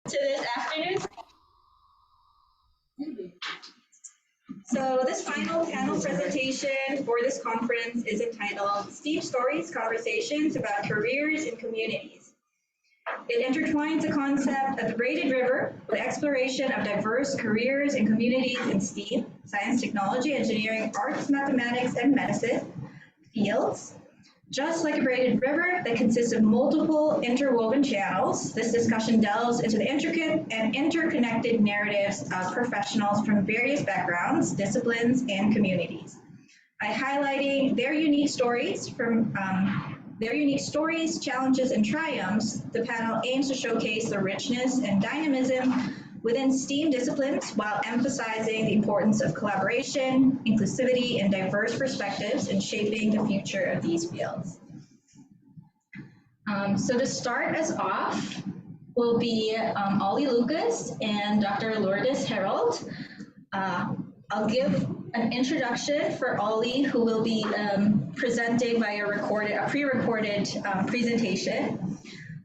To this afternoon. So this final panel presentation for this conference is entitled STEAMM Stories, Conversations about Careers in Communities. It intertwines the concept of the braided river with exploration of diverse careers and communities in STEAM, science, technology, engineering, arts, mathematics, and medicine fields. Just like a braided river that consists of multiple interwoven channels, this discussion delves into the intricate and interconnected narratives of professionals from various backgrounds, disciplines, and communities. By highlighting their unique stories, challenges, and triumphs, the panel aims to showcase the richness and dynamism within STEAM disciplines while emphasizing the importance of collaboration, inclusivity, and diverse perspectives in shaping the future of these fields. So to start us off will be Olie Lucas and Dr. Lures Herold. I'll give an introduction for Olie, who will be presenting by a pre-recorded presentation.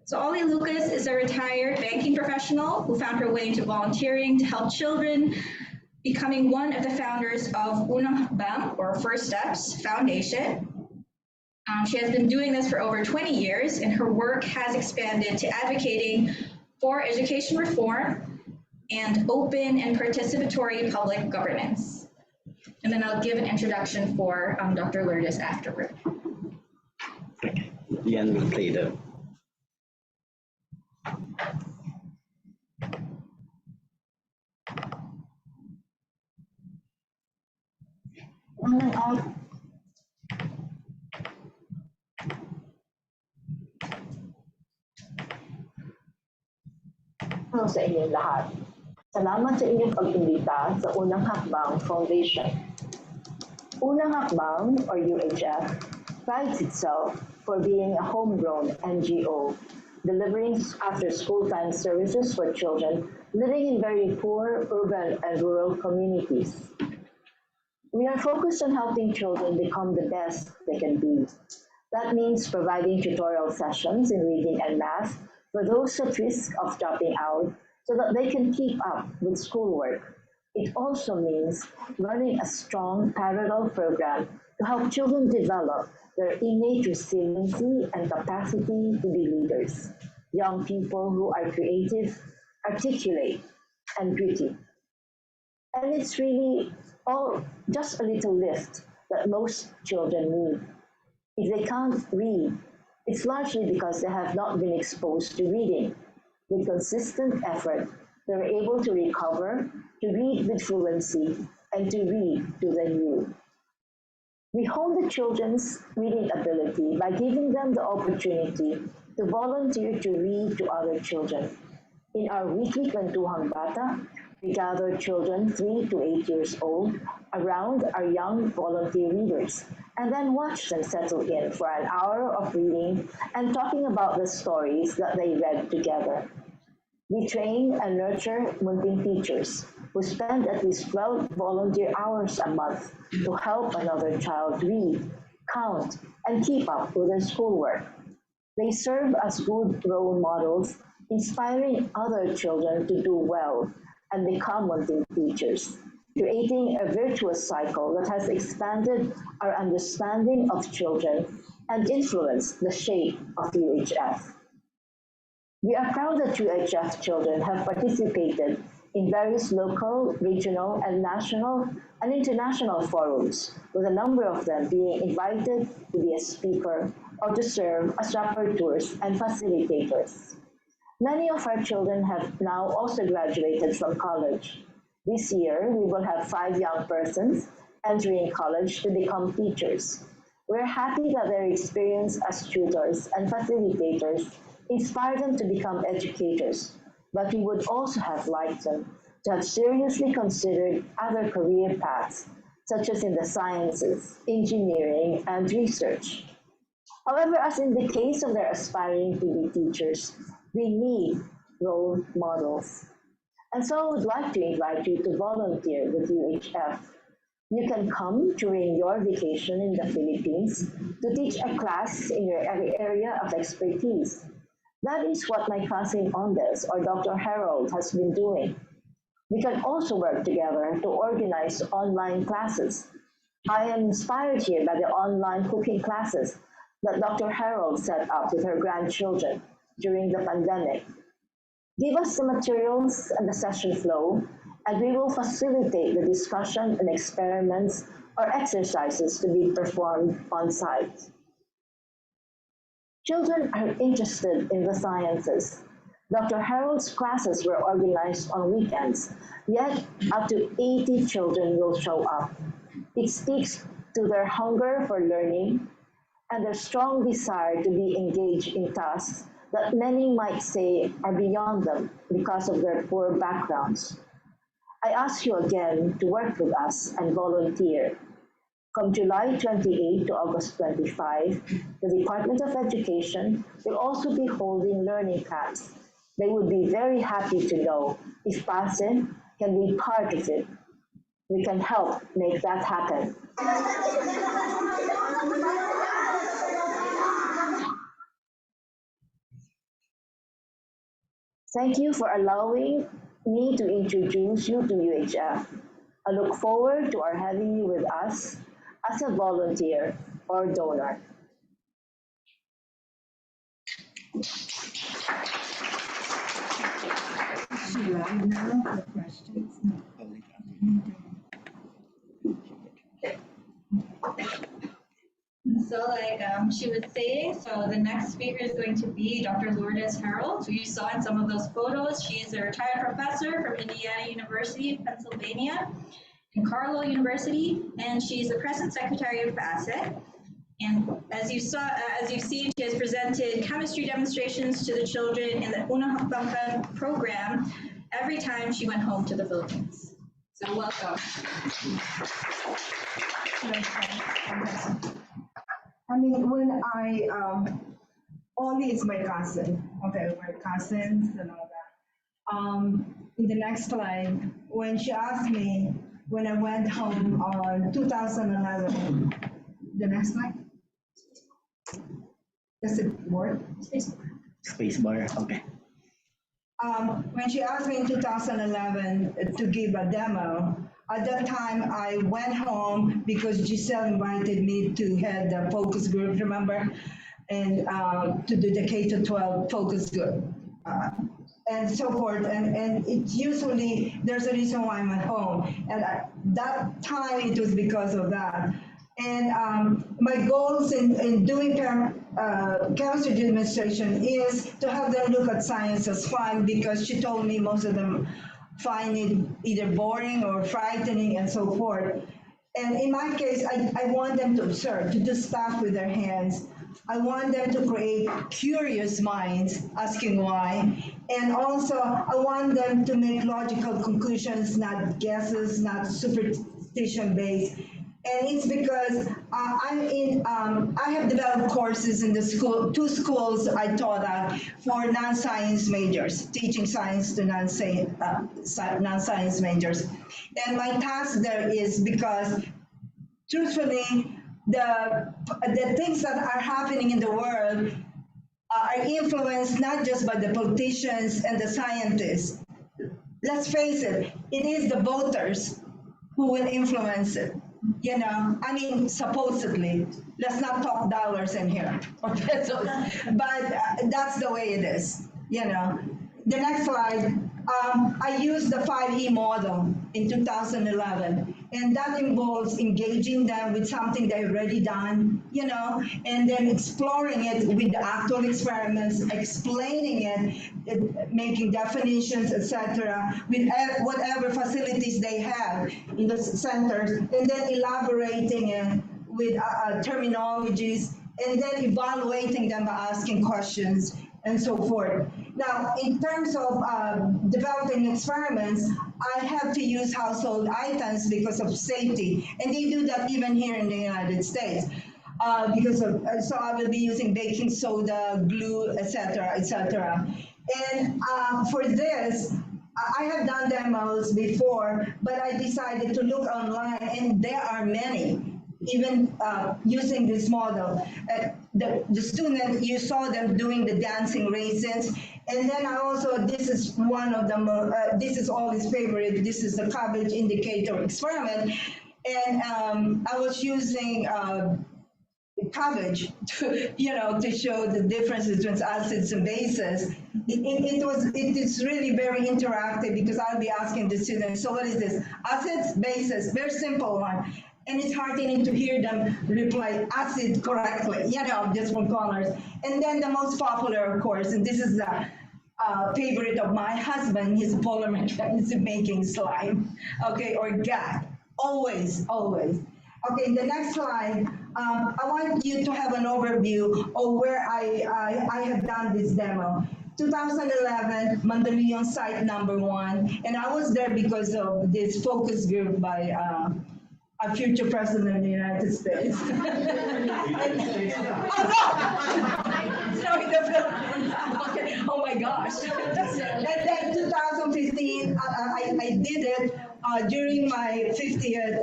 So Olie Lucas is a retired banking professional who found her way into volunteering to help children, becoming one of the founders of Unang Hakbang, or First Steps Foundation. She has been doing this for over 20 years, and her work has expanded to advocating for education reform and open and participatory public governance. And then I'll give an introduction for Dr. Lourdes afterward. Okay. Ian will play the Hello sa inyong lahat. Salamat sa inyong pag-imbita sa Unang Hakbang Foundation. Unang Hakbang, or UHF, prides itself for being a homegrown NGO, delivering after-school time services for children living in very poor urban and rural communities. We are focused on helping children become the best they can be. That means providing tutorial sessions in reading and math for those at risk of dropping out so that they can keep up with schoolwork. It also means running a strong parallel program to help children develop their innate resiliency and capacity to be leaders, young people who are creative, articulate, and gritty. And it's really all just a little lift that most children need. If they can't read, it's largely because they have not been exposed to reading. With consistent effort, they're able to recover, to read with fluency, and to read to the new. We hone the children's reading ability by giving them the opportunity to volunteer to read to other children. In our weekly Kwentuhang Bata, we gather children 3 to 8 years old around our young volunteer readers and then watch them settle in for an hour of reading and talking about the stories that they read together. We train and nurture Munting teachers who spend at least 12 volunteer hours a month to help another child read, count, and keep up with their schoolwork. They serve as good role models, inspiring other children to do well and become Munting teachers, creating a virtuous cycle that has expanded our understanding of children and influenced the shape of UHF. We are proud that UHF children have participated in various local, regional, and national and international forums, with a number of them being invited to be a speaker or to serve as rapporteurs and facilitators. Many of our children have now also graduated from college. This year, we will have 5 young persons entering college to become teachers. We're happy that their experience as tutors and facilitators inspired them to become educators, but we would also have liked them to have seriously considered other career paths, such as in the sciences, engineering, and research. However, as in the case of their aspiring to be teachers, we need role models. And so I would like to invite you to volunteer with UHF. You can come during your vacation in the Philippines to teach a class in your area of expertise. That is what my cousin Ondes or Dr. Herold has been doing. We can also work together to organize online classes. I am inspired here by the online cooking classes that Dr. Herold set up with her grandchildren during the pandemic. Give us the materials and the session flow, and we will facilitate the discussion and experiments or exercises to be performed on site. Children are interested in the sciences. Dr. Herold's classes were organized on weekends, yet up to 80 children will show up. It speaks to their hunger for learning and their strong desire to be engaged in tasks that many might say are beyond them because of their poor backgrounds. I ask you again to work with us and volunteer. From July 28 to August 25, the Department of Education will also be holding learning camps. They would be very happy to know if PASEN can be part of it. We can help make that happen. Thank you for allowing me to introduce you to UHF. I look forward to our having you with us as a volunteer or donor. So like she was saying, so the next speaker is going to be Dr. Lures Herold, who you saw in some of those photos. She's a retired professor from Indiana University, Pennsylvania, and Carlow University, and she's the present secretary of PASEC. And as you've seen, she has presented chemistry demonstrations to the children in the Unang Hakbang program every time she went home to the Philippines. So welcome. I mean, when Olie is my cousin. Okay, we're cousins and all that. In the next slide, when she asked me when I went home on 2011, the next slide. Does it work? Spacebar, okay. When she asked me in 2011 to give a demo, at that time I went home because Giselle invited me to head the focus group, remember? And to do the K-12 focus group and so forth. And it's usually, there's a reason why I'm at home. And at that time it was because of that. And my goals in doing chemistry demonstration is to have them look at science as fun, because she told me most of them find it either boring or frightening and so forth. And in my case, I want them to observe, to do stuff with their hands. I want them to create curious minds, asking why. And also, I want them to make logical conclusions, not guesses, not superstition-based. And it's because I have developed courses in the school, 2 schools I taught at for non-science majors, teaching science to non-science majors. And my task there is because, truthfully, the things that are happening in the world are influenced not just by the politicians and the scientists. Let's face it, it is the voters who will influence it. You know, I mean, supposedly, let's not talk dollars in here or pesos, but that's the way it is, you know. The next slide, I used the 5E model in 2011, and that involves engaging them with something they've already done, you know, and then exploring it with the actual experiments, explaining it, making definitions, etc., with whatever facilities they have in the centers, and then elaborating it with terminologies, and then evaluating them by asking questions and so forth. Now, in terms of developing experiments, I have to use household items because of safety, and they do that even here in the United States. So I will be using baking soda, glue, etc., etc. And for this, I have done demos before, but I decided to look online, and there are many. even using this model. The student, you saw them doing the dancing raisins. And then I also, this is one of them, this is Olie's favorite, this is the cabbage indicator experiment. And I was using cabbage to, to show the differences between acids and bases. It is really very interactive because I'll be asking the students, so what is this? Acids, bases, very simple one. And it's heartening to hear them reply acid correctly, just from colors. And then the most popular, of course, and this is the favorite of my husband, his polymer is making slime, okay, or GAT, always, always. Okay, the next slide, I want you to have an overview of where I have done this demo. 2011, Mandaluyong site #1, and I was there because of this focus group by a future president of the United States. Oh no! Sorry, the Philippines. Okay. Oh my gosh. And then 2015, I did it during my 50th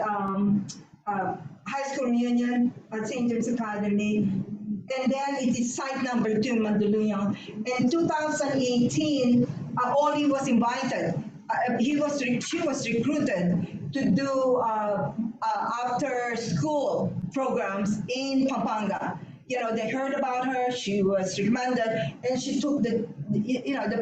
high school reunion at St. James Academy. And then it is site #2, Mandaluyong. In 2018, Olie was invited. She was recruited to do after school programs in Pampanga. They heard about her, she was recommended, and she took the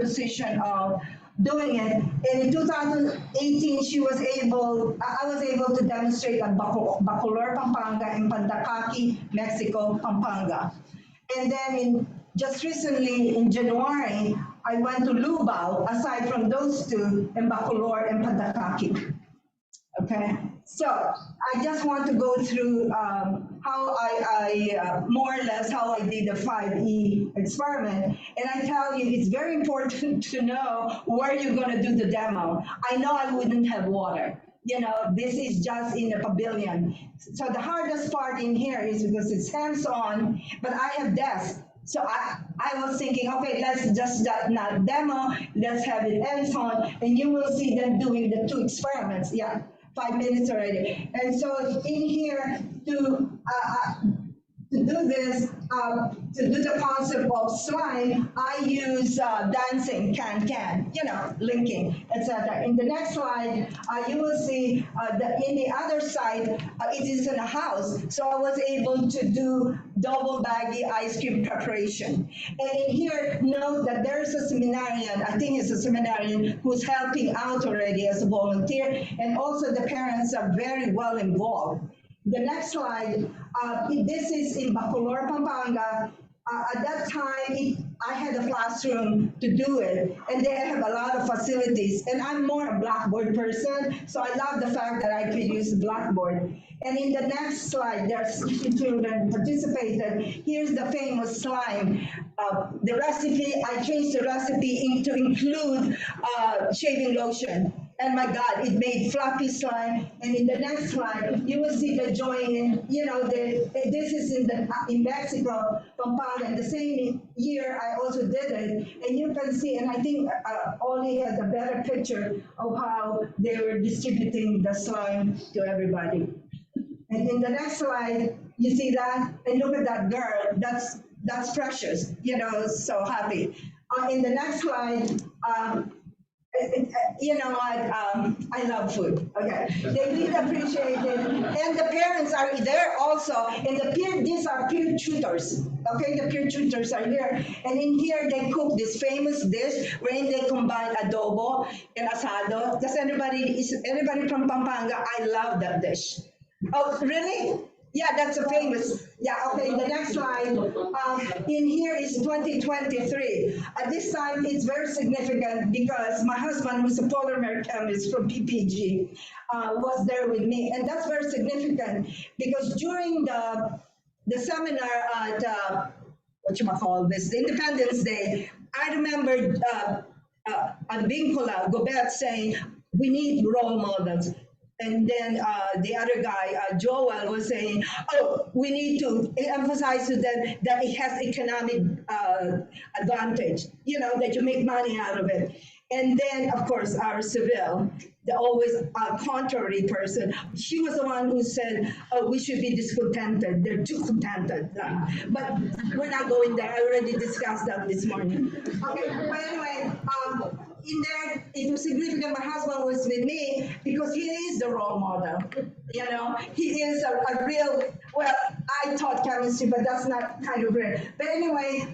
position of doing it. And in 2018, I was able to demonstrate at Bacolor, Pampanga, and Pandacaqui, Mexico, Pampanga. And then just recently in January, I went to Lubao, aside from those two, in Bacolor and Pandacaqui. Okay, so I just want to go through how I more or less how I did the 5E experiment. And I tell you, it's very important to know where you're going to do the demo. I know I wouldn't have water. This is just in a pavilion. So the hardest part in here is because it's hands-on, but I have desks. So I was thinking, okay, let's just not demo, let's have it hands-on, and you will see them doing the 2 experiments. Yeah, 5 minutes already. And so in here to do this, to do the concept of slime, I use dancing, can, linking, etc. In the next slide, you will see that in the other side, it is in a house. So I was able to do double baggy ice cream preparation. And in here, note that there's a seminarian, I think it's a seminarian, who's helping out already as a volunteer, and also the parents are very well involved. The next slide, this is in Bacolor, Pampanga. At that time, I had a classroom to do it, and they have a lot of facilities. And I'm more a Blackboard person, so I love the fact that I could use Blackboard. And in the next slide, there's 60 children participated. Here's the famous slime. The recipe, I changed the recipe to include shaving lotion. And my God, it made fluffy slime. And in the next slide, you will see the joining. This is in Mexico, Pampanga. And the same year, I also did it. And you can see, and I think Olie has a better picture of how they were distributing the slime to everybody. And in the next slide, you see that? And look at that girl. That's precious. So happy. In the next slide, I love food. Okay, they really appreciate it, and the parents are there also. And these are peer tutors. Okay, the peer tutors are here, and in here they cook this famous dish wherein they combine adobo and asado. Does anybody from Pampanga? I love that dish. Oh, really? Yeah, that's a famous. Yeah, okay, the next slide. In here is 2023. At this time, it's very significant because my husband, who's a polymer chemist from PPG, was there with me. And that's very significant because during the seminar at, the Independence Day, I remember at Vincula, Gobet saying, we need role models. And then the other guy, Joel, was saying, oh, we need to emphasize to them that it has economic advantage, that you make money out of it. And then, of course, our civil, the always contrary person. She was the one who said, oh, we should be discontented. They're too contented. But we're not going there. I already discussed that this morning. Okay, but anyway, in there, it was significant. My husband was with me because he is the role model. You know, he is a real, well, I taught chemistry, but that's not kind of real. But anyway,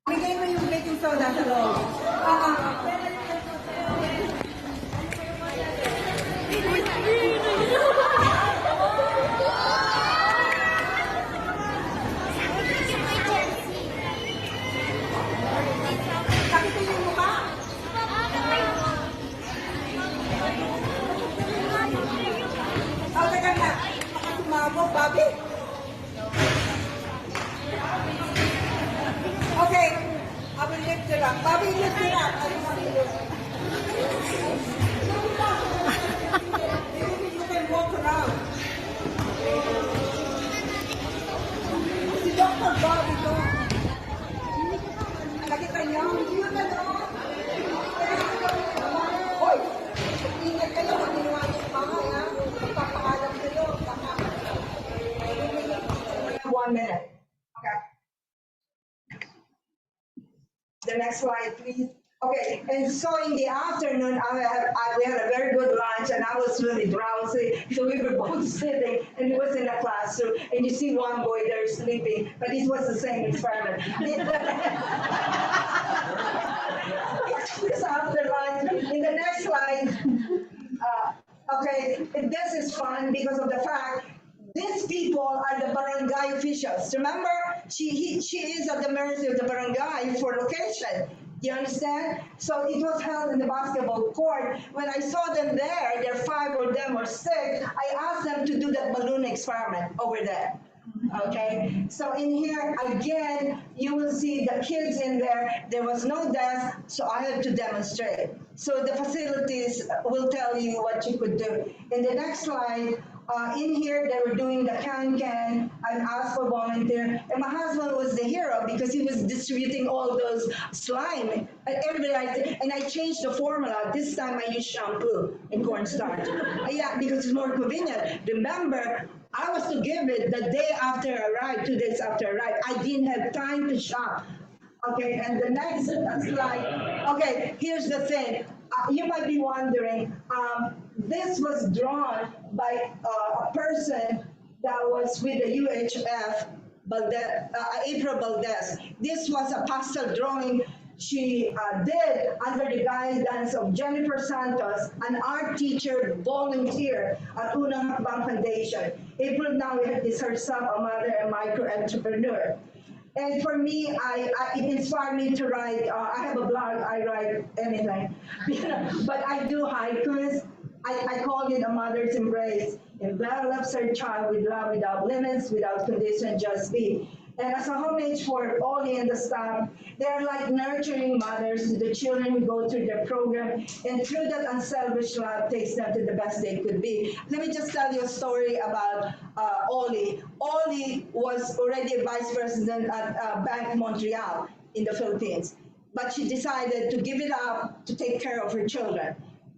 we gave you baking soda. Hello. Bobby? Okay, I will lift it up. Bobby, lift it up. I want you. You can walk around. Si Dr. Bobby to. Nakita niyo? Yun na no? Hoy! Ingat kayo kung ginawa niyo yung mga, ha? Magpapakalam kayo. 1 minute. Okay. The next slide, please. Okay, and so in the afternoon, we had a very good lunch, and I was really drowsy. So we were both sitting, and it was in a classroom, and you see one boy there sleeping, but it was the same experiment. This after lunch. In the next slide, okay, this is fun because of the fact these people are the barangay officials. Remember, she is at the mercy of the barangay for location. You understand? So it was held in the basketball court. When I saw them there 5 of them or 6, I asked them to do that balloon experiment over there. Okay, so in here again, you will see the kids in there. There was no desk, so I had to demonstrate. So the facilities will tell you what you could do. In the next slide, in here they were doing the can. I asked for volunteer, and my husband was the hero because he was distributing all those slime. And I changed the formula. This time I used shampoo and cornstarch. Yeah, because it's more convenient. Remember, I was to give it the day after I arrived, 2 days after I arrived. I didn't have time to shop. Okay, and the next slide. Okay, here's the thing. You might be wondering, this was drawn by a person that was with the UHF, April Valdez. This was a pastel drawing she did under the guidance of Jennifer Santos, an art teacher volunteer at Unang Hakbang Foundation. April now is herself a mother and micro-entrepreneur. And for me, it inspired me to write. I have a blog. I write anything, but I do haikus. I call it a mother's embrace. And God loves her child with love, without limits, without condition, just be. And as a homage for Olie and the staff, they're like nurturing mothers to the children who go through their program, and through that unselfish love takes them to the best they could be. Let me just tell you a story about Olie. Olie was already a vice president at Bank Montreal in the Philippines, but she decided to give it up to take care of her children.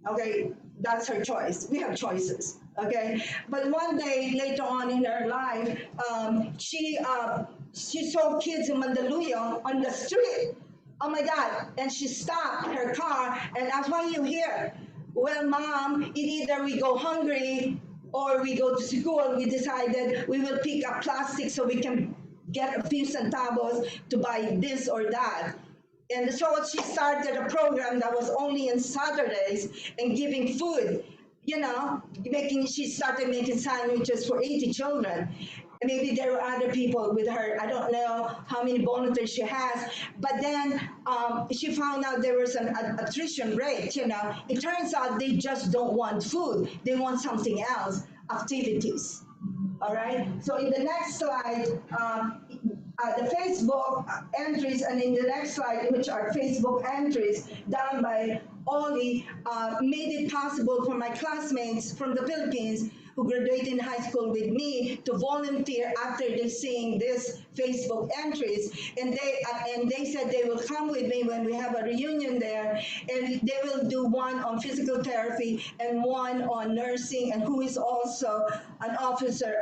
Okay, that's her choice. We have choices. Okay, but one day later on in her life, she saw kids in Mandaluyong on the street. Oh my God! And she stopped her car and asked, "Why are you here?" Well, Mom, either we go hungry or we go to school. We decided we will pick up plastic so we can get a few centavos to buy this or that. And so she started a program that was only on Saturdays and giving food. You know, she started making sandwiches for 80 children. And maybe there were other people with her. I don't know how many volunteers she has. But then she found out there was an attrition rate, you know. It turns out they just don't want food. They want something else, activities. All right? So in the next slide, the Facebook entries, and in the next slide, which are Facebook entries done by Olie, made it possible for my classmates from the Philippines who graduated in high school with me to volunteer after they seeing this Facebook entries, and they said they will come with me when we have a reunion there, and they will do one on physical therapy and one on nursing, and who is also a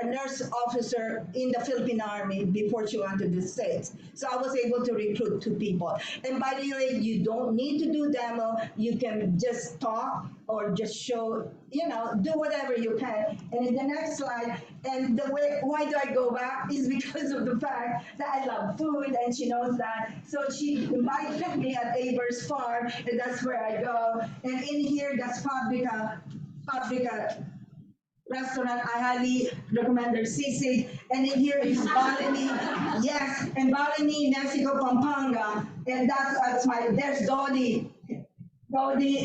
nurse officer in the Philippine Army before she went to the States. So I was able to recruit 2 people. And by the way, you don't need to do demo. You can just talk or just show, do whatever you can. And in the next slide, and why do I go back is because of the fact that I love food, and she knows that. So she invited me at Aber's Farm, and that's where I go. And in here, that's Paprika restaurant. I highly recommend their sisig. And in here is Balini, yes, and Balini, Mexico, Pampanga. And that's there's Dodi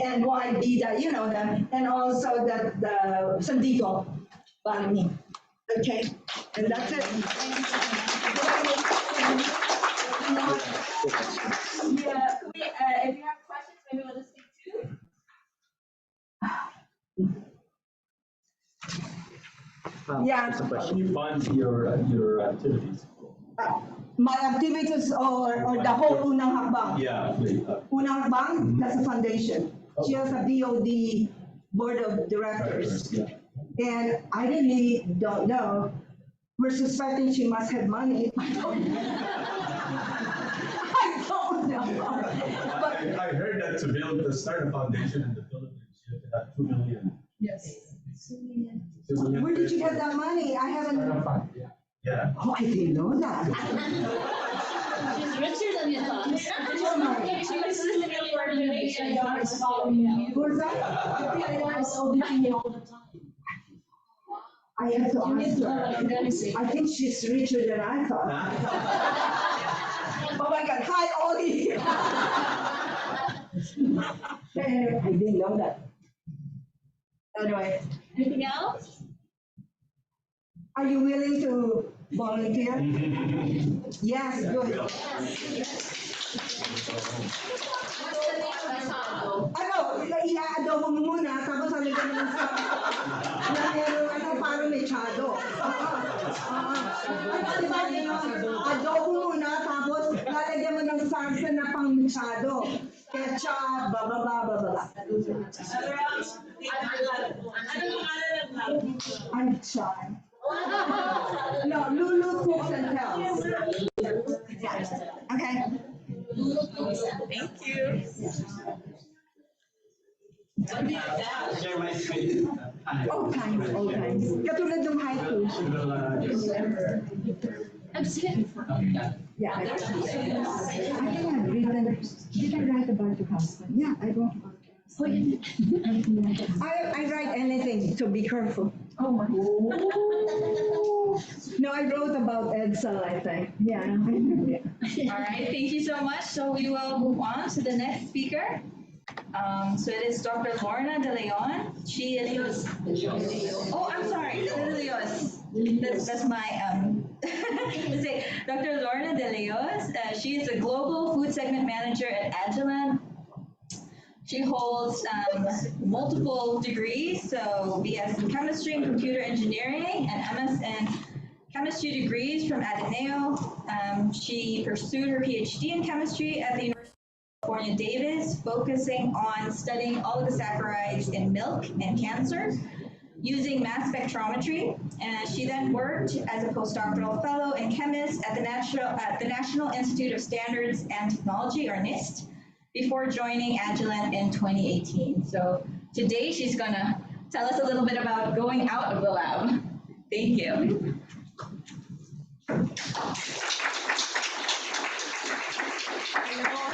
and Dida, you know them. And also the Sandigo, Balini. Okay, and that's it. Yeah, if you have questions, maybe we'll just speak to. Yeah. Can you fund your activities? My activities or the whole Unang Hakbang. Yeah. Unang Hakbang, that's a foundation. She has a DOD board of directors. Yeah. And I really don't know. We're suspecting she must have money. I don't know. But I heard that to start a foundation in the Philippines, you have to have 2 million. Yes. 2 million. where did you get that money? I haven't. Yeah. Oh, I didn't know that. She's richer than you thought. She was listening to your donation. Who's that? all the time. I have to ask her. I think she's richer than I thought. Oh my God, hi, Olie. Anyway, I didn't know that. Anyway, Anything else? are you willing to volunteer? Yes, good. Ano, i-adobo mo muna, tapos halagyan mo ng sa... parang mechado. Adobo muna, tapos lalagyan mo ng salsa na pang mechado. Ketchup, bababa. I'm shy. No, Lulu cooks and tells. Okay. Thank you. Share my screen. All times. Katulad ng haiku. I've seen it before. Yeah, I think I've written. Did I write about your husband? Yeah, I wrote about your husband. I write anything, so be careful. Oh my. No, I wrote about Edsel, I think. Yeah. All right, thank you so much. So we will move on to the next speaker. So it is Dr. Lorna De Leon. She is. Oh, I'm sorry, De Leoz. That's my mistake. Dr. Lorna De Leoz. She is a global food segment manager at Agilent. She holds multiple degrees, so BS in chemistry and computer engineering, and MS in chemistry degrees from Ateneo. She pursued her PhD in chemistry at the University of California, Davis, focusing on studying oligosaccharides in milk and cancer using mass spectrometry. And she then worked as a postdoctoral fellow and chemist at the National Institute of Standards and Technology, or NIST, before joining Agilent in 2018. So today she's gonna tell us a little bit about going out of the lab. Thank you.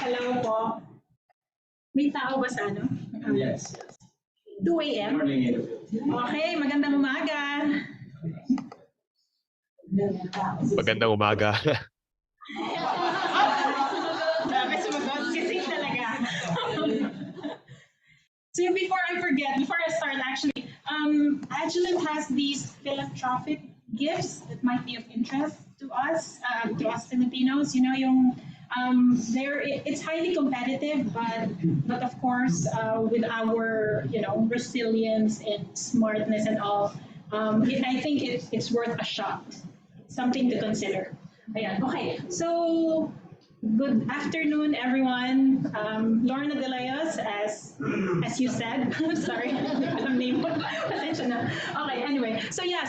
Hello po. May tao ba sa ano? Yes. 2 a.m. Morning. Okay, magandang umaga. Magandang umaga. Grabe sumagot. Gising talaga. So before I start actually, Agilent has these philanthropic gifts that might be of interest to us Filipinos. You know, it's highly competitive, but of course, with our resilience and smartness and all, I think it's worth a shot. Something to consider. Ayan, okay. So, good afternoon, everyone. Lorna De Leoz, as you said. Sorry, alam name mo. Pasensya na. Okay, anyway. So yeah,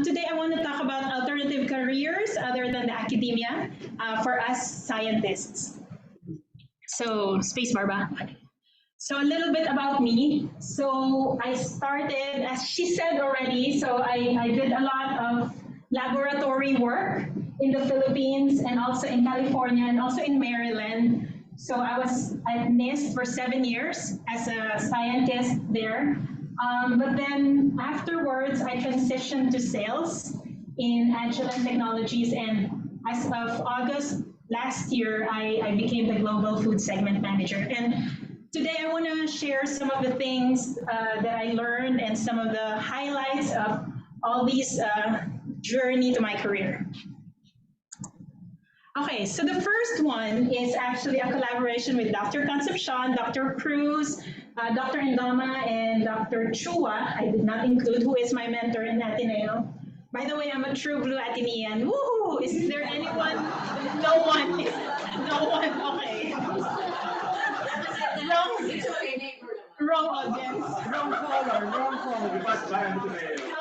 today I want to talk about alternative careers other than the academia for us scientists. So, spacebar ba? So a little bit about me. So I started, as she said already, so I did a lot of laboratory work in the Philippines and also in California and also in Maryland. So I was at NIST for 7 years as a scientist there. But then afterwards, I transitioned to sales in Agilent Technologies, and as of August last year, I became the Global Food Segment Manager. And today I want to share some of the things that I learned and some of the highlights of all these journey to my career. Okay, so the first one is actually a collaboration with Dr. Concepcion, Dr. Cruz, Dr. Indoma, and Dr. Chua. I did not include who is my mentor in Ateneo. By the way, I'm a true blue Atenean. Woohoo! Is there anyone? No one. No one. Okay. Wrong audience. Wrong caller, wrong caller.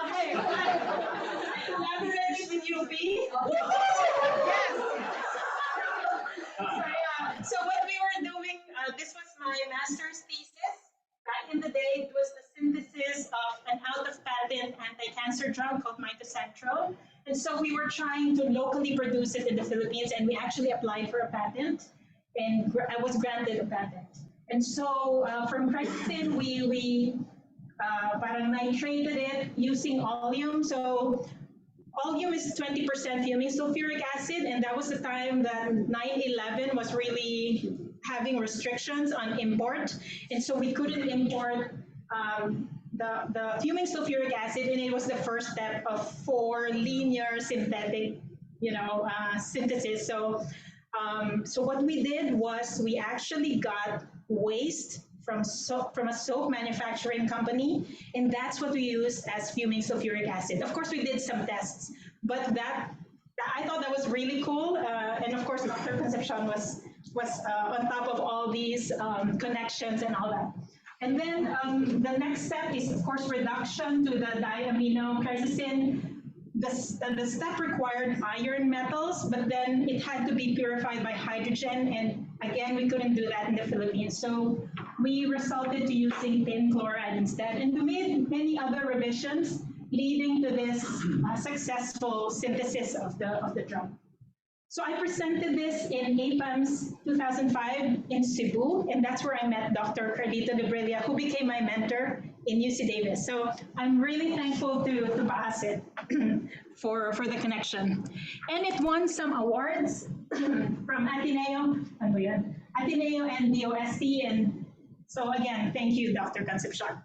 Okay. Collaborating with UP. Yes. So what we were doing, this was my master's thesis. Back in the day, it was the synthesis of an out-of-patent anti-cancer drug called mitocentral. And so we were trying to locally produce it in the Philippines, and we actually applied for a patent, and I was granted a patent. And so from Crescent, we parang nitrated it using oleum. So oleum is 20% fuming sulfuric acid, and that was the time that 9/11 was really having restrictions on import, and so we couldn't import the fuming sulfuric acid, and it was the first step of 4 linear synthetic, synthesis. So what we did was we actually got waste from a soap manufacturing company, and that's what we used as fuming sulfuric acid. Of course, we did some tests, but that I thought that was really cool, and of course, Dr. Concepcion was on top of all these connections and all that. And then the next step is, of course, reduction to the diaminochrysasin. The step required iron metals, but then it had to be purified by hydrogen, and again, we couldn't do that in the Philippines. So we resorted to using tin chloride instead, and we made many other revisions leading to this successful synthesis of the drug. So I presented this in APAMS 2005 in Cebu, and that's where I met Dr. Carlito de Brilla, who became my mentor in UC Davis. So I'm really thankful to Paasit for the connection. And it won some awards from Ateneo, Ateneo and DOST, and so again, thank you, Dr. Concepcion.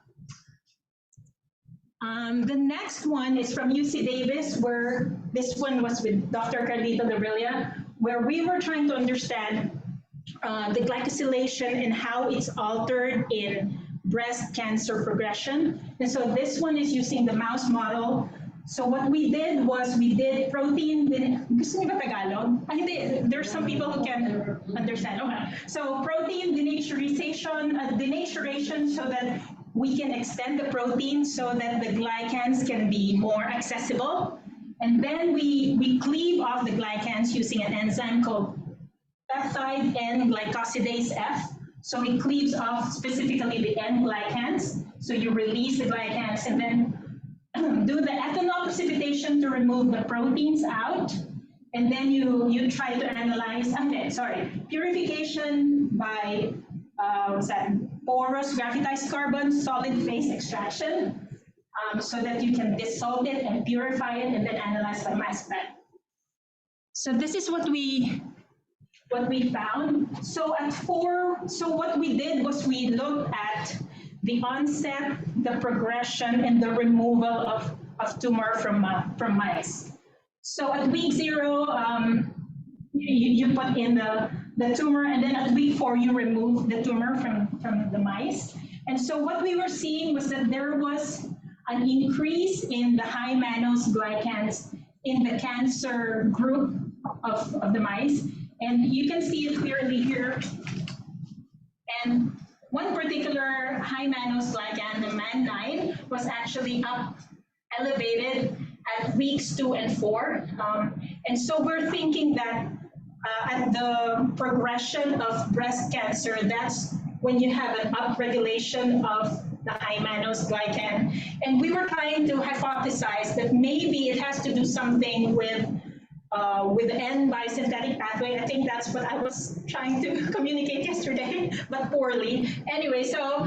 The next one is from UC Davis, where this one was with Dr. Carlito de Brilla, where we were trying to understand the glycosylation and how it's altered in breast cancer progression. And so this one is using the mouse model. So what we did was we did protein, gusto niyo ba Tagalog? There's some people who can understand. Okay. So protein denaturation so that we can extend the protein so that the glycans can be more accessible. And then we cleave off the glycans using an enzyme called peptide N-glycosidase F. So it cleaves off specifically the N-glycans. So you release the glycans and then do the ethanol precipitation to remove the proteins out. And then you try to analyze, purification by, porous graphitized carbon solid phase extraction, so that you can dissolve it and purify it and then analyze by mass spec. So this is what we found. So what we did was we looked at the onset, the progression, and the removal of tumor from mice. So at week 0, you put in the tumor, and then at week 4, you remove the tumor from the mice. And so what we were seeing was that there was an increase in the high mannose glycans in the cancer group of the mice. And you can see it clearly here. And one particular high mannose glycan, the MAN9, was actually elevated at weeks 2 and 4. And so we're thinking that at the progression of breast cancer, that's when you have an upregulation of the high mannose glycan. And we were trying to hypothesize that maybe it has to do something with the N biosynthetic pathway. I think that's what I was trying to communicate yesterday, but poorly. Anyway, so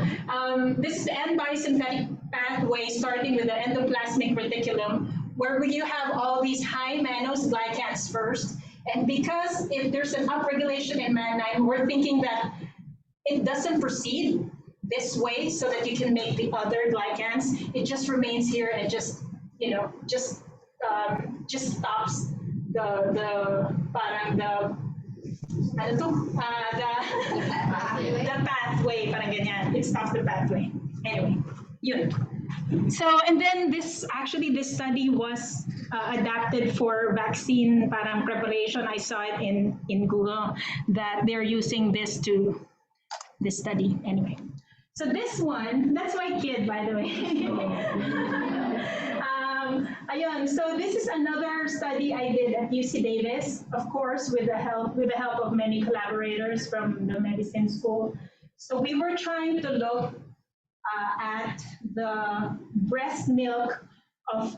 this is the N biosynthetic pathway starting with the endoplasmic reticulum, where you have all these high mannose glycans first. And because if there's an upregulation in MAN9, we're thinking that it doesn't proceed this way so that you can make the other glycans. It just remains here and just stops the pathway, parang ganyan. It stops the pathway. Anyway, yun. So, and then this study was adapted for vaccine parang preparation. I saw it in Google that they're using this study. Anyway, so this one, that's my kid, by the way. Ayun, so this is another study I did at UC Davis, of course, with the help of many collaborators from the medicine school. So we were trying to look at the breast milk of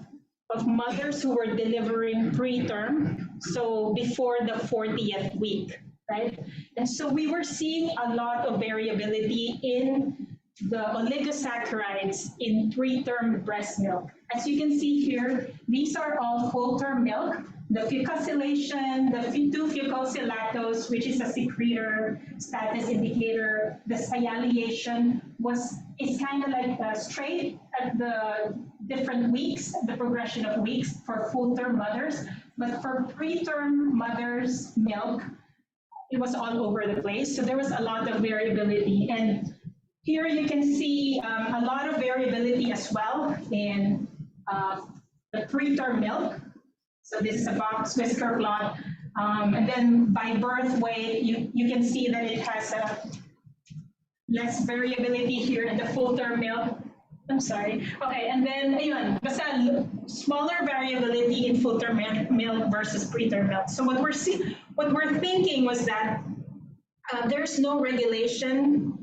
mothers who were delivering preterm, so before the 40th week, right? And so we were seeing a lot of variability in the oligosaccharides in preterm breast milk. As you can see here, these are all full-term milk. The fucosylation, the 2-fucosylactose, which is a secretor status indicator, the sialation is kind of like straight at the different weeks, the progression of weeks for full-term mothers. But for preterm mothers' milk, it was all over the place. So there was a lot of variability. And here you can see a lot of variability as well in the preterm milk. So this is a box whisker plot. And then by birth weight, you can see that it has less variability here in the full-term milk. I'm sorry. Okay, and then ayun, basta smaller variability in full-term milk versus preterm milk. So what we're thinking was that there's no regulation.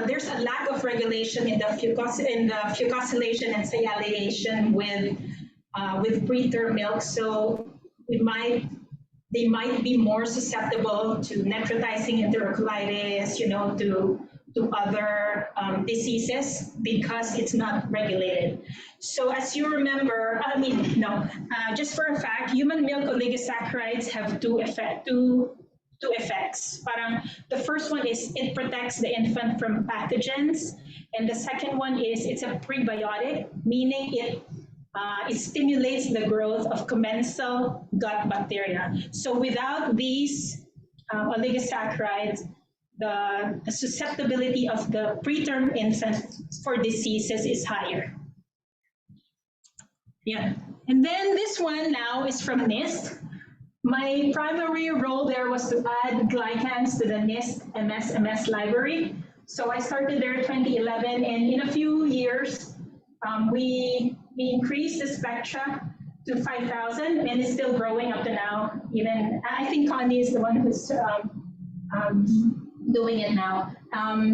There's a lack of regulation in the fucosylation and sialation with preterm milk, so they might be more susceptible to necrotizing enterocolitis, to other diseases because it's not regulated. So as you remember, just for a fact, human milk oligosaccharides have two effects. Parang the first one is it protects the infant from pathogens, and the second one is it's a prebiotic, meaning it stimulates the growth of commensal gut bacteria. So without these oligosaccharides, the susceptibility of the preterm infant for diseases is higher. Yeah, and then this one now is from NIST. My primary role there was to add glycans to the NIST MS library. So I started there in 2011, and in a few years, we increased the spectra to 5,000, and it's still growing up to now. Even I think Connie is the one who's doing it now.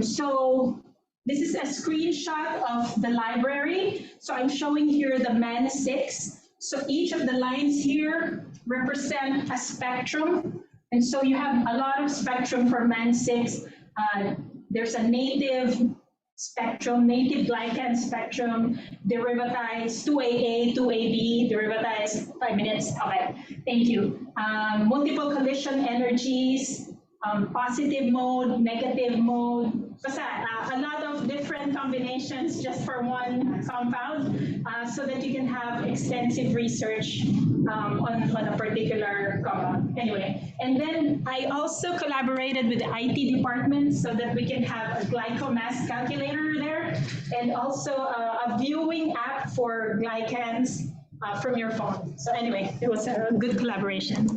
So this is a screenshot of the library. So I'm showing here the MAN6. So each of the lines here represent a spectrum. And so you have a lot of spectrum for MAN6. There's a native spectrum, native glycan spectrum, derivatized 2AA, 2AB, derivatized, 5 minutes, okay, thank you. Multiple collision energies, positive mode, negative mode, basta, a lot of different combinations just for one compound, so that you can have extensive research on a particular compound. Anyway, and then I also collaborated with the IT department so that we can have a glycomass calculator there, and also a viewing app for glycans from your phone. So anyway, it was a good collaboration.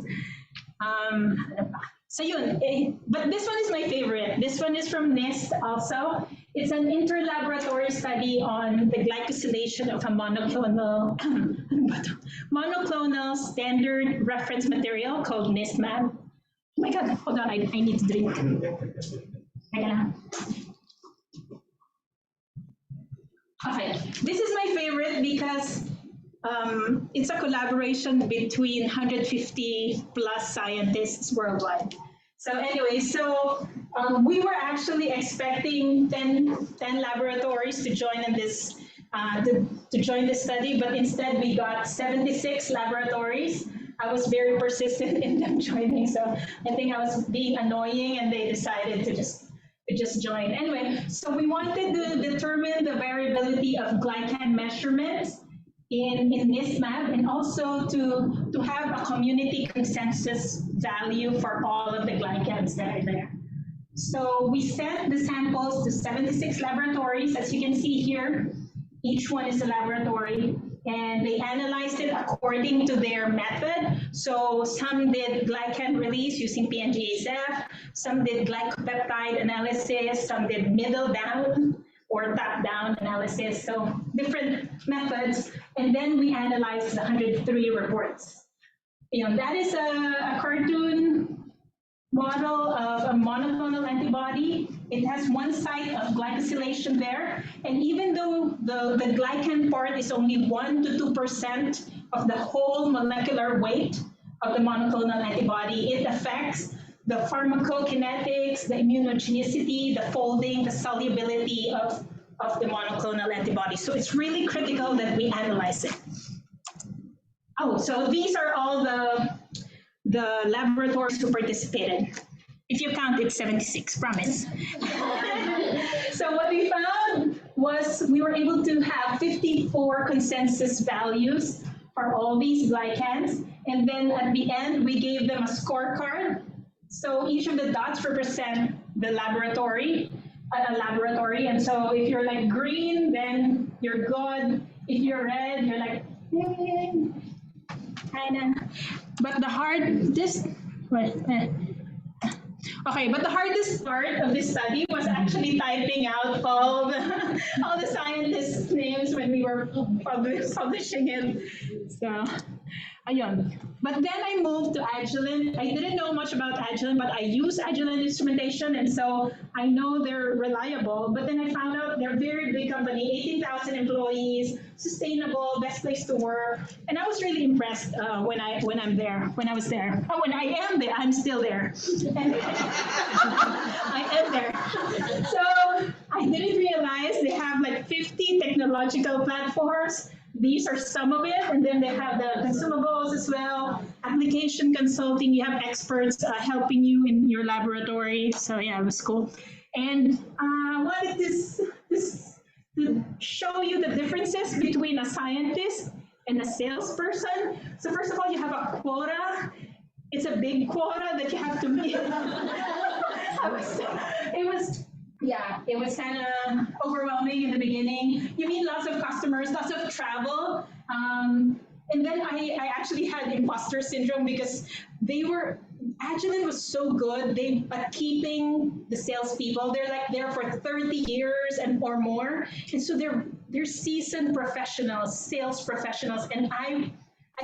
So yun, but this one is my favorite. This one is from NIST also. It's an interlaboratory study on the glycosylation of a monoclonal standard reference material called STEAMM. Oh my God, hold on, I need to drink. Okay, this is my favorite because it's a collaboration between 150 plus scientists worldwide. So anyway, we were actually expecting 10 laboratories to join in this to join this study, but instead we got 76 laboratories. I was very persistent in them joining, so I think I was being annoying, and they decided to just join. Anyway, so we wanted to determine the variability of glycan measurements in STEAMM, and also to have a community consensus value for all of the glycans that are there. So we sent the samples to 76 laboratories, as you can see here. Each one is a laboratory, and they analyzed it according to their method. So some did glycan release using PNGSF, some did glycopeptide analysis, some did middle down or top down analysis, so different methods. And then we analyzed 103 reports. That is a cartoon model of a monoclonal antibody. It has one site of glycosylation there. And even though the glycan part is only 1 to 2% of the whole molecular weight of the monoclonal antibody, it affects the pharmacokinetics, the immunogenicity, the folding, the solubility of the monoclonal antibody. So it's really critical that we analyze it. Oh, so these are all the laboratories who participated. If you count, it's 76, promise. So what we found was we were able to have 54 consensus values for all these glycans. And then at the end, we gave them a scorecard. So each of the dots represent the laboratory, and so if you're like green, then you're good. If you're red, you're like, but the hardest part of this study was actually typing out all the scientists' names when we were publishing it. So, ayun. But then I moved to Agilent. I didn't know much about Agilent, but I use Agilent instrumentation, and so I know they're reliable. But then I found out they're a very big company, 18,000 employees, sustainable, best place to work. And I was really impressed when I am there. I'm still there. I am there. So I didn't realize they have like 50 technological platforms. These are some of it, and then they have the consumables as well, application consulting. You have experts helping you in your laboratory. So yeah, it was cool. And I wanted this to show you the differences between a scientist and a salesperson. So first of all, you have a quota. It's a big quota that you have to meet. It was kind of overwhelming in the beginning. You meet lots of customers, lots of travel. And then I actually had imposter syndrome because Agilent was so good at keeping the salespeople. They're like there for 30 years or more. And so they're seasoned professionals, sales professionals. And I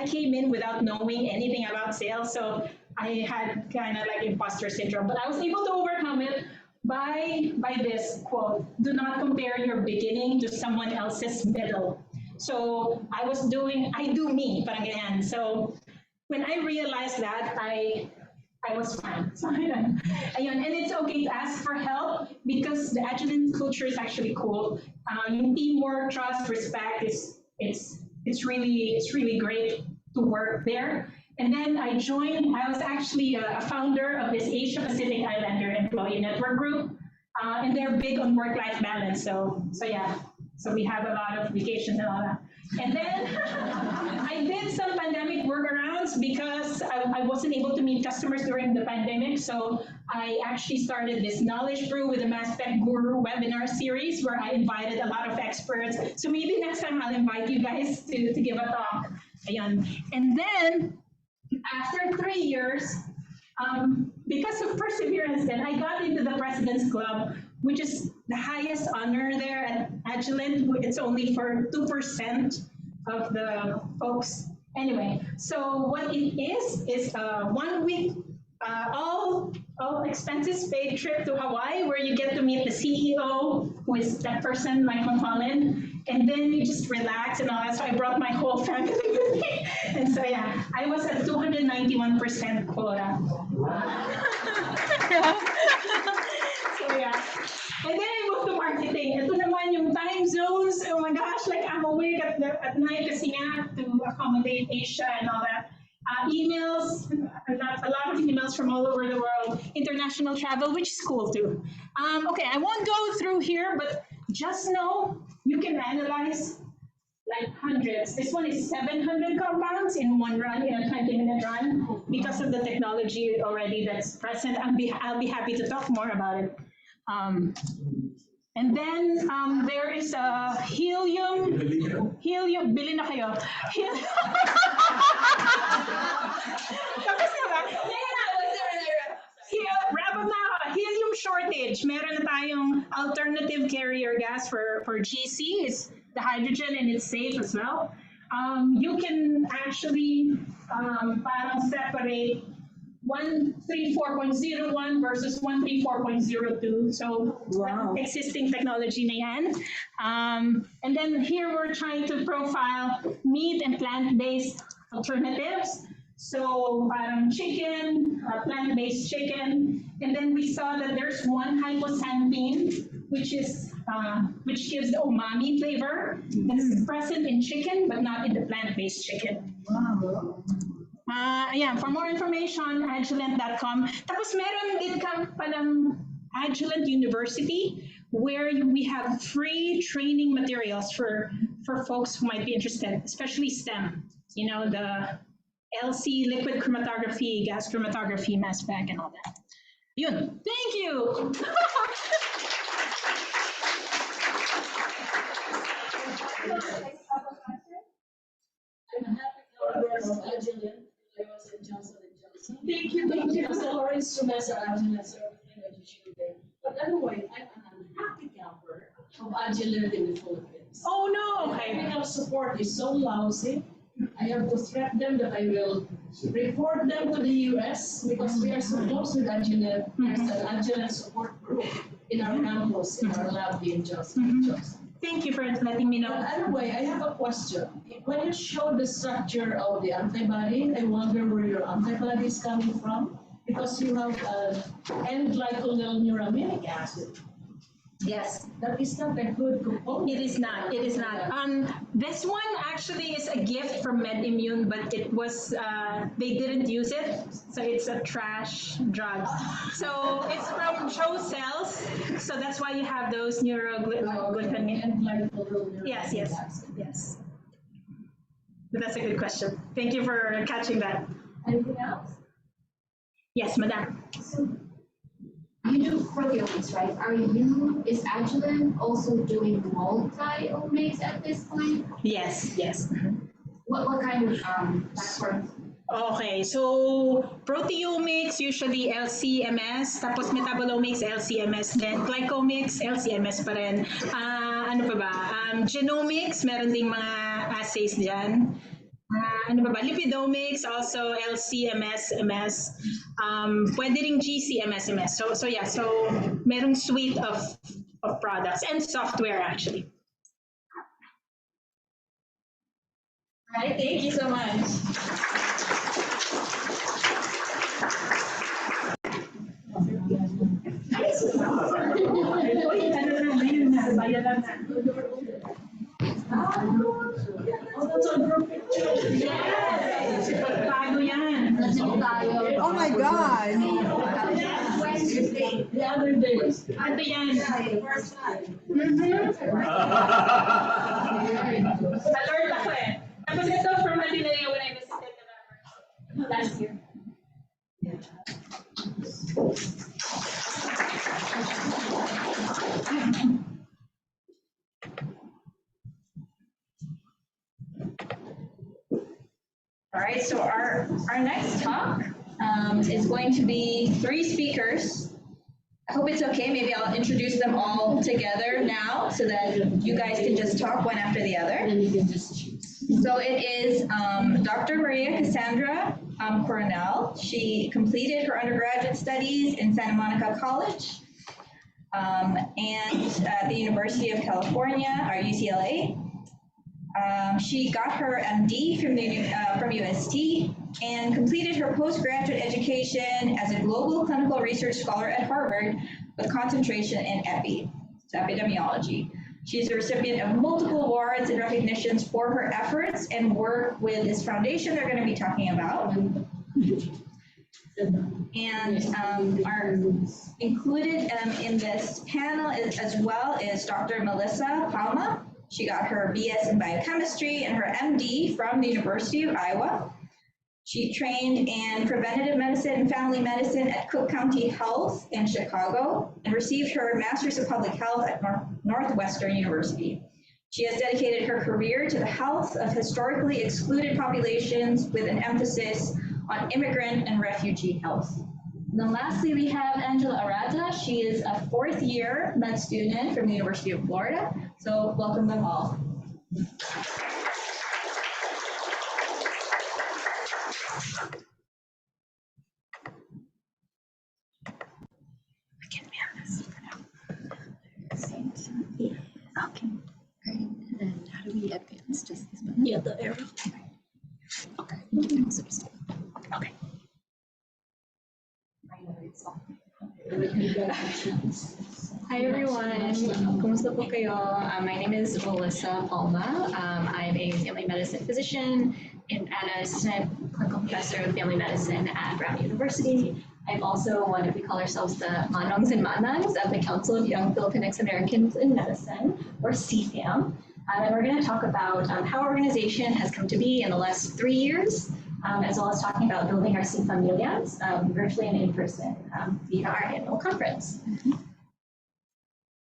came in without knowing anything about sales. So I had kind of like imposter syndrome, but I was able to overcome it by this quote: do not compare your beginning to someone else's middle. So I do me, parang ganyan. So when I realized that, I was fine. So, ayun. And it's okay to ask for help because the Agilent culture is actually cool. Yung teamwork, trust, respect it's really great to work there. And then I was actually a founder of this Asia Pacific Islander Employee Network Group, and they're big on work-life balance. So yeah, So we have a lot of vacations and all that. And then I did some pandemic workarounds because I wasn't able to meet customers during the pandemic. So I actually started this Knowledge Brew with a Mass Spec Guru webinar series where I invited a lot of experts. So maybe next time I'll invite you guys to give a talk. Ayan. And then after 3 years, because of perseverance, then I got into the President's Club, which is the highest honor there at Agilent. It's only for 2% of the folks. Anyway, so what it is a 1 week, all expenses paid trip to Hawaii, where you get to meet the CEO, who is that person, Mike McFarland, and then you just relax and all that. So I brought my whole family with me. And so yeah, I was at 291% quota. So yeah. And then I moved to marketing. Ito naman yung time zones. Oh my gosh, like I'm awake at night kasi nga to accommodate Asia and all that. Emails, a lot of emails from all over the world. International travel, which is cool too. Okay, I won't go through here, but just know you can analyze like hundreds. This one is 700 compounds in one run, in a 20-minute run, because of the technology already that's present. I'll be happy to talk more about it. And then there is a helium, bili na kayo. Tapos na ba? Wrap up na ako. Helium shortage. Meron na tayong alternative carrier gas for GC. It's the hydrogen and it's safe as well. You can actually parang separate 134.01 versus 134.02. So wow. Existing technology na yan. And then here we're trying to profile meat and plant-based alternatives. So chicken, plant-based chicken. And then we saw that there's one hypoxanthine, which gives the umami flavor. That's present in chicken, but not in the plant-based chicken. Wow. Yeah, for more information, agilent.com. Tapos meron din palang Agilent University, where we have free training materials for folks who might be interested, especially STEAMM. You know, the LC, liquid chromatography, gas chromatography, mass spec, and all that. Yun. Thank you. Thank you. Because our instruments are Agilent, everything that you showed there. But anyway, I'm an unhappy camper of Agilent in the Philippines. Oh no! Okay. Technical support is so lousy. I have to threaten them that I will report them to the US because we are so close with Agilent. There's an Agilent support group in our campus, in our lab in Joson. Thank you for letting me know. But anyway, I have a question. When you show the structure of the antibody, I wonder where your antibody is coming from, because you have N-glycosylaminic acid. Yes. That is not a good component. It is not. It is not. This one actually is a gift from MedImmune, but it was they didn't use it, so it's a trash drug. So it's from CHO cells, so that's why you have those neuroglycan. Yes, yes, yes. But that's a good question. Thank you for catching that. Anything else? Yes, Madam. So, you do proteomics, right? Is Agilent also doing multi-omics at this point? Yes, yes. What kind of platforms? Okay, so proteomics, usually LC-MS, tapos metabolomics, LC-MS din. Glycomics, LC-MS pa rin. Ano pa ba? Genomics, meron ding mga assays dyan. Ano pa ba? Lipidomics, also LC-MS, MS. Pwede ring GC-MS, MS. So yeah, so merong suite of products and software actually. All right, thank you so much. Oh my God. The other day. Ito yan. All right, so our next talk is going to be 3 speakers. I hope it's okay, maybe I'll introduce them all together now so that you guys can just talk one after the other. And you can just choose. So it is Dr. Maria-Kassandra Coronel. She completed her undergraduate studies in Santa Monica College and at the University of California, or UCLA. She got her MD from UST and completed her postgraduate education as a global clinical research scholar at Harvard with concentration in epidemiology. She's a recipient of multiple awards and recognitions for her efforts and work with this foundation they're going to be talking about. And our included in this panel as well is Dr. Melissa Palma. She got her BS in biochemistry and her MD from the University of Iowa. She trained in preventative medicine and family medicine at Cook County Health in Chicago and received her Master's of Public Health at Northwestern University. She has dedicated her career to the health of historically excluded populations with an emphasis on immigrant and refugee health. And then lastly, we have Angela Arata. She is a 4th year med student from the University of Florida. So welcome them all. Okay. And then how do we advance? Just this button? Yeah, the arrow. Okay. Okay. Hi everyone, kumusta po kayo? My name is Melissa Palma. I'm a family medicine physician and an assistant clinical professor of family medicine at Brown University. I'm also one of, we call ourselves the Manongs and Manangs of the Council of Young Filipinx Americans in Medicine, or CFAM. And we're going to talk about how our organization has come to be in the last 3 years, as well as talking about building our CFAMilya virtually and in person via our annual conference.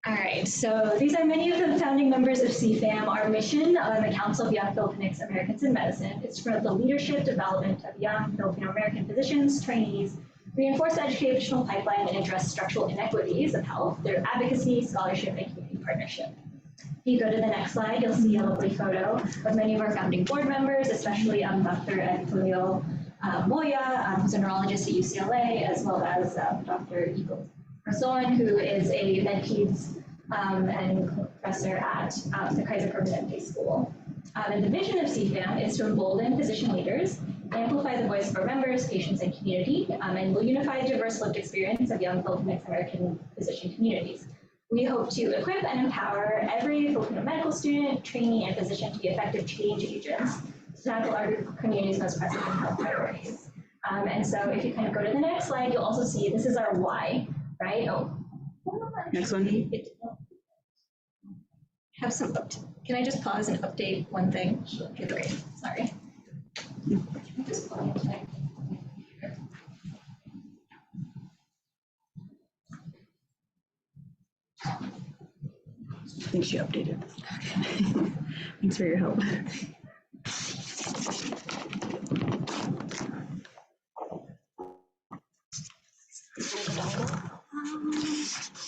All right, so these are many of the founding members of CFAM. Our mission on the Council of Young Filipinx Americans in Medicine is to promote the leadership development of young Filipino American physicians, trainees, reinforce the educational pipeline, and address structural inequities of health through advocacy, scholarship, and community partnership. If you go to the next slide, you'll see a lovely photo of many of our founding board members, especially Dr. Antonio Moya, who's a neurologist at UCLA, as well as Dr. Igor Joson, who is a med-peds and professor at the Kaiser Permanente School. And the vision of CFAM is to embolden physician leaders, amplify the voice of our members, patients, and community, and will unify the diverse lived experience of young Filipinx American physician communities. We hope to equip and empower every Filipino medical student, trainee, and physician to be effective change agents to tackle our community's most pressing health priorities. And so if you kind of go to the next slide, you'll also see this is our why, right? Oh, next one. Have some, can I just pause and update one thing? Okay, great, sorry. Just plug in today. I think she updated. Thanks for your help.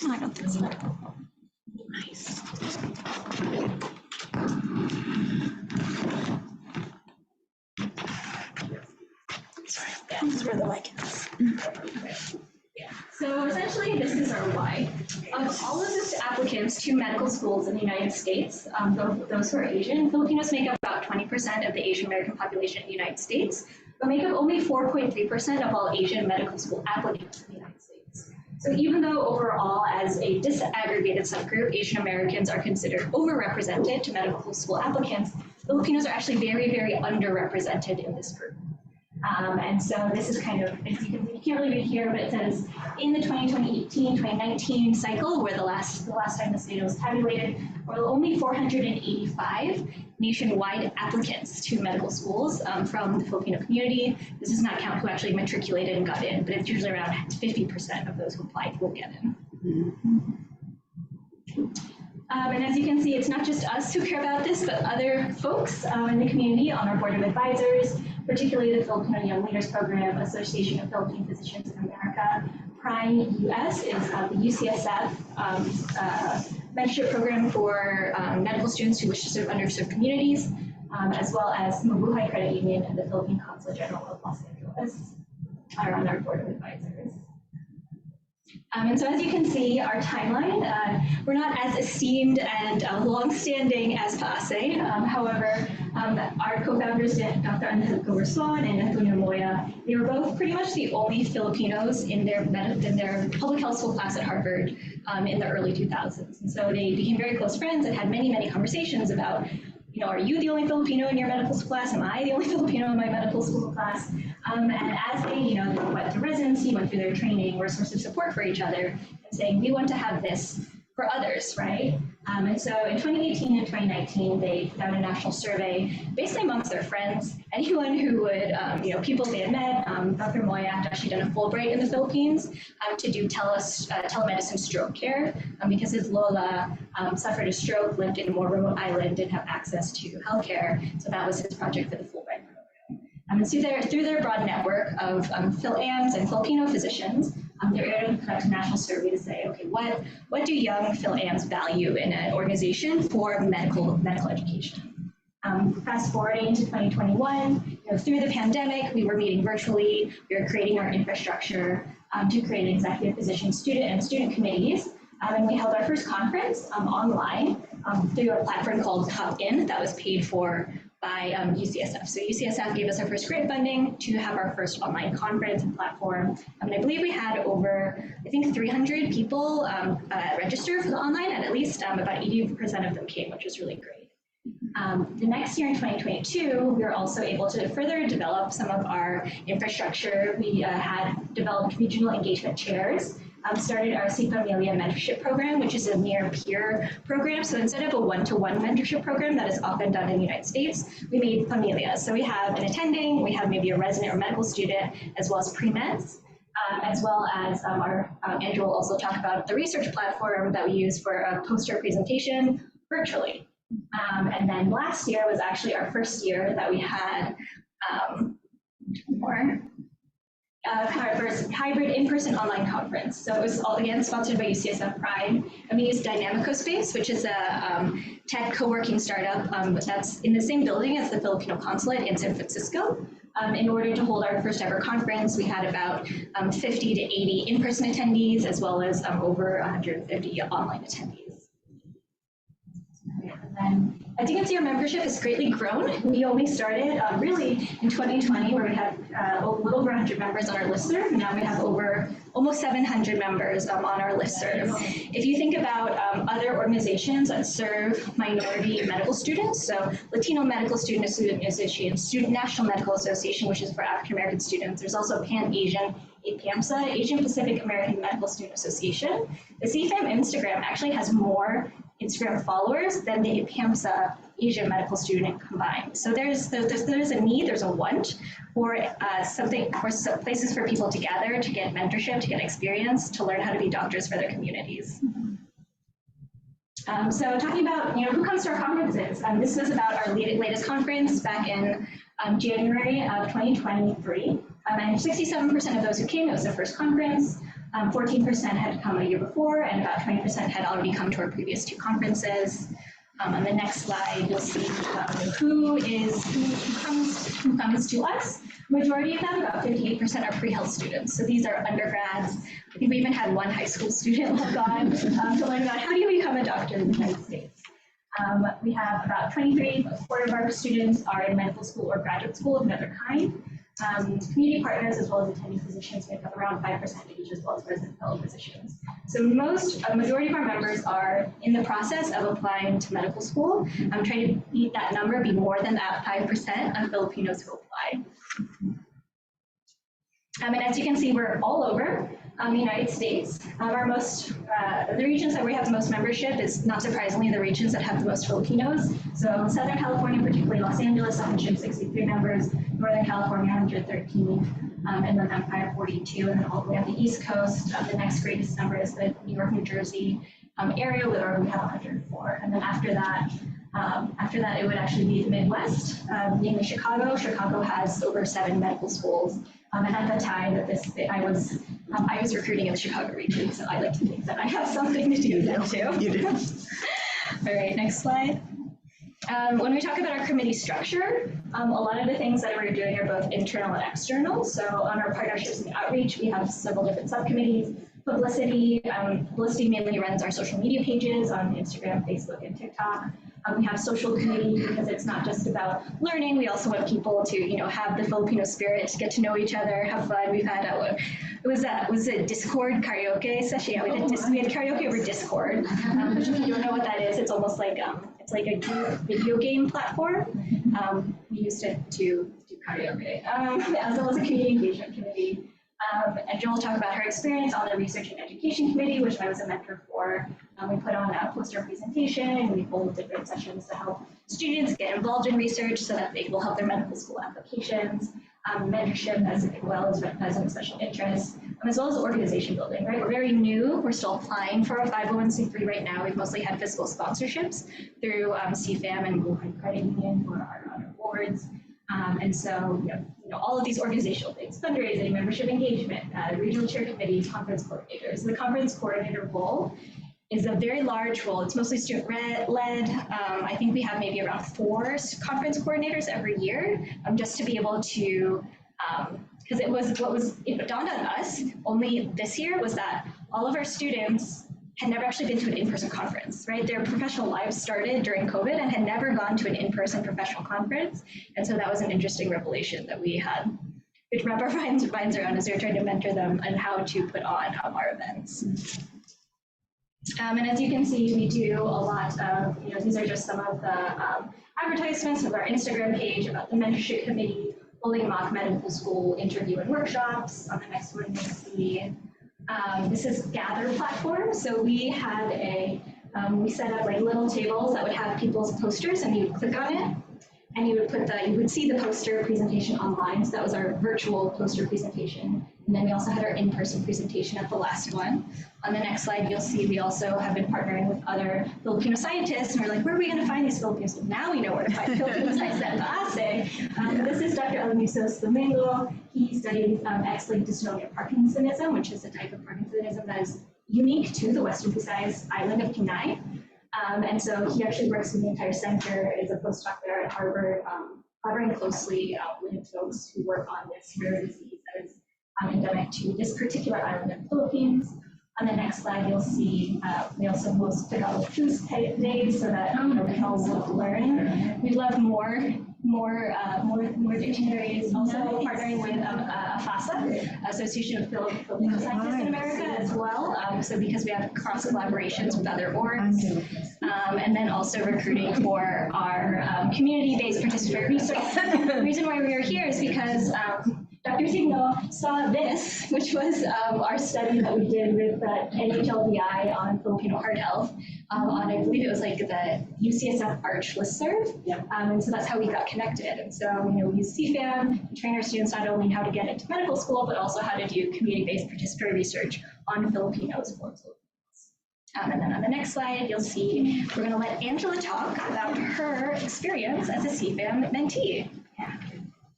I got this. Nice. Sorry, this is where the mic is. So essentially, this is our why. Of all of the applicants to medical schools in the United States, those who are Asian, Filipinos make up about 20% of the Asian American population in the United States, but make up only 4.3% of all Asian medical school applicants in the United States. So even though overall, as a disaggregated subgroup, Asian Americans are considered overrepresented to medical school applicants, Filipinos are actually very, very underrepresented in this group. And so this is kind of, you can't really read here, but it says in the 2018-2019 cycle, where the last time this data was tabulated, were only 485 nationwide applicants to medical schools from the Filipino community. This does not count who actually matriculated and got in, but it's usually around 50% of those who applied will get in. And as you can see, it's not just us who care about this, but other folks in the community on our board of advisors, particularly the Filipino Young Leaders Program, Association of Philippine Physicians in America. Prime US is the UCSF mentorship program for medical students who wish to serve underserved communities, as well as Mabuhay Credit Union and the Philippine Consulate General of Los Angeles are on our board of advisors. And so as you can see, our timeline, we're not as esteemed and long-standing as PASE. However, our co-founders, Dr. Unang Hakbang and Antonio Moya, they were both pretty much the only Filipinos in their public health school class at Harvard in the early 2000s. And so they became very close friends and had many, many conversations about, are you the only Filipino in your medical school class? Am I the only Filipino in my medical school class? And as they, went through residency, went through their training, were a source of support for each other, and saying, we want to have this for others, right? And so in 2018 and 2019, they found a national survey, basically amongst their friends, anyone who would, people they had met. Dr. Moya had actually done a Fulbright in the Philippines to do telemedicine stroke care because his Lola suffered a stroke, lived in a more remote island, didn't have access to healthcare. So that was his project for the Fulbright program. And through their broad network of Phil-AMs and Filipino physicians, they're able to conduct a national survey to say, okay, what do young Phil-AMs value in an organization for medical education? Fast forwarding to 2021, through the pandemic, we were meeting virtually. We were creating our infrastructure to create executive physician student committees. And we held our first conference online through a platform called Hop-In that was paid for by UCSF. So UCSF gave us our first grant funding to have our first online conference and platform. And I believe we had over, 300 people register for the online, and at least about 80% of them came, which was really great. The next year in 2022, we were also able to further develop some of our infrastructure. We had developed regional engagement chairs, started our CFAMilya mentorship program, which is a near peer program. So instead of a one-to-one mentorship program that is often done in the United States, we made familias. So we have an attending, we have maybe a resident or medical student, as well as pre-meds, as well as Andrew will also talk about the research platform that we use for a poster presentation virtually. And then last year was actually our first year that we had our first hybrid in-person online conference. So it was all again sponsored by UCSF Pride. And we used Dynamico Space, which is a tech co-working startup that's in the same building as the Filipino Consulate in San Francisco. In order to hold our first ever conference, we had about 50 to 80 in-person attendees, as well as over 150 online attendees. And as you can see, our membership has greatly grown. We only started really in 2020, where we had a little over 100 members on our listserv. Now we have almost 700 members on our listserv. If you think about other organizations that serve minority medical students, so Latino Medical Student Association, Student National Medical Association, which is for African American students. There's also Pan-Asian, APAMS, Asian Pacific American Medical Student Association. The CFAM Instagram actually has more Instagram followers than the APAMS Asian medical student combined. So there's a need, there's a want for places for people to gather, to get mentorship, to get experience, to learn how to be doctors for their communities. So talking about who comes to our conferences, this was about our latest conference back in January of 2023, and 67% of those who came, it was their first conference. 14% had come a year before, and about 20% had already come to our previous two conferences. On the next slide, you'll see who comes to us. Majority of them, about 58%, are pre-health students. So these are undergrads. I think we even had one high school student log on to learn about how do you become a doctor in the United States. We have about 23% of our students are in medical school or graduate school of another kind. Community partners as well as attending physicians make up around 5% each, as well as resident fellow physicians. So a majority of our members are in the process of applying to medical school. I'm trying to beat that number, be more than that 5% of Filipinos who apply. And as you can see, we're all over the United States. The regions that we have the most membership is, not surprisingly, the regions that have the most Filipinos. So Southern California, particularly Los Angeles, 163 members, Northern California, 113, and then Empire, 42, and then all the way on the East Coast. The next greatest number is New York, New Jersey, area, where we have 104. And then after that, it would actually be the Midwest, namely Chicago. Chicago has over 7 medical schools. And at the time that I was recruiting in the Chicago region, so I like to think that I have something to do with that too. You do. All right, next slide. When we talk about our committee structure, a lot of the things that we're doing are both internal and external. So on our partnerships and outreach, we have several different subcommittees. Publicity mainly runs our social media pages on Instagram, Facebook, and TikTok. We have social committee because it's not just about learning. We also want people to, have the Filipino spirit, to get to know each other, have fun. We've had was a Discord karaoke session. Yeah, we had karaoke over Discord. Which if you don't know what that is, it's almost like it's like a video game platform. We used it to do karaoke, as well as a community engagement committee. And Jill will talk about her experience on the Research and Education Committee, which I was a mentor for. We put on a poster presentation, and we hold different sessions to help students get involved in research so that they will help their medical school applications. Mentorship as well as a special interest, as well as organization building, right? We're very new. We're still applying for a 501c3 right now. We've mostly had fiscal sponsorships through CFAM and ORF Credit Union for our boards. And so, all of these organizational things, fundraising, membership engagement, regional chair committees, conference coordinators. The conference coordinator role is a very large role. It's mostly student-led. I think we have maybe around 4 conference coordinators every year, just to be able to, because it dawned on us only this year was that all of our students had never actually been to an in-person conference, right? Their professional lives started during COVID and had never gone to an in-person professional conference. And so that was an interesting revelation that we had, which wrap our minds around as we were trying to mentor them on how to put on our events. And as you can see, we do a lot of, these are just some of the advertisements of our Instagram page about the mentorship committee, holding mock medical school interview and workshops. On the next one, you'll see this is Gather platform. So we had we set up like little tables that would have people's posters, and you would click on it, and you would see the poster presentation online. So that was our virtual poster presentation. And then we also had our in-person presentation at the last one. On the next slide, you'll see we also have been partnering with other Filipino scientists, and we're like, where are we going to find these Filipinos? Well, now we know where to find Filipino scientists at ASE. This is Dr. Alamisos Domingo. He studies X-linked dystonia Parkinsonism, which is a type of Parkinsonism that is unique to the Western Visayas island of Pinay. And so he actually works with the entire center, is a postdoc there at Harvard, collaborating closely with folks who work on this rare disease that is endemic to this particular island of the Philippines. On the next slide, you'll see we also host Tagalog Truths days so that we can all learn. We'd love more dictionaries. Also partnering with AFASA, Association of Filipino Scientists in America, as well. So because we have cross collaborations with other orgs, and then also recruiting for our community-based participatory research. The reason why we are here is because Dr. Signo saw this, which was our study that we did with NHLBI on Filipino heart health. I believe it was like the UCSF ARCH listserv. Yep. And so that's how we got connected. And so, we use CFAM to train our students not only how to get into medical school, but also how to do community-based participatory research on Filipinos for Filipinos. And then on the next slide, you'll see we're going to let Angela talk about her experience as a CFAM mentee. Yeah.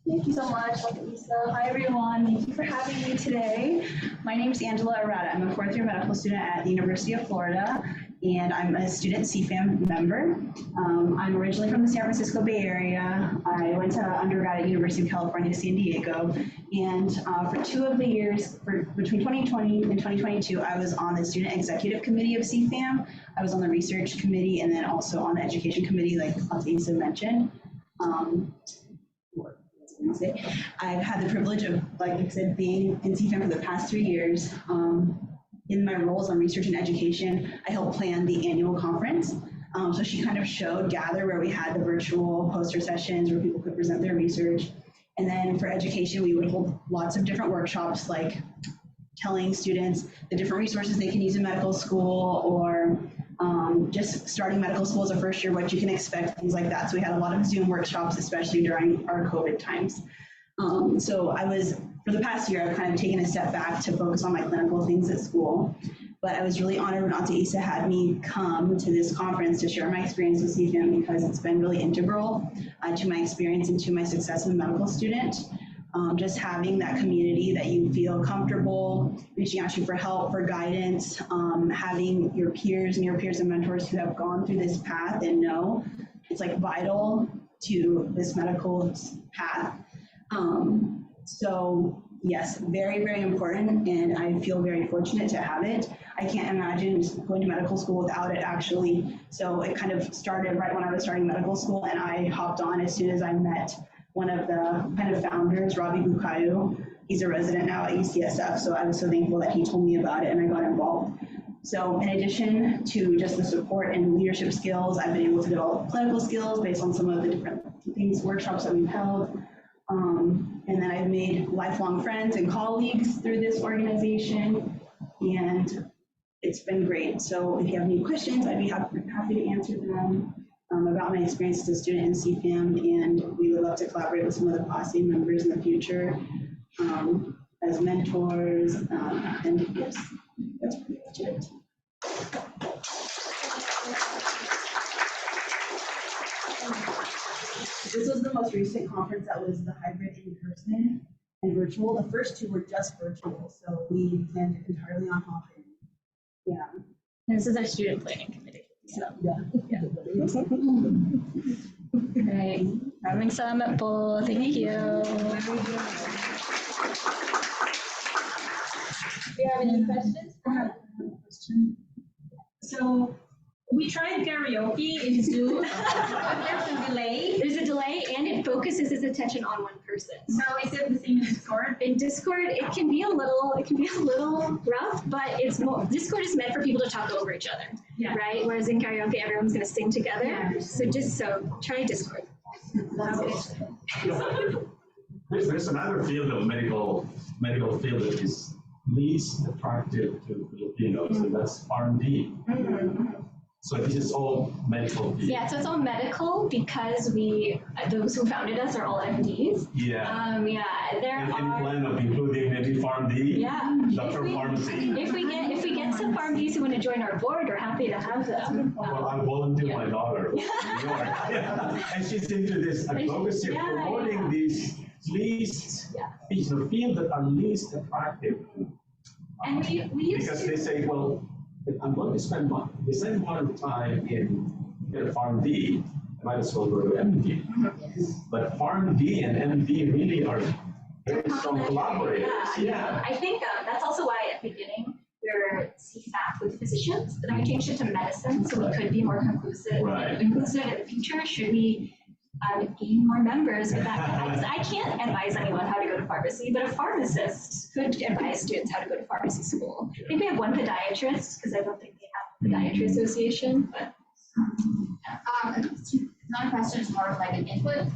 Thank you so much, Dr. Lisa. Hi, everyone. Thank you for having me today. My name is Angela Arata. I'm a 4th-year medical student at the University of Florida, and I'm a student CFAM member. I'm originally from the San Francisco Bay Area. I went to undergrad at University of California, San Diego, and for 2 of the years, between 2020 and 2022, I was on the Student Executive Committee of CFAM. I was on the Research Committee and then also on the Education Committee, like Lisa mentioned. I've had the privilege of, like I said, being in CFAM for the past 3 years. In my roles on research and education, I helped plan the annual conference. So she kind of showed Gather, where we had the virtual poster sessions where people could present their research. And then for education, we would hold lots of different workshops, like telling students the different resources they can use in medical school, or just starting medical school as a first year, what you can expect, things like that. So we had a lot of Zoom workshops, especially during our COVID times. So for the past year, I've kind of taken a step back to focus on my clinical things at school. but I was really honored when Auntie Isa had me come to this conference to share my experience with CFAM because it's been really integral to my experience and to my success as a medical student. Just having that community that you feel comfortable reaching out to for help, for guidance, having your peers and mentors who have gone through this path and know it's like vital to this medical path. So yes, very, very important, and I feel very fortunate to have it. I can't imagine going to medical school without it, actually. So it kind of started right when I was starting medical school, and I hopped on as soon as I met one of the kind of founders, Robbie Bukayo. He's a resident now at UCSF, so I was so thankful that he told me about it and I got involved. So in addition to just the support and leadership skills, I've been able to develop clinical skills based on some of the different things, workshops that we've held. And then I've made lifelong friends and colleagues through this organization, and it's been great. So if you have any questions, I'd be happy to answer them about my experience as a student in CFAM, and we would love to collaborate with some of the posse members in the future as mentors, and yes, that's pretty much it. This was the most recent conference that was the hybrid in-person and virtual. The first two were just virtual, so we planned it entirely on hop-in. Yeah. This is our student planning committee. So yeah. Right. Maraming salamat po. Thank you. Do you have any questions? So we tried karaoke in Zoom. There's a delay. There's a delay, and it focuses its attention on one person. So is it the same in Discord? In Discord, it can be a little rough, but it's more. Discord is meant for people to talk over each other, right? Whereas in karaoke, everyone's going to sing together. Yeah. So try Discord. There's another field of medical field that is least attractive to Filipinos, and that's R&D. So this is all medical field. Yeah, so it's all medical because those who founded us are all MDs. Yeah. There and are. plan of including maybe PharmD. Yeah. Doctor Pharmacy. If we get some PharmDs who want to join our board, we're happy to have them. Well, I'll volunteer my daughter from New York. And she's into this advocacy of promoting these least, field that are least attractive. And we used because to. they say, well, I'm going to spend more time in PharmD, I might as well go to MD. But PharmD and MD really are very strong collaborators. Yeah. I think that's also why at the beginning we're CFAP with physicians, but then we changed it to medicine so we could be more conclusive. Right. Inclusive in the future, should we gain more members with that? I can't advise anyone how to go to pharmacy, but a pharmacist could advise students how to go to pharmacy school. I think we have one podiatrist, because I don't think they have a podiatry association, but. Not a question, it's more of like an input.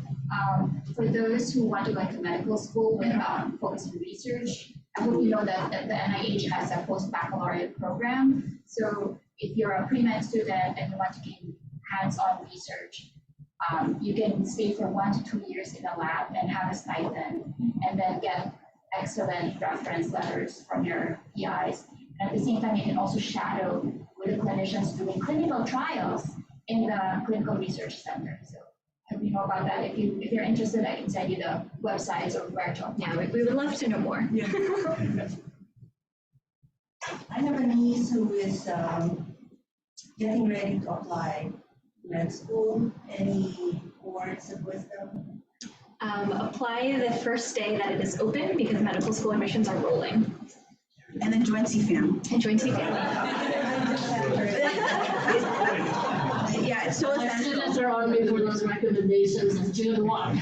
For those who want to go into medical school with focus on research, I hope you know that the NIH has a post-baccalaureate program. So if you're a pre-med student and you want to gain hands-on research, you can stay for 1 to 2 years in a lab and have a stipend, and then get excellent reference letters from your PIs. And at the same time, you can also shadow with the clinicians doing clinical trials in the clinical research center. So if you know about that, if you're interested, I can send you the websites or where to apply. Yeah, we would love to know more. I have a niece who is getting ready to apply med school. Any words of wisdom? Apply the first day that it is open, because medical school admissions are rolling. And then join CFAM. And join CFAM. Yeah, it's so essential. Students are on me for those recommendations in June 1.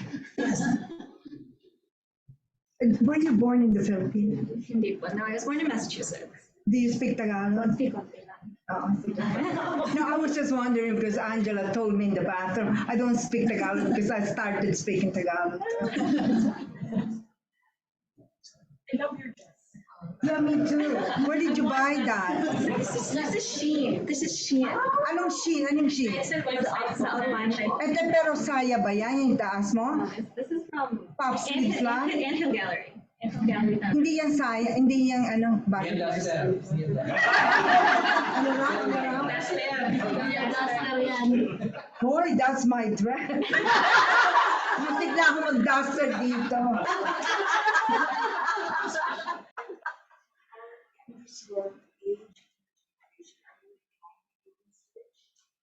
Were you born in the Philippines? Hindi po. No, I was born in Massachusetts. Do you speak Tagalog? Speak konti lang. No, I was just wondering because Angela told me in the bathroom, I don't speak Tagalog because I started speaking Tagalog. I love your dress. Yeah, me too. Where did you buy that? This is Shein. This is Shein. Anong Shein? Anong Shein? It's the online shop. Pero saya ba yan yung taas mo? This is from Pop Sleeves lang? Anthill Gallery. Hindi yan saya, hindi yan ano, bachelor's. Ano na? Hoy, that's my dress. Muntik na ako mag-duster dito.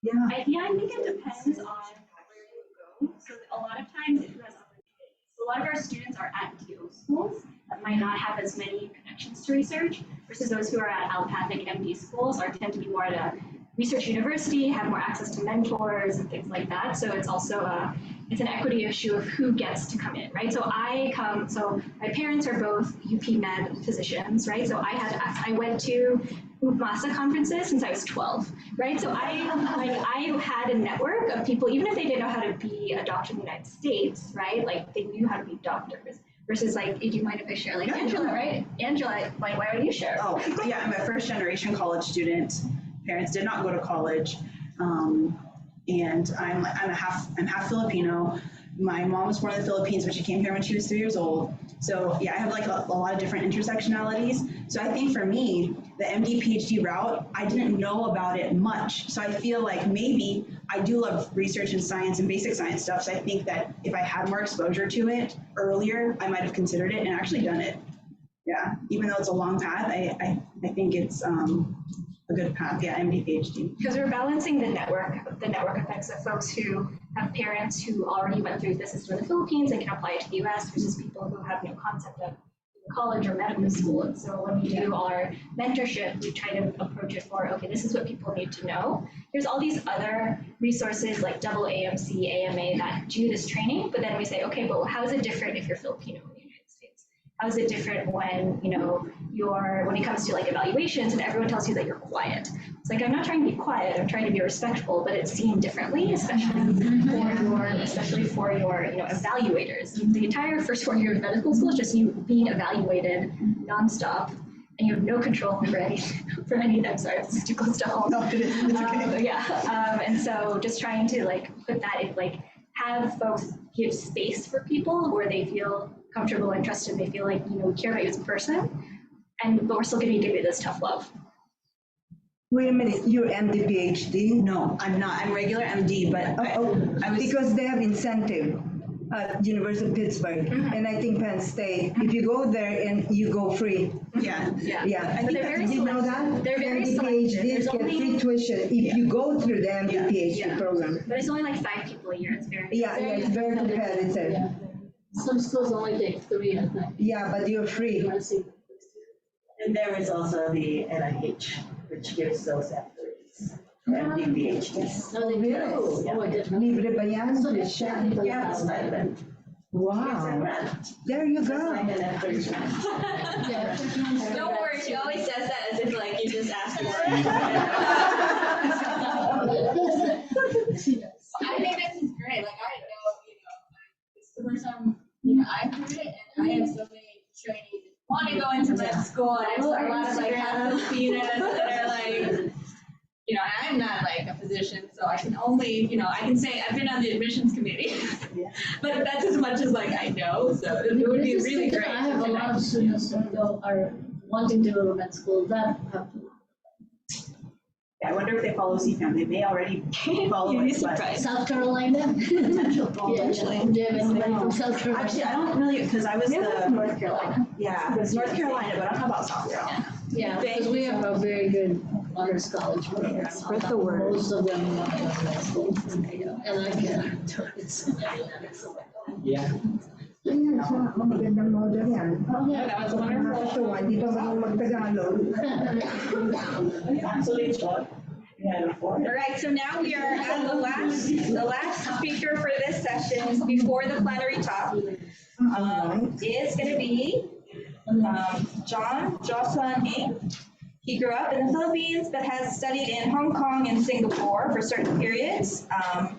Yeah. I think it depends on where you go. So a lot of times it has a lot of our students are at DO schools that might not have as many connections to research versus those who are at allopathic MD schools or tend to be more at a research university, have more access to mentors and things like that. So it's also it's an equity issue of who gets to come in, right? So my parents are both UP Med physicians, right? So I went to MASA conferences since I was 12, right? So I had a network of people, even if they didn't know how to be a doctor in the United States, right? Like they knew how to be doctors. Versus like, do you mind if I share? Like Angela, right? Angela, why don't you share? Oh, yeah, I'm a first generation college student. Parents did not go to college. And I'm half Filipino. My mom was born in the Philippines, but she came here when she was 3 years old. So yeah, I have like a lot of different intersectionalities. So I think for me, the MD PhD route, I didn't know about it much. So I feel like maybe I do love research and science and basic science stuff. So I think that if I had more exposure to it earlier, I might have considered it and actually done it. Yeah, even though it's a long path, I think it's a good path. Yeah, MD PhD. Because we're balancing the network effects of folks who have parents who already went through the system in the Philippines and can apply it to the US versus people who have no concept of college or medical school. And so when we do our mentorship, we try to approach it for, okay, this is what people need to know. There's all these other resources like AAMC, AMA that do this training, but then we say, okay, but how is it different if you're Filipino in the United States? How is it different when, when it comes to like evaluations and everyone tells you that you're quiet? It's like, I'm not trying to be quiet, I'm trying to be respectful, but it's seen differently, especially for your evaluators. The entire first 4 years of medical school is just you being evaluated nonstop, and you have no control over any of them. Sorry, it's too close to home. No, it's okay. And so just trying to like put that in, like have folks give space for people where they feel comfortable and trusted, they feel like, we care about you as a person, but we're still going to give you this tough love. Wait a minute, you're MD PhD? No, I'm not. I'm regular MD, but I was because they have incentive at University of Pittsburgh, and I think Penn State. If you go there and you go free. Yeah. I think very did you know that? They're very MD PhDs get free tuition if you go through the MD PhD program. But it's only like 5 people a year. It's very it's very competitive. Yeah. Some schools only take 3 at night. Yeah, but you're free. And there is also the NIH, which gives those employees MD PhDs. No, they do. Oh, I didn't know. Libre ba yan? Yeah, it's stipend. Wow. There you go. Don't worry, she always says that as if like you just asked for it. I think this is great. Like I know, it's the first time I've heard it, and I have so many trainees that want to go into med school, and I saw a lot of like Filipinos that are like, I'm not like a physician, so I can only, I can say I've been on the admissions committee, but that's as much as like I know. So it would be really great. I have a lot of students that are wanting to go to med school that have to. I wonder if they follow CFAM. They may already follow it. South Carolina? Potentially. Do you have anybody from South Carolina? Actually, I don't really, because I was North Carolina. Yeah, North Carolina, but I don't know about South Carolina. Yeah, because we have a very good honors college program. Spread the word. Most of them want to go to med school. And I can't do it. Yeah. Magandang model yan. That was wonderful. Ito, hindi pa mag-Tagalog. All right, so now we are at the last speaker for this session before the plenary talk is going to be Joson Ng. He grew up in the Philippines but has studied in Hong Kong and Singapore for certain periods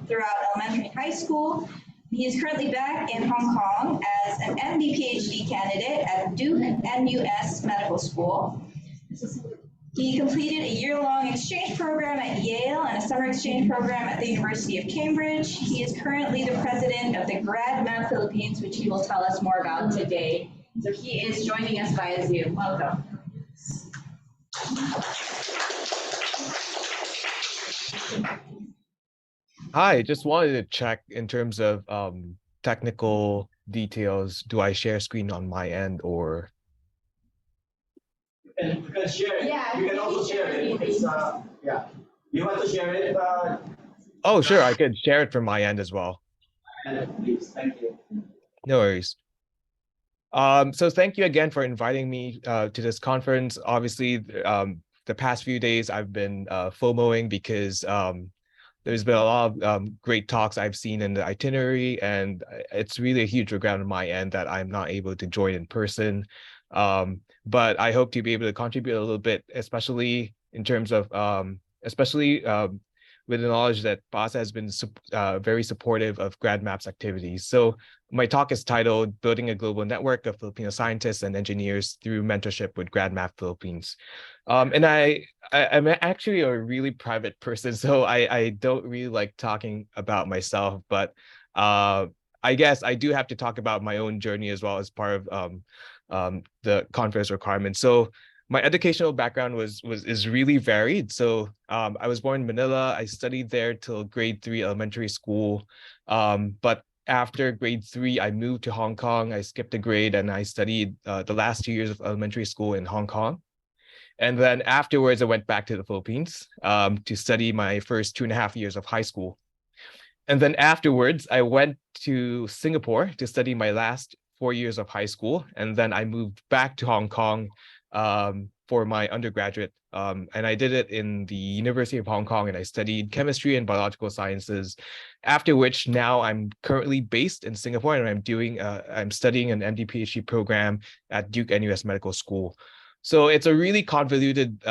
throughout elementary and high school. He is currently back in Hong Kong as an MD PhD candidate at Duke-NUS Medical School. He completed a year-long exchange program at Yale and a summer exchange program at the University of Cambridge. He is currently the president of the GradMAP Philippines, which he will tell us more about today So he is joining us via Zoom. Welcome. Hi, just wanted to check in terms of technical details. Do I share screen on my end or? You can share it. Yeah, you can also share it. It's yeah. You want to share it? Oh, sure, I could share it from my end as well. Please, thank you. No worries. So thank you again for inviting me to this conference. Obviously, the past few days I've been FOMOing because there's been a lot of great talks I've seen in the itinerary, and it's really a huge regret on my end that I'm not able to join in person. But I hope to be able to contribute a little bit, especially in terms of, with the knowledge that PASA has been very supportive of GradMAP's activities. So my talk is titled Building a Global Network of Filipino Scientists and Engineers Through Mentorship with GradMAP Philippines. And I'm actually a really private person, so I don't really like talking about myself, but I guess I do have to talk about my own journey as well as part of the conference requirements. So my educational background is really varied. So I was born in Manila. I studied there till grade 3 elementary school. But after grade 3, I moved to Hong Kong. I skipped a grade and I studied the last 2 years of elementary school in Hong Kong. And then afterwards, I went back to the Philippines to study my first 2.5 years of high school. And then afterwards, I went to Singapore to study my last 4 years of high school. And then I moved back to Hong Kong for my undergraduate. And I did it in the University of Hong Kong, and I studied chemistry and biological sciences. After which, now I'm currently based in Singapore, and I'm studying an MD PhD program at Duke-NUS Medical School. So it's a really convoluted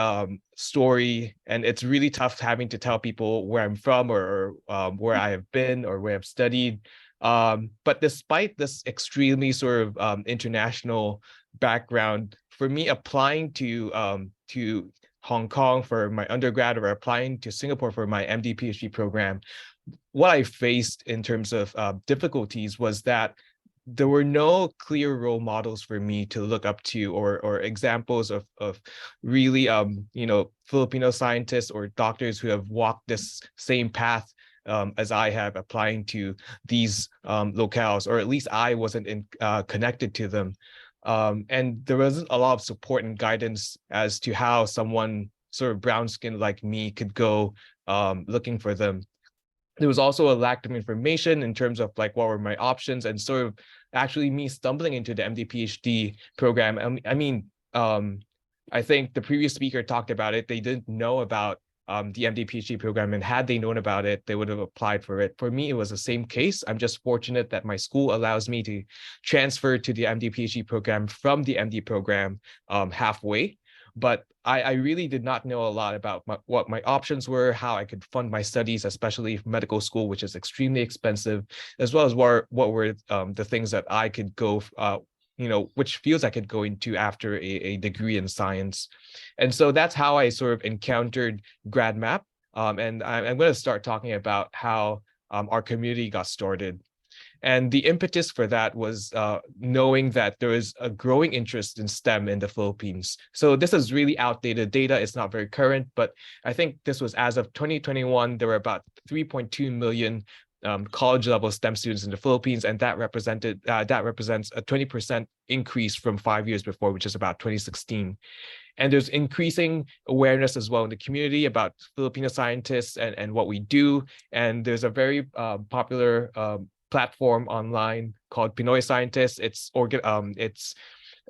story, and it's really tough having to tell people where I'm from or where I have been or where I've studied. But despite this extremely sort of international background, for me, applying to Hong Kong for my undergrad or applying to Singapore for my MD PhD program, what I faced in terms of difficulties was that there were no clear role models for me to look up to or examples of really Filipino scientists or doctors who have walked this same path as I have, applying to these locales, or at least I wasn't connected to them. And there wasn't a lot of support and guidance as to how someone sort of brown-skinned like me could go looking for them. There was also a lack of information in terms of like what were my options, and sort of actually me stumbling into the MD PhD program. I think the previous speaker talked about it. They didn't know about the MD PhD program, and had they known about it, they would have applied for it. For me, it was the same case. I'm just fortunate that my school allows me to transfer to the MD PhD program from the MD program halfway. But I really did not know a lot about what my options were, how I could fund my studies, especially medical school, which is extremely expensive, as well as what were the things that I could go, which fields I could go into after a degree in science. And so that's how I sort of encountered GradMAP. And I'm going to start talking about how our community got started. And the impetus for that was knowing that there is a growing interest in STEM in the Philippines. So this is really outdated data. It's not very current, but I think this was as of 2021, there were about 3.2 million college-level STEM students in the Philippines, and that represents a 20% increase from 5 years before, which is about 2016. And there's increasing awareness as well in the community about Filipino scientists and what we do. And there's a very popular platform online called Pinoy Scientists. It's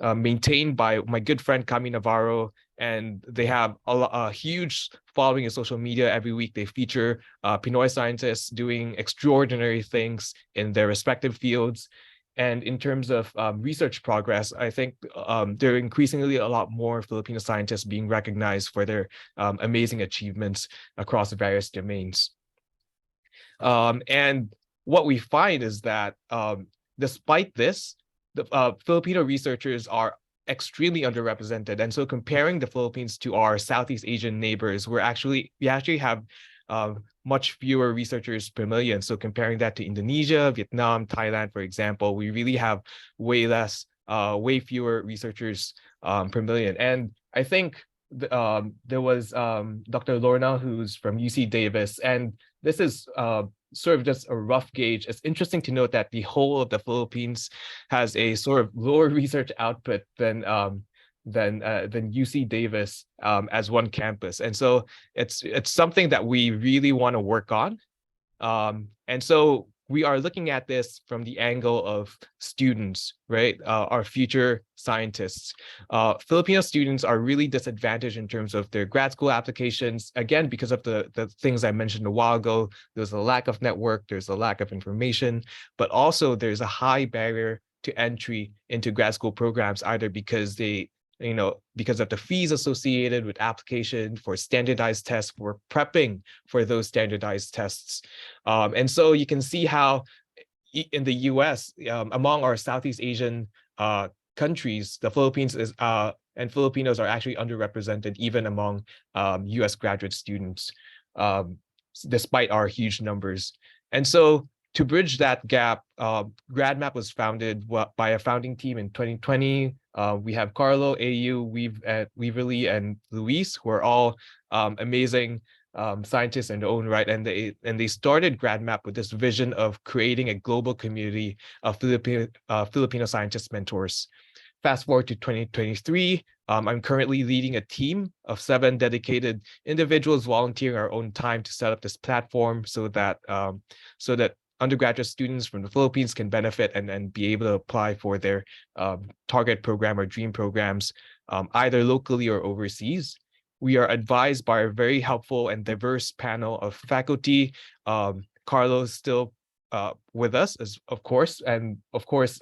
maintained by my good friend Cami Navarro, and they have a huge following in social media. Every week they feature Pinoy scientists doing extraordinary things in their respective fields. And in terms of research progress, I think there are increasingly a lot more Filipino scientists being recognized for their amazing achievements across various domains. And what we find is that despite this, the Filipino researchers are extremely underrepresented. And so comparing the Philippines to our Southeast Asian neighbors, we actually have much fewer researchers per million. So comparing that to Indonesia, Vietnam, Thailand, for example, we really have way less way fewer researchers per million. And I think there was Dr. Lorna, who's from UC Davis, and this is sort of just a rough gauge. It's interesting to note that the whole of the Philippines has a sort of lower research output than UC Davis as one campus, and so it's something that we really want to work on. And so we are looking at this from the angle of students, right? Our future scientists. Filipino students are really disadvantaged in terms of their grad school applications, again, because of the things I mentioned a while ago. There's a lack of network, there's a lack of information, but also there's a high barrier to entry into grad school programs, either because because of the fees associated with application for standardized tests, for prepping for those standardized tests. And so you can see how in the US, among our Southeast Asian countries, the Philippines and Filipinos are actually underrepresented even among US graduate students, despite our huge numbers. And so to bridge that gap, GradMAP was founded by a founding team in 2020. We have Carlo, AU, Weaverly, and Luis, who are all amazing scientists in their own right, and they started GradMAP with this vision of creating a global community of Filipino scientist mentors. Fast forward to 2023, I'm currently leading a team of 7 dedicated individuals volunteering our own time to set up this platform so that undergraduate students from the Philippines can benefit and be able to apply for their target program or dream programs, either locally or overseas. We are advised by a very helpful and diverse panel of faculty. Carlos still with us, of course, and of course,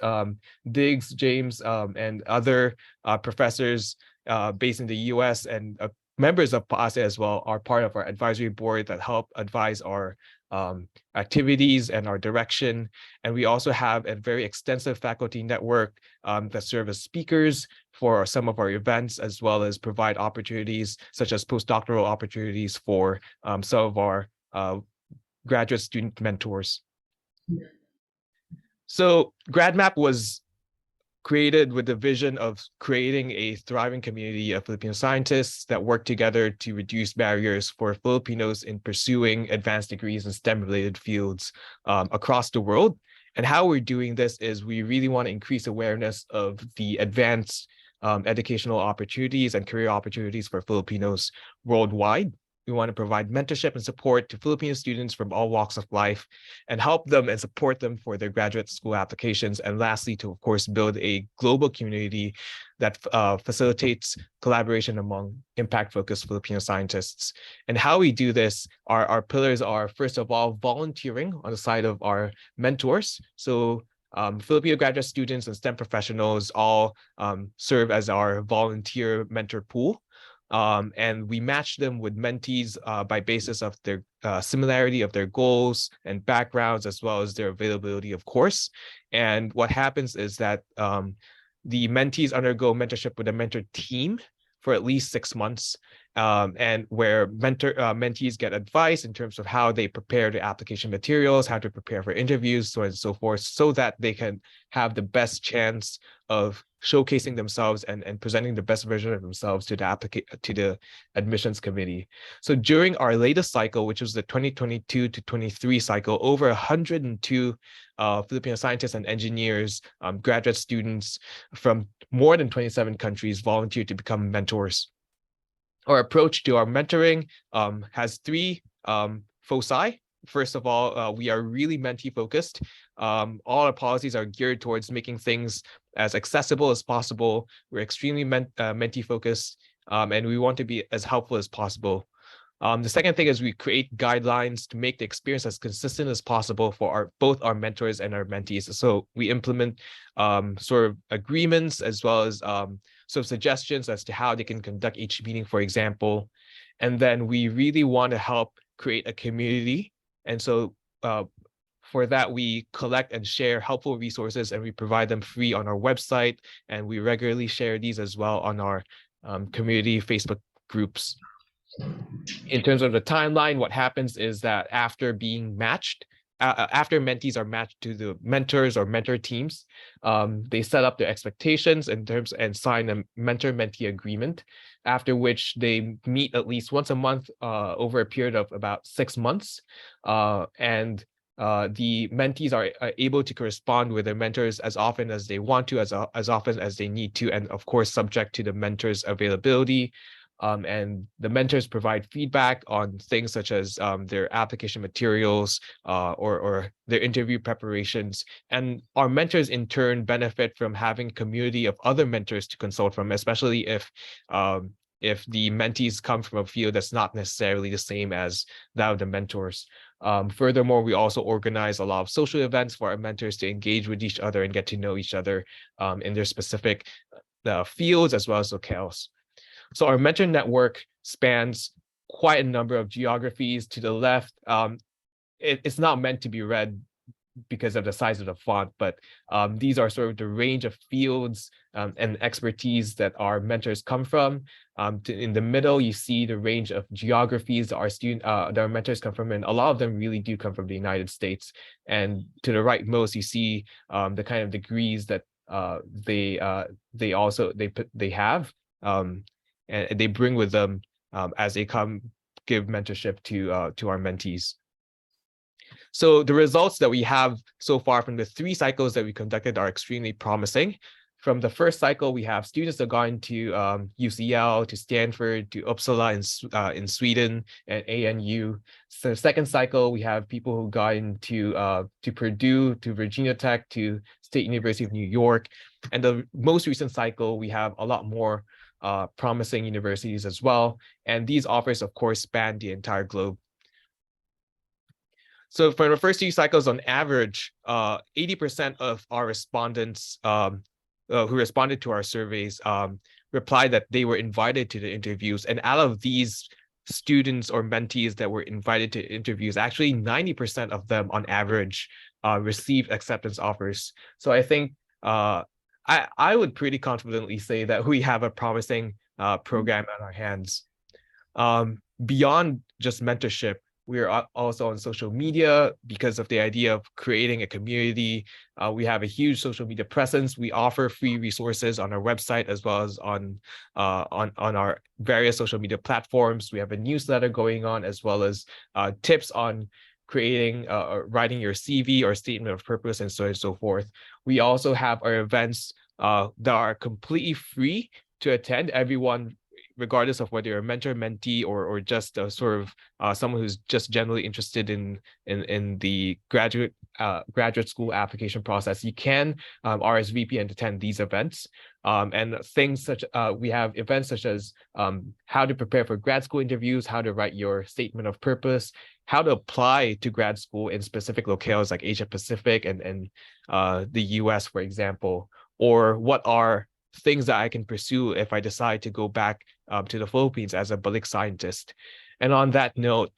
Diggs, James, and other professors based in the US and members of PASE as well are part of our advisory board that help advise our activities and our direction. And we also have a very extensive faculty network that serve as speakers for some of our events, as well as provide opportunities such as postdoctoral opportunities for some of our graduate student mentors. So GradMAP was created with the vision of creating a thriving community of Filipino scientists that work together to reduce barriers for Filipinos in pursuing advanced degrees in STEM-related fields across the world. And how we're doing this is we really want to increase awareness of the advanced educational opportunities and career opportunities for Filipinos worldwide. We want to provide mentorship and support to Filipino students from all walks of life and help them and support them for their graduate school applications. And lastly, to, of course, build a global community that facilitates collaboration among impact-focused Filipino scientists. And how we do this, our pillars are, first of all, volunteering on the side of our mentors. So Filipino graduate students and STEM professionals all serve as our volunteer mentor pool. And we match them with mentees by basis of their similarity of their goals and backgrounds, as well as their availability, of course. And what happens is that the mentees undergo mentorship with a mentor team for at least 6 months, and where mentees get advice in terms of how they prepare the application materials, how to prepare for interviews, so on and so forth, so that they can have the best chance of showcasing themselves and presenting the best version of themselves to the admissions committee. So during our latest cycle, which was the 2022 to 23 cycle, over 102 Filipino scientists and engineers, graduate students from more than 27 countries volunteered to become mentors. Our approach to our mentoring has 3 foci. First of all, we are really mentee focused. All our policies are geared towards making things as accessible as possible. We're extremely mentee focused, and we want to be as helpful as possible. The second thing is we create guidelines to make the experience as consistent as possible for both our mentors and our mentees. So we implement sort of agreements as well as sort of suggestions as to how they can conduct each meeting, for example. And then we really want to help create a community. And so for that, we collect and share helpful resources, and we provide them free on our website. And we regularly share these as well on our community Facebook groups. In terms of the timeline, what happens is that after being matched, after mentees are matched to the mentors or mentor teams, they set up their expectations in terms and sign a mentor-mentee agreement, after which they meet at least once a month over a period of about 6 months. And the mentees are able to correspond with their mentors as often as they want to, as often as they need to, and of course, subject to the mentor's availability. And the mentors provide feedback on things such as their application materials or their interview preparations. And our mentors in turn benefit from having a community of other mentors to consult from, especially if the mentees come from a field that's not necessarily the same as that of the mentors. Furthermore, we also organize a lot of social events for our mentors to engage with each other and get to know each other in their specific fields as well as locales. So our mentor network spans quite a number of geographies. To the left, it's not meant to be read because of the size of the font, but these are sort of the range of fields and expertise that our mentors come from. In the middle, you see the range of geographies that our mentors come from, and a lot of them really do come from the United States. And to the right most, you see the kind of degrees that they have. And they bring with them as they come give mentorship to our mentees. So the results that we have so far from the 3 cycles that we conducted are extremely promising. From the first cycle, we have students that have gone to UCL, to Stanford, to Uppsala in Sweden, and ANU. So the second cycle, we have people who got into to Purdue, to Virginia Tech, to State University of New York. And the most recent cycle, we have a lot more promising universities as well. And these offers, of course, span the entire globe. So for the first 2 cycles, on average, 80% of our respondents who responded to our surveys replied that they were invited to the interviews. And out of these students or mentees that were invited to interviews, actually 90% of them on average received acceptance offers. So I think I would pretty confidently say that we have a promising program on our hands. Beyond just mentorship, we are also on social media because of the idea of creating a community. We have a huge social media presence. We offer free resources on our website as well as on our various social media platforms. We have a newsletter going on as well as tips on creating writing your CV or statement of purpose and so on and so forth. We also have our events that are completely free to attend. Everyone, regardless of whether you're a mentor, mentee, or just a sort of someone who's just generally interested in the graduate school application process, you can RSVP and attend these events. And things such we have events such as how to prepare for grad school interviews, how to write your statement of purpose, how to apply to grad school in specific locales like Asia Pacific and the US, for example, or what are things that I can pursue if I decide to go back to the Philippines as a balik scientist. And on that note,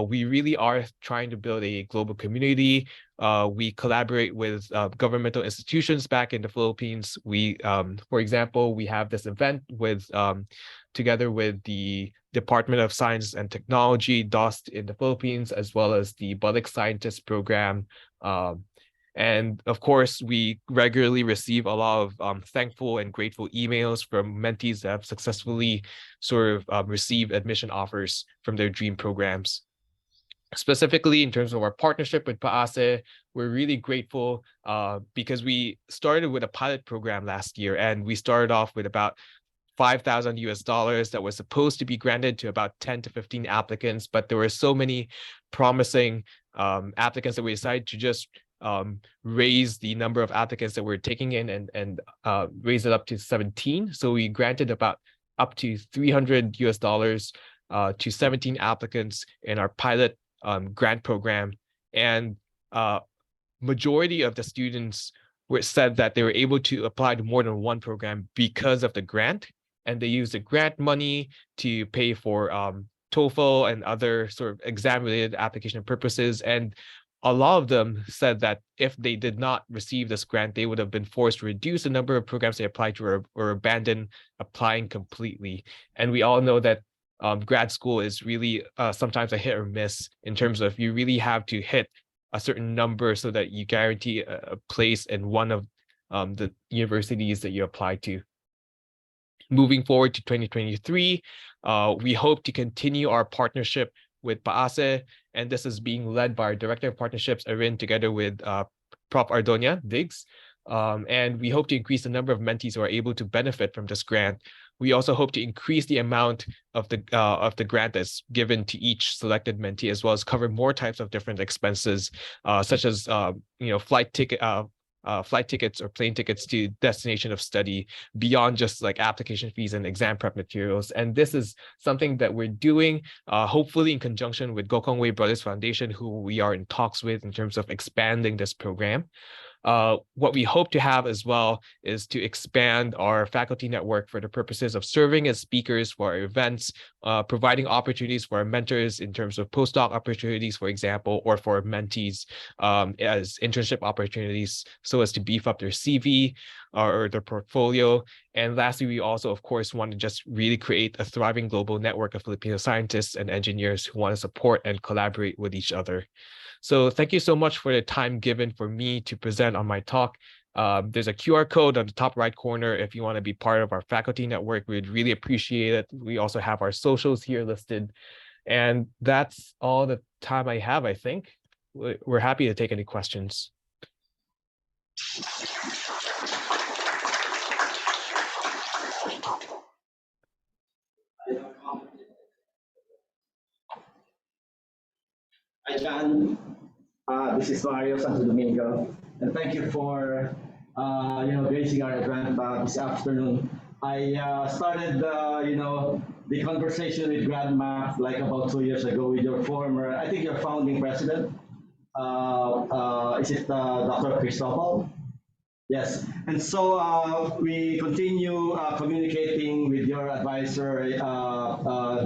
we really are trying to build a global community. We collaborate with governmental institutions back in the Philippines. We, for example, we have this event with together with the Department of Science and Technology, DOST in the Philippines, as well as the Balik Scientist Program. And of course, we regularly receive a lot of thankful and grateful emails from mentees that have successfully sort of received admission offers from their dream programs. Specifically, in terms of our partnership with PAASE, we're really grateful because we started with a pilot program last year, and we started off with about $5,000 that was supposed to be granted to about 10 to 15 applicants, but there were so many promising applicants that we decided to just raise the number of applicants that we're taking in and raise it up to 17. So we granted about up to $300 to 17 applicants in our pilot grant program. And majority of the students said that they were able to apply to more than one program because of the grant. And they used the grant money to pay for TOEFL and other sort of exam-related application purposes. And a lot of them said that if they did not receive this grant, they would have been forced to reduce the number of programs they applied to or abandon applying completely. And we all know that grad school is really sometimes a hit or miss in terms of you really have to hit a certain number so that you guarantee a place in one of the universities that you apply to. Moving forward to 2023, we hope to continue our partnership with PAASE, and this is being led by our Director of Partnerships, Erin, together with Prof. Ardonia, Diggs. And we hope to increase the number of mentees who are able to benefit from this grant. We also hope to increase the amount of the grant that's given to each selected mentee, as well as cover more types of different expenses, such as flight tickets or plane tickets to destination of study, beyond just like application fees and exam prep materials. And this is something that we're doing, hopefully in conjunction with Gokongwei Brothers Foundation, who we are in talks with in terms of expanding this program. What we hope to have as well is to expand our faculty network for the purposes of serving as speakers for our events, providing opportunities for our mentors in terms of postdoc opportunities, for example, or for mentees as internship opportunities, so as to beef up their CV or their portfolio. And lastly, we also, of course, want to just really create a thriving global network of Filipino scientists and engineers who want to support and collaborate with each other. So thank you so much for the time given for me to present on my talk. There's a QR code on the top right corner if you want to be part of our faculty network. We'd really appreciate it. We also have our socials here listed. And that's all the time I have, I think. We're happy to take any questions. Hi, John. This is Mario Santo Domingo, and thank you for gracing our event this afternoon. I started the conversation with GradMAP like about 2 years ago with your former, I think your founding president. Is it Dr. Cristobal? Yes, and so we continue communicating with your advisor,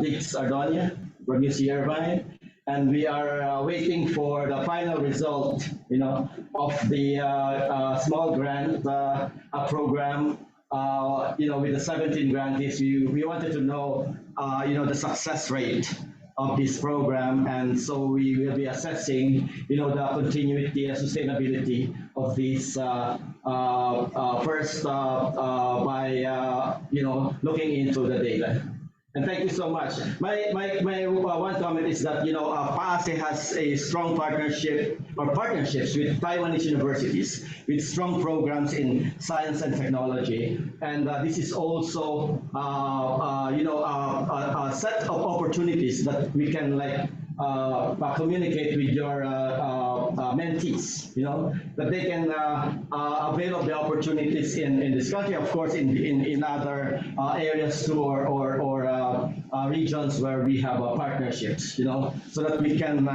Diggs Ardonia from UC Irvine. And we are waiting for the final result, of the small grant program. With the 17 grantees, we wanted to know, the success rate of this program, and so we will be assessing, the continuity and sustainability of this first by looking into the data. And thank you so much. My one comment is that PAASE has a strong partnerships with Taiwanese universities with strong programs in science and technology, and this is also a set of opportunities that we can communicate with your mentees, that they can avail of the opportunities in this country, of course, in other areas too, or regions where we have partnerships, so that we can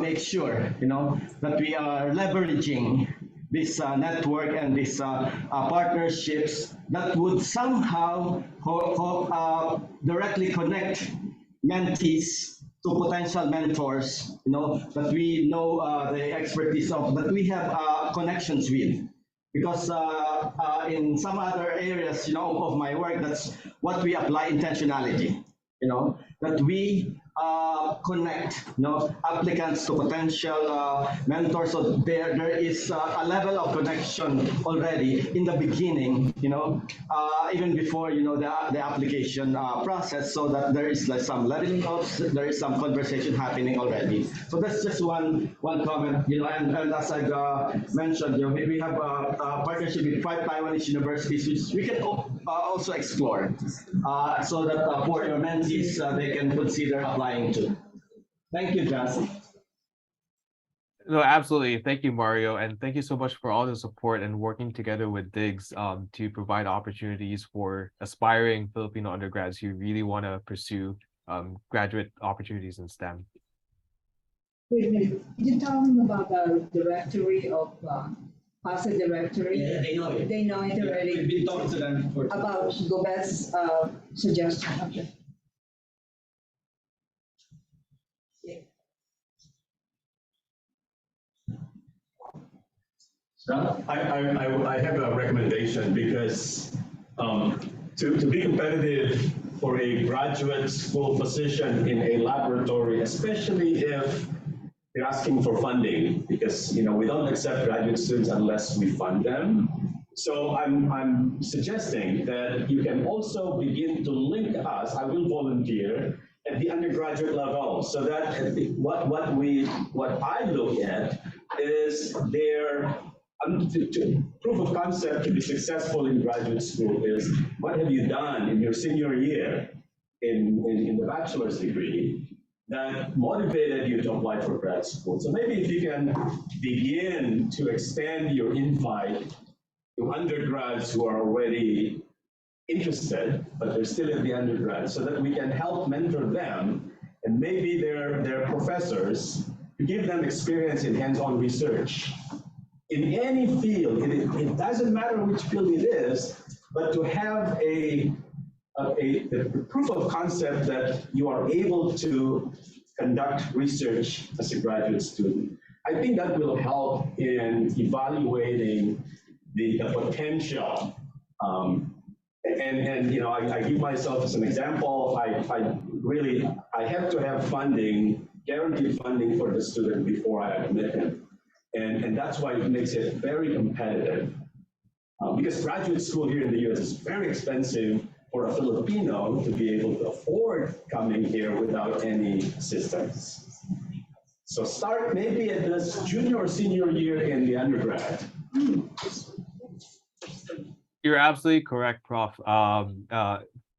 make sure, that we are leveraging this network and these partnerships that would somehow directly connect mentees to potential mentors, that we know the expertise of, that we have connections with. Because in some other areas, of my work, that's what we apply intentionality, that we connect, applicants to potential mentors. So there is a level of connection already in the beginning, even before, the application process, so that there is some leveling up, there is some conversation happening already. So that's just one comment, and as I mentioned, we have a partnership with 5 Taiwanese universities, which we can also explore, so that for your mentees, they can consider applying to. Thank you, John. No, absolutely. Thank you, Mario. And thank you so much for all the support and working together with Diggs to provide opportunities for aspiring Filipino undergrads who really want to pursue graduate opportunities in STEM. Wait a minute. Did you tell them about the directory of PAASE directory? Yeah, they know it. They know it already. We've been talking to them for about Gobet's suggestion. Okay. I have a recommendation, because to be competitive for a graduate school position in a laboratory, especially if they're asking for funding because we don't accept graduate students unless we fund them. So I'm suggesting that you can also begin to link us. I will volunteer at the undergraduate level, so that what I look at is their proof of concept to be successful in graduate school is what have you done in your senior year in the bachelor's degree that motivated you to apply for grad school. So maybe if you can begin to extend your invite to undergrads who are already interested, but they're still in the undergrad, so that we can help mentor them and maybe their professors to give them experience in hands-on research. In any field, it doesn't matter which field it is, but to have a proof of concept that you are able to conduct research as a graduate student. I think that will help in evaluating the potential. I give myself as an example. I have to have funding, guaranteed funding for the student before I admit him. And that's why it makes it very competitive. Because graduate school here in the US is very expensive for a Filipino to be able to afford coming here without any assistance. So start maybe at this junior or senior year in the undergrad. You're absolutely correct, Prof.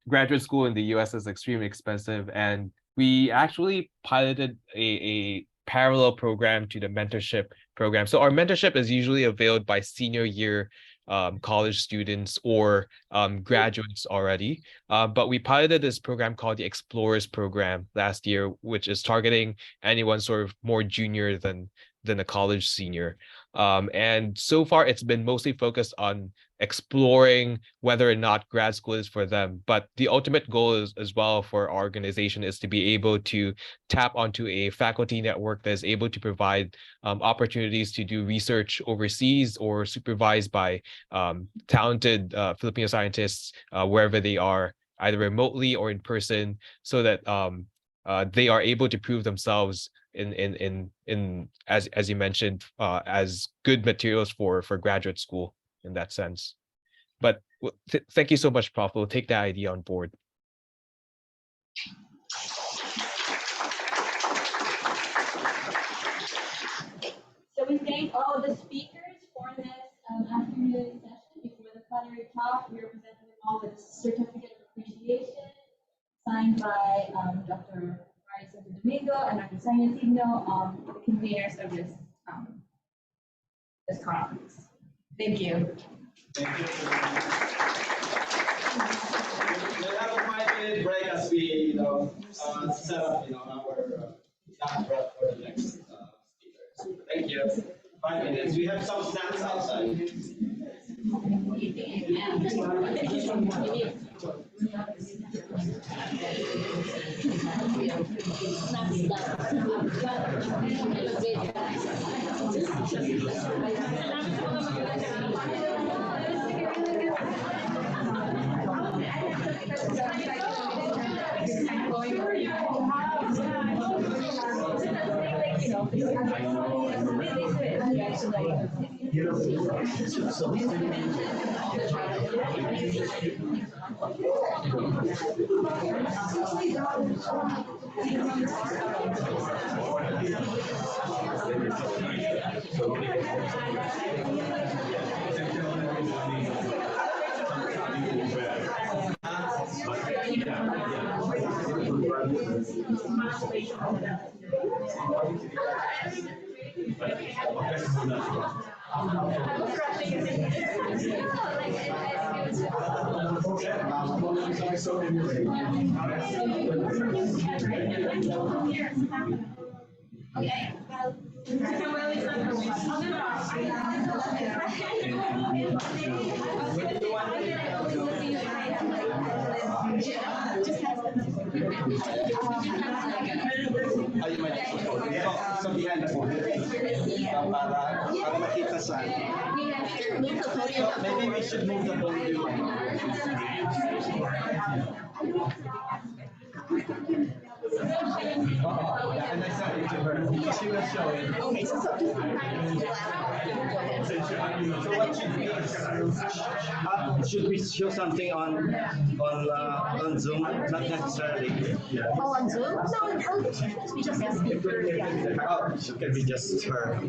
Graduate school in the US is extremely expensive, and we actually piloted a parallel program to the mentorship program. So our mentorship is usually availed by senior year college students or graduates already. But we piloted this program called the Explorers Program last year, which is targeting anyone sort of more junior than a college senior. And so far, it's been mostly focused on exploring whether or not grad school is for them. But the ultimate goal is, as well for our organization, is to be able to tap onto a faculty network that is able to provide opportunities to do research overseas or supervised by talented Filipino scientists wherever they are, either remotely or in person, so that they are able to prove themselves in as you mentioned, as good materials for graduate school in that sense. But thank you so much, Prof. We'll take that idea on board. So we thank all of the speakers for this afternoon session. Before the plenary talk, we are presenting them all with a certificate of appreciation signed by Dr. Maria-Kassandra and Dr. Sonia Tigno, the conveners of this conference. Thank you. Thank you. We'll have a 5-minute break as we set up our backdrop for the next speaker. Thank you. 5 minutes. We have some snacks outside. Okay. So behind the podium. Para makita sa. Maybe we should move the podium. And I said She will show it. Okay, so just go ahead. So what should we show something on Zoom? Not necessarily. Oh, on Zoom? No, we just have speaker. Yeah. Oh, so can be just her. Do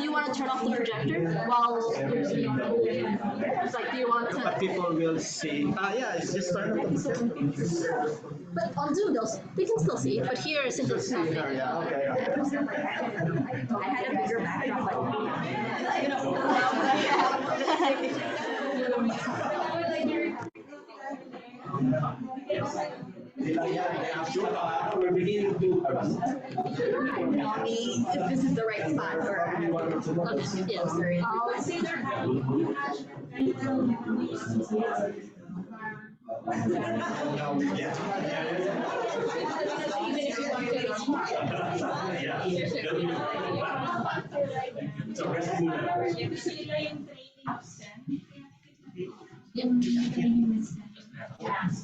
you want to turn off the projector while it's like, do you want to? But people will see. Yeah, it's just turn off the projector. But on Zoom, they can still see. But here, since it's not. Yeah, okay. I had a bigger backdrop. We're beginning to Tell me if this is the right spot or yeah, sorry.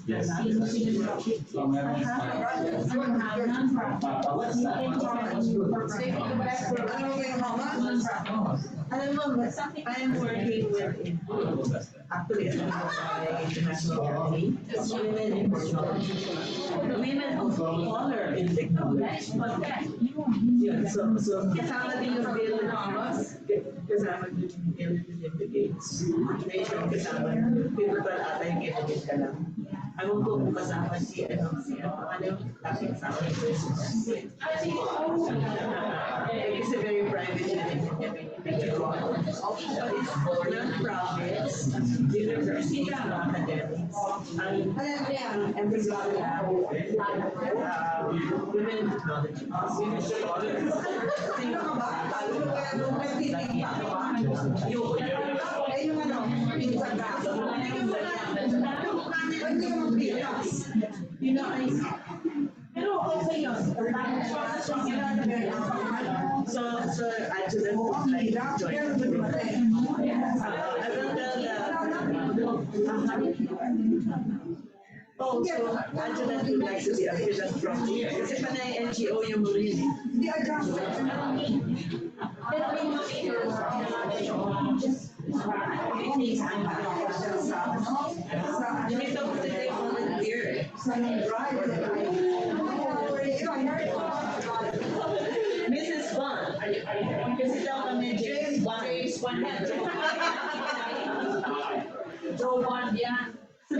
Yes. Alam mo, I am working with, actually, international academy, women in technology, women of color in technology. Yun, so kasama din yung Bill Thomas, kasama din yung Bill Melinda Gates. Medyo kasama, pivotal ata yung kinagin ka lang. Ewan ko kung kasama si ano, kasi kasama yung president. It's a very private non-profits, universities, academics, and everybody women in technology. You know, pero okay yun. So Agilent would like to join. I will tell oh, so Agilent would like to be a philanthropic gift. Kasi panay NGO yung really. Mrs. Bond, kasi daw kami James Bond. Joe Bond yan. I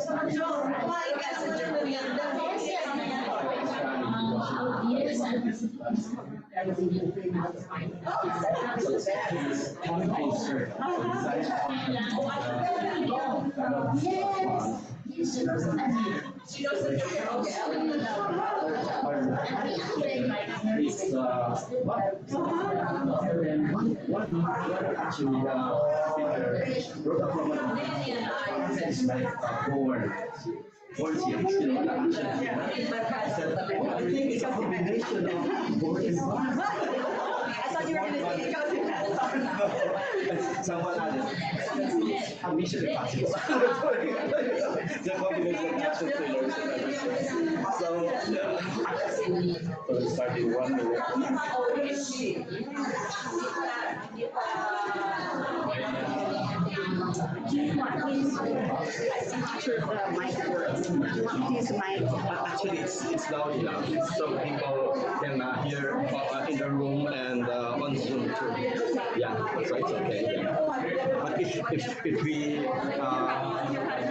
thought you were going to say someone added a mission impossible. The combination of action thrillers. So it's starting 1 minute. Actually, it's loud enough, so people can hear in the room and on Zoom too. Yeah, so it's okay. Yeah. But if we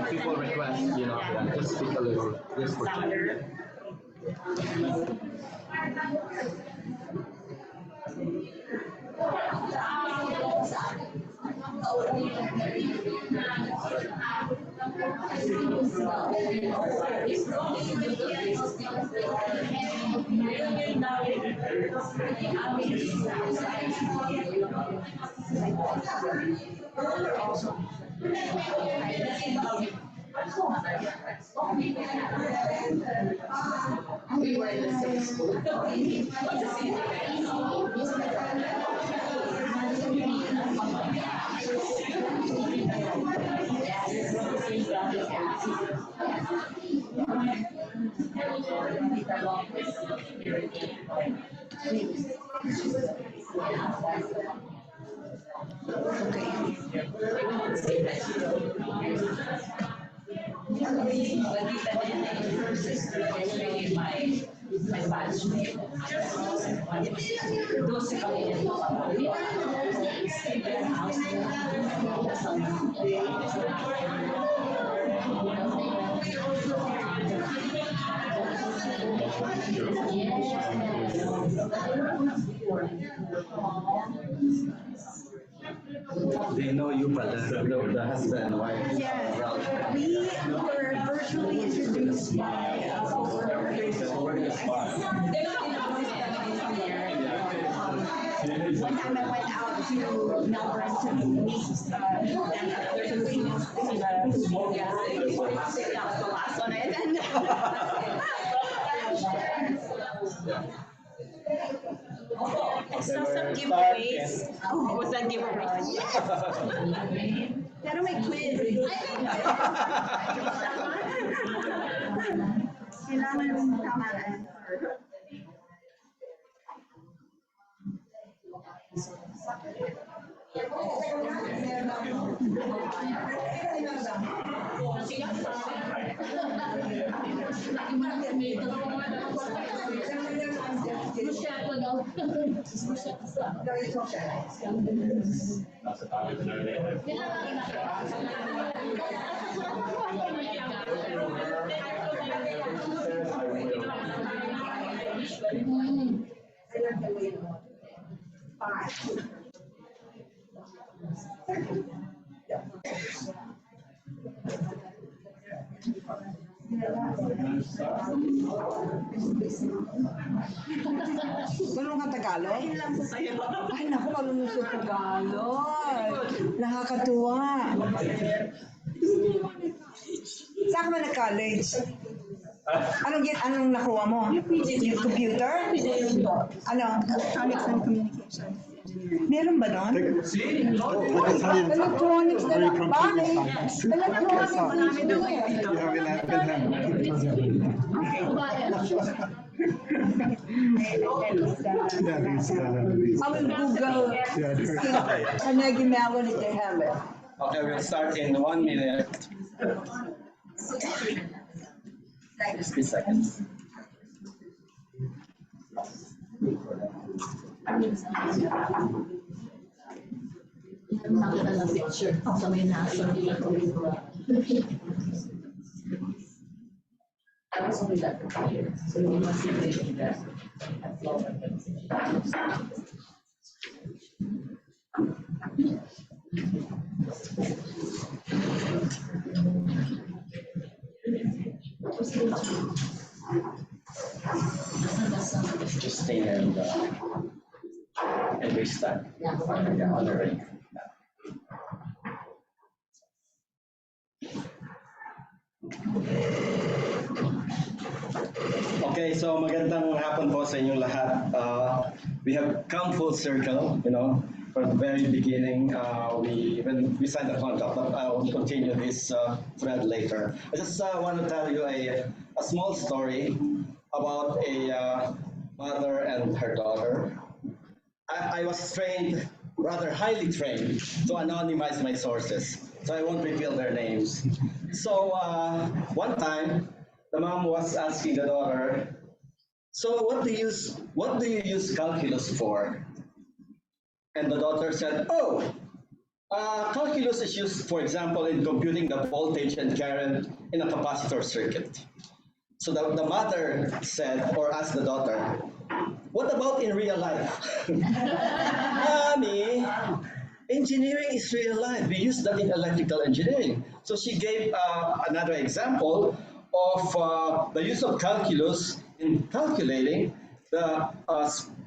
people request, yeah, just speak a little, just for sure. We were in the same school. They know you, but the husband and wife. Yes, we were virtually introduced by one time I went out to Melbourne to meet other Filipinos. That was the last one I attended. I saw some giveaways. Oh, was that giveaways? Pero may quiz. Kailangan yung tama na answer. Ganun ka Tagalog? Ay, naku, marunong sa Tagalog. Nakakatuwa. Saan ka ba nag-college? Anong nakuha mo? Yung computer? Ano? Electronics and Communications. Meron ba doon? Electronics na lang. Bakit? Electronics na namin doon eh. I will Google Carnegie Mellon if they have it. Okay, we'll start in 1 minute. 60 seconds. Picture sa may nasa. I was only that for years, so you must see that. Justine and restart. Yeah, on the ring. Okay, so magandang hapon po sa inyong lahat. We have come full circle, from the very beginning. When we signed the contract, but I will continue this thread later. I just want to tell you a small story about a mother and her daughter. I was trained, rather highly trained, to anonymize my sources, so I won't reveal their names. So one time, the mom was asking the daughter, "So what do you use calculus for?" And the daughter said, "Oh, calculus is used, for example, in computing the voltage and current in a capacitor circuit." So the mother said, or asked the daughter, "What about in real life?" "Mommy, engineering is real life. We use that in electrical engineering." So she gave another example of the use of calculus in calculating the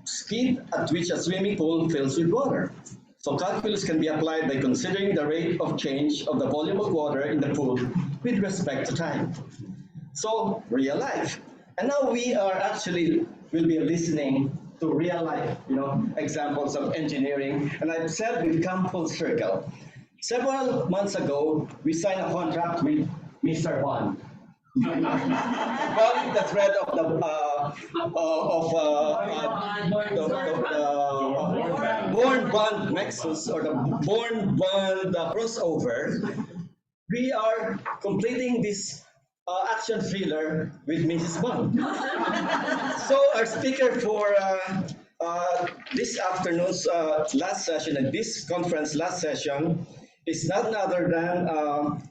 speed at which a swimming pool fills with water. So calculus can be applied by considering the rate of change of the volume of water in the pool with respect to time. So real life. And now we will be listening to real life, examples of engineering. And I've said we've come full circle. Several months ago, we signed a contract with Mr. Bond. Following the thread of born bond nexus or the born bond crossover, we are completing this action thriller with Mrs. Bond. So our speaker for this afternoon's last session and this conference last session is none other than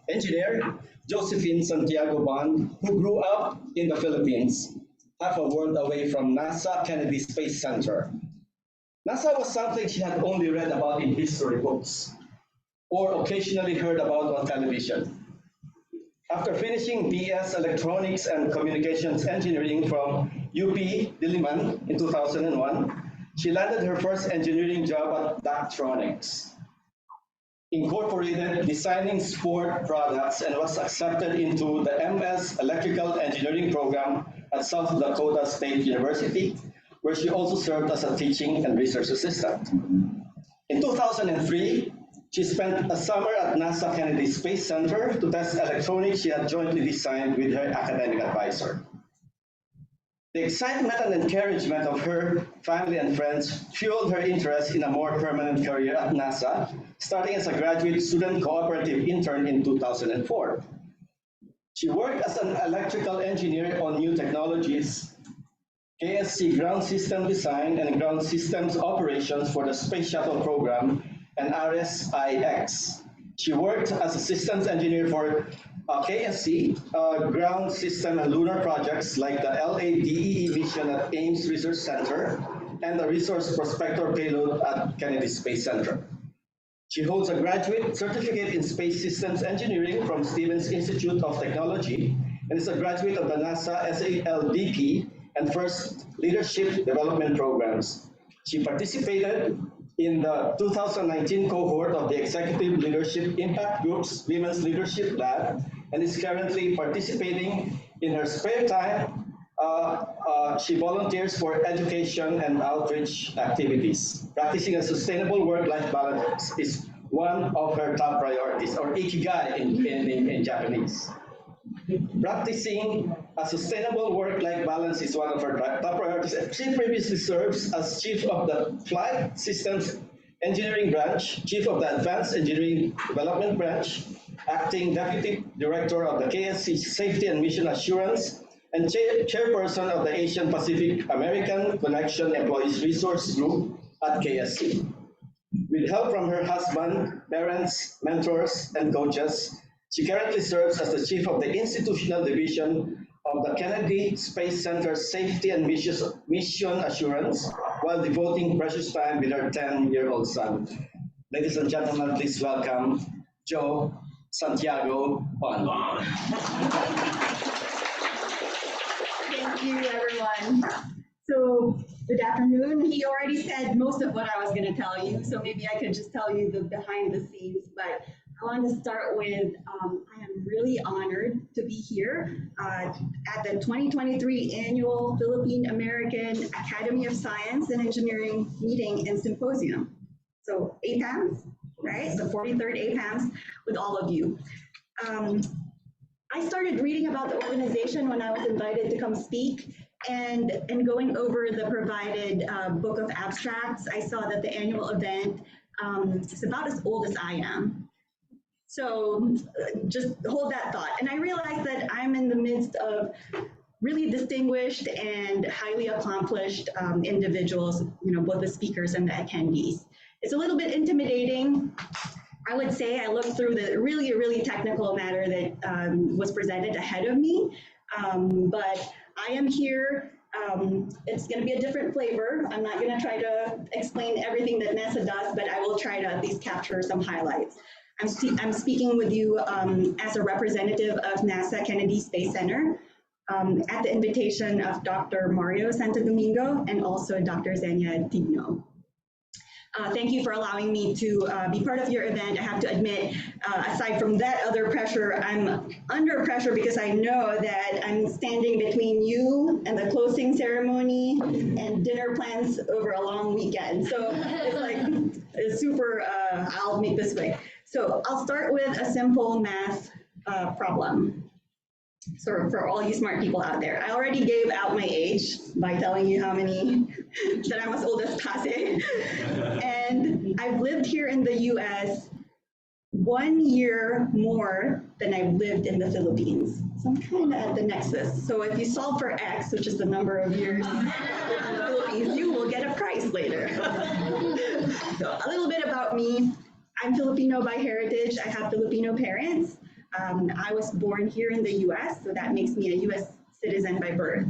engineer Josephine Santiago-Bond, who grew up in the Philippines, half a world away from NASA Kennedy Space Center. NASA was something she had only read about in history books or occasionally heard about on television. After finishing BS Electronics and Communications Engineering from UP Diliman in 2001, she landed her first engineering job at Daktronics, Incorporated, designing sport products, and was accepted into the MS Electrical Engineering program at South Dakota State University, where she also served as a teaching and research assistant. In 2003, she spent a summer at NASA Kennedy Space Center to test electronics she had jointly designed with her academic advisor. The excitement and encouragement of her family and friends fueled her interest in a more permanent career at NASA, starting as a graduate student cooperative intern in 2004. She worked as an electrical engineer on new technologies, KSC ground system design and ground systems operations for the Space Shuttle program, and RSIX. She worked as a systems engineer for KSC, ground system and lunar projects like the LADEE mission at Ames Research Center and the Resource Prospector payload at Kennedy Space Center. She holds a graduate certificate in space systems engineering from Stevens Institute of Technology and is a graduate of the NASA SALDP and FIRST Leadership Development Programs. She participated in the 2019 cohort of the Executive Leadership Impact Group's Women's Leadership Lab and is currently participating in her spare time. She volunteers for education and outreach activities. Practicing a sustainable work-life balance is one of her top priorities, or ikigai in Japanese. Practicing a sustainable work-life balance is one of her top priorities. She previously serves as Chief of the Flight Systems Engineering Branch, Chief of the Advanced Engineering Development Branch, Acting Deputy Director of the KSC Safety and Mission Assurance, and Chairperson of the Asian Pacific American Connection Employees Resource Group at KSC. With help from her husband, parents, mentors, and coaches, she currently serves as the Chief of the Institutional Division of the Kennedy Space Center Safety and Mission Assurance while devoting precious time with her 10-year-old son. Ladies and gentlemen, please welcome Jo Santiago-Bond. Thank you, everyone. So, good afternoon. He already said most of what I was going to tell you, so maybe I could just tell you the behind the scenes, but I want to start with, I am really honored to be here at the 2023 Annual Philippine American Academy of Science and Engineering Meeting and Symposium. So APAMS, right? The 43rd APAMS with all of you. I started reading about the organization when I was invited to come speak, and going over the provided book of abstracts, I saw that the annual event is about as old as I am. So just hold that thought. And I realized that I'm in the midst of really distinguished and highly accomplished individuals, both the speakers and the attendees. It's a little bit intimidating. I would say I looked through the really technical matter that was presented ahead of me, but I am here. It's going to be a different flavor. I'm not going to try to explain everything that NASA does, but I will try to at least capture some highlights. I'm speaking with you as a representative of NASA Kennedy Space Center at the invitation of Dr. Mario Santo Domingo and also Dr. Zenia Tigno. Thank you for allowing me to be part of your event. I have to admit, aside from that other pressure, I'm under pressure because I know that I'm standing between you and the closing ceremony and dinner plans over a long weekend. So it's like, it's super, I'll make this quick. So I'll start with a simple math problem. So for all you smart people out there, I already gave out my age by telling you how many, that I'm as old as Pase. And I've lived here in the US 1 year more than I've lived in the Philippines. So I'm kind of at the nexus. So if you solve for X, which is the number of years in the Philippines, you will get a prize later. So a little bit about me. I'm Filipino by heritage. I have Filipino parents. I was born here in the US, so that makes me a US citizen by birth.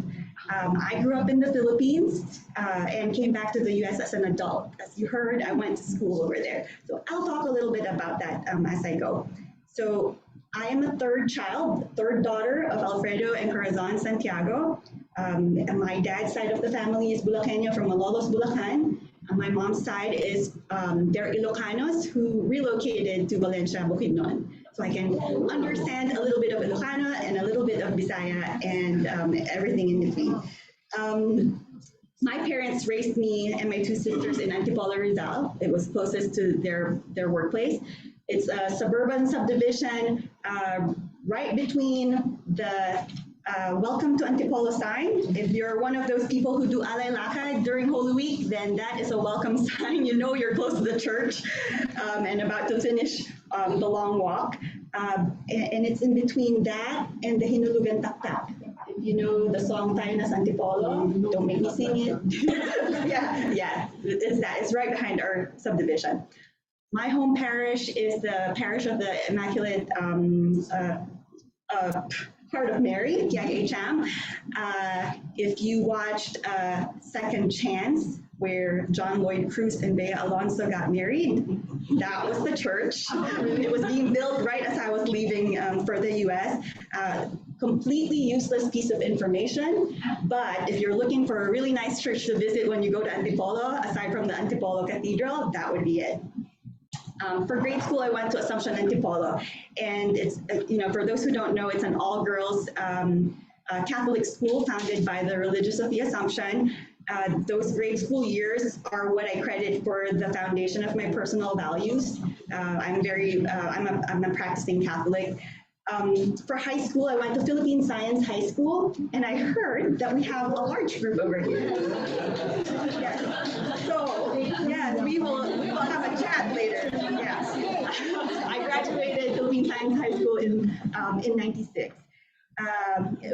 I grew up in the Philippines and came back to the US as an adult. As you heard, I went to school over there. So I'll talk a little bit about that as I go. So I am a third child, third daughter of Alfredo and Corazon Santiago. And my dad's side of the family is Bulaqueño from Malolos, Bulacan. On my mom's side is they're Ilocanos who relocated to Valencia, Bukidnon. So I can understand a little bit of Ilocano and a little bit of Bisaya and everything in between. My parents raised me and my two sisters in Antipolo, Rizal. It was closest to their workplace. It's a suburban subdivision right between the welcome to Antipolo sign. If you're one of those people who do alay lakad during Holy Week, then that is a welcome sign. You know you're close to the church and about to finish the long walk. And it's in between that and the Hinulugan Taktak. If you know the song Tayo na sa Antipolo, don't make me sing it. yeah, it's that. It's right behind our subdivision. My home parish is the parish of the Immaculate Heart of Mary, Tiag-Cham. If you watched Second Chance, where John Lloyd Cruz and Bea Alonso got married, that was the church. It was being built right as I was leaving for the US. Completely useless piece of information, but if you're looking for a really nice church to visit when you go to Antipolo, aside from the Antipolo Cathedral, that would be it. For grade school, I went to Assumption Antipolo, and it's, for those who don't know, it's an all-girls Catholic school founded by the Religious of the Assumption. Those grade school years are what I credit for the foundation of my personal values. I'm a practicing Catholic. For high school, I went to Philippine Science High School, and I heard that we have a large group over here. Yes. So, yes, we will have a chat later. Yes. I graduated Philippine Science High School in '96.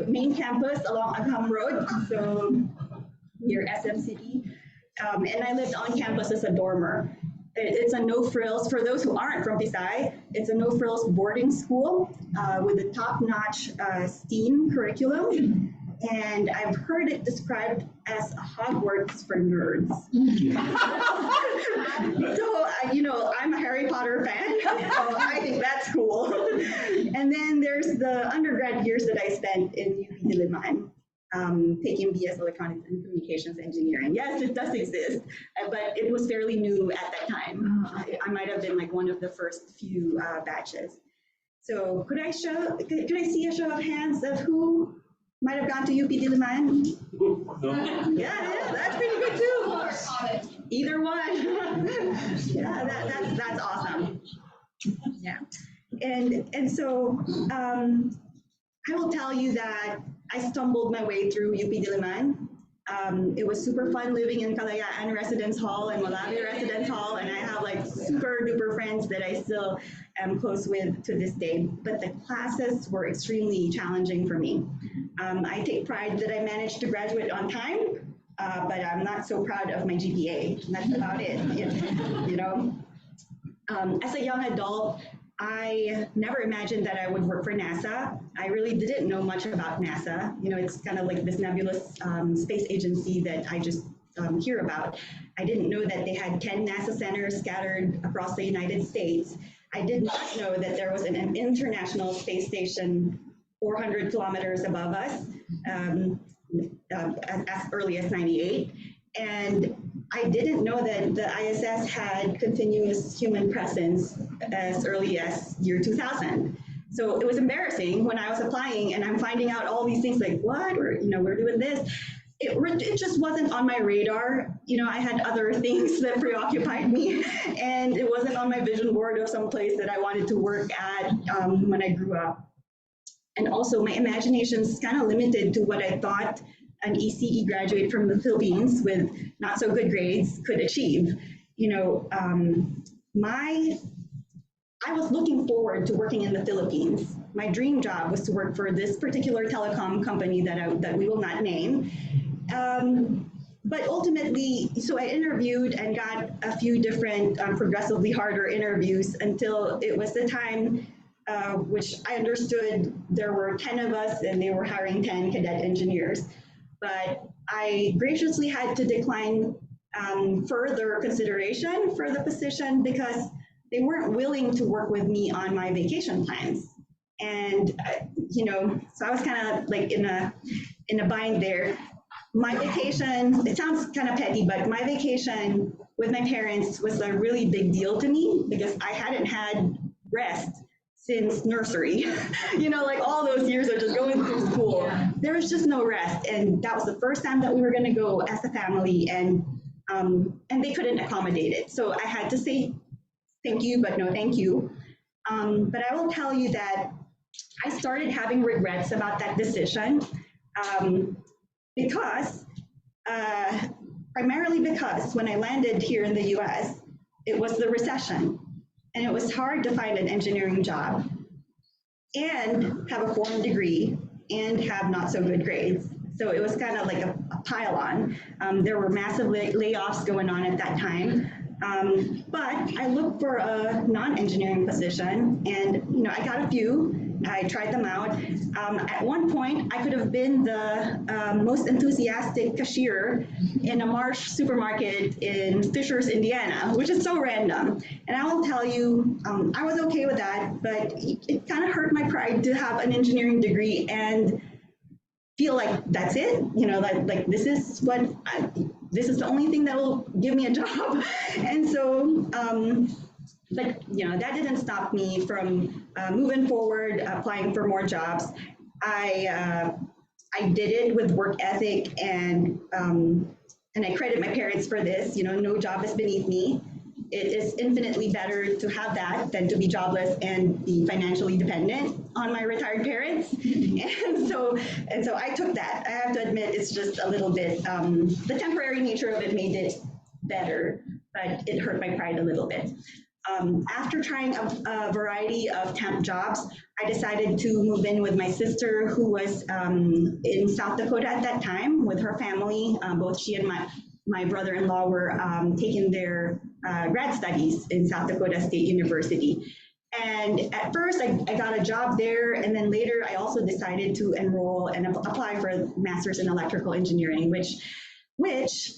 Main campus along Agham Road, so near SM City, and I lived on campus as a dormer. It's a no-frills, for those who aren't from Visay, it's a no-frills boarding school with a top-notch STEAMM curriculum, and I've heard it described as Hogwarts for nerds. So, I'm a Harry Potter fan, so I think that's cool. And then there's the undergrad years that I spent in UP Diliman. Taking BS Electronics and Communications Engineering. Yes, it does exist, but it was fairly new at that time. I might have been like one of the first few batches. So could I see a show of hands of who might have gone to UP Diliman? Yeah, that's pretty good too. Either one. Yeah, that's awesome. Yeah, and so I will tell you that I stumbled my way through UP Diliman. It was super fun living in Kalayaan Residence Hall and Malawi Residence Hall, and I have like super duper friends that I still am close with to this day. But the classes were extremely challenging for me. I take pride that I managed to graduate on time, but I'm not so proud of my GPA. That's about it. As a young adult, I never imagined that I would work for NASA. I really didn't know much about NASA. It's kind of like this nebulous space agency that I just hear about. I didn't know that they had 10 NASA centers scattered across the United States. I did not know that there was an international space station 400 kilometers above us as early as '98. And I didn't know that the ISS had continuous human presence as early as year 2000. So it was embarrassing when I was applying and I'm finding out all these things like, what, we're doing this. It just wasn't on my radar. I had other things that preoccupied me, and it wasn't on my vision board of some place that I wanted to work at when I grew up. And also my imagination is kind of limited to what I thought an ECE graduate from the Philippines with not so good grades could achieve. You know, I was looking forward to working in the Philippines. My dream job was to work for this particular telecom company that we will not name. But ultimately, so I interviewed and got a few different progressively harder interviews until it was the time which I understood there were 10 of us and they were hiring 10 cadet engineers. But I graciously had to decline further consideration for the position because they weren't willing to work with me on my vacation plans. And, you know, so I was kind of like in a bind there. My vacation, it sounds kind of petty, but my vacation with my parents was a really big deal to me because I hadn't had rest since nursery. You know, like all those years of just going through school, there was just no rest. And that was the first time that we were gonna go as a family, and they couldn't accommodate it. So I had to say thank you, but no thank you. But I will tell you that I started having regrets about that decision. Primarily because when I landed here in the US, it was the recession and it was hard to find an engineering job and have a foreign degree and have not so good grades. So it was kind of like a pile on. There were massive layoffs going on at that time. But I looked for a non-engineering position and, you know, I got a few. I tried them out. At one point, I could have been the most enthusiastic cashier in a Marsh supermarket in Fishers, Indiana, which is so random. And I will tell you, I was okay with that, but it kind of hurt my pride to have an engineering degree and feel like that's it, you know, like this is the only thing that will give me a job. And so, but you know, that didn't stop me from moving forward, applying for more jobs. I did it with work ethic, and I credit my parents for this. You know, no job is beneath me. It is infinitely better to have that than to be jobless and be financially dependent on my retired parents. And so I took that. I have to admit, it's just a little bit, the temporary nature of it made it better, but it hurt my pride a little bit. After trying a variety of temp jobs, I decided to move in with my sister, who was in South Dakota at that time with her family. Both she and my brother-in-law were taking their grad studies in South Dakota State University. And at first I got a job there, and then later I also decided to enroll and apply for a master's in electrical engineering, which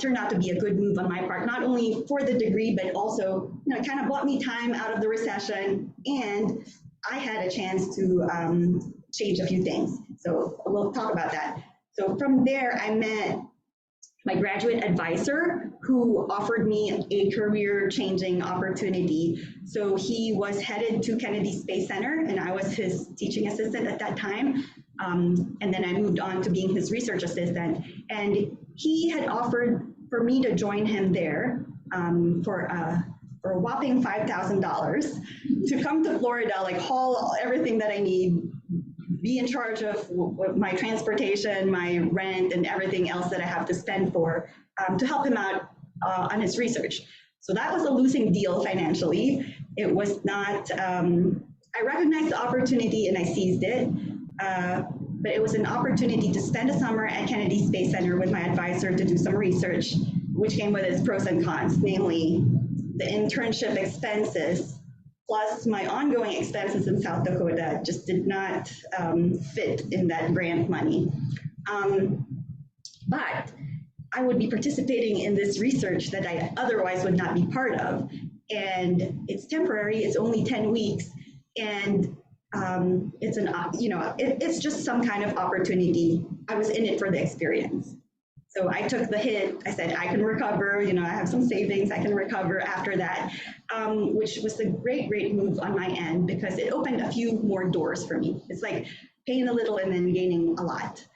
turned out to be a good move on my part, not only for the degree, but also, you know, it kind of bought me time out of the recession, and I had a chance to change a few things. So we'll talk about that. So from there, I met my graduate advisor, who offered me a career-changing opportunity. So he was headed to Kennedy Space Center, and I was his teaching assistant at that time. And then I moved on to being his research assistant. And he had offered for me to join him there for a whopping $5,000 to come to Florida, like haul everything that I need, be in charge of my transportation, my rent, and everything else that I have to spend for, to help him out on his research. So that was a losing deal financially. It was not, I recognized the opportunity and I seized it, but it was an opportunity to spend a summer at Kennedy Space Center with my advisor to do some research, which came with its pros and cons, namely the internship expenses, plus my ongoing expenses in South Dakota just did not fit in that grant money. But I would be participating in this research that I otherwise would not be part of. And it's temporary, it's only 10 weeks. And it's it's just some kind of opportunity. I was in it for the experience. So I took the hit. I said, I can recover, you know, I have some savings, I can recover after that, which was a great, great move on my end because it opened a few more doors for me. It's like paying a little and then gaining a lot.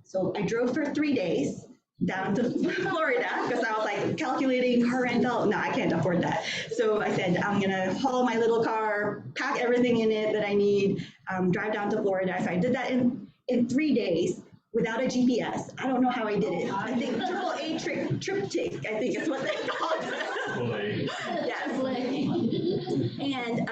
So I drove for 3 days. down to Florida because I was like calculating car rental. No, I can't afford that. So I said, I'm gonna haul my little car, pack everything in it that I need, drive down to Florida. So I did that in 3 days without a GPS. I don't know how I did it. I think AAA triptych, I think is what they call it. Yes. And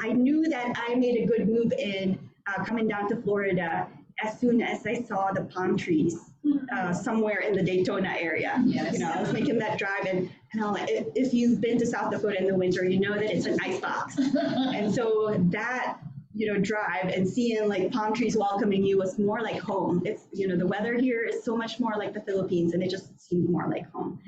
I knew that I made a good move in coming down to Florida as soon as I saw the palm trees somewhere in the Daytona area. Yes. You know, I was making that drive, and I'm like, if you've been to South Dakota in the winter, you know that it's an ice box. And so that, you know, drive and seeing like palm trees welcoming you was more like home. It's, you know, the weather here is so much more like the Philippines, and it just seemed more like home.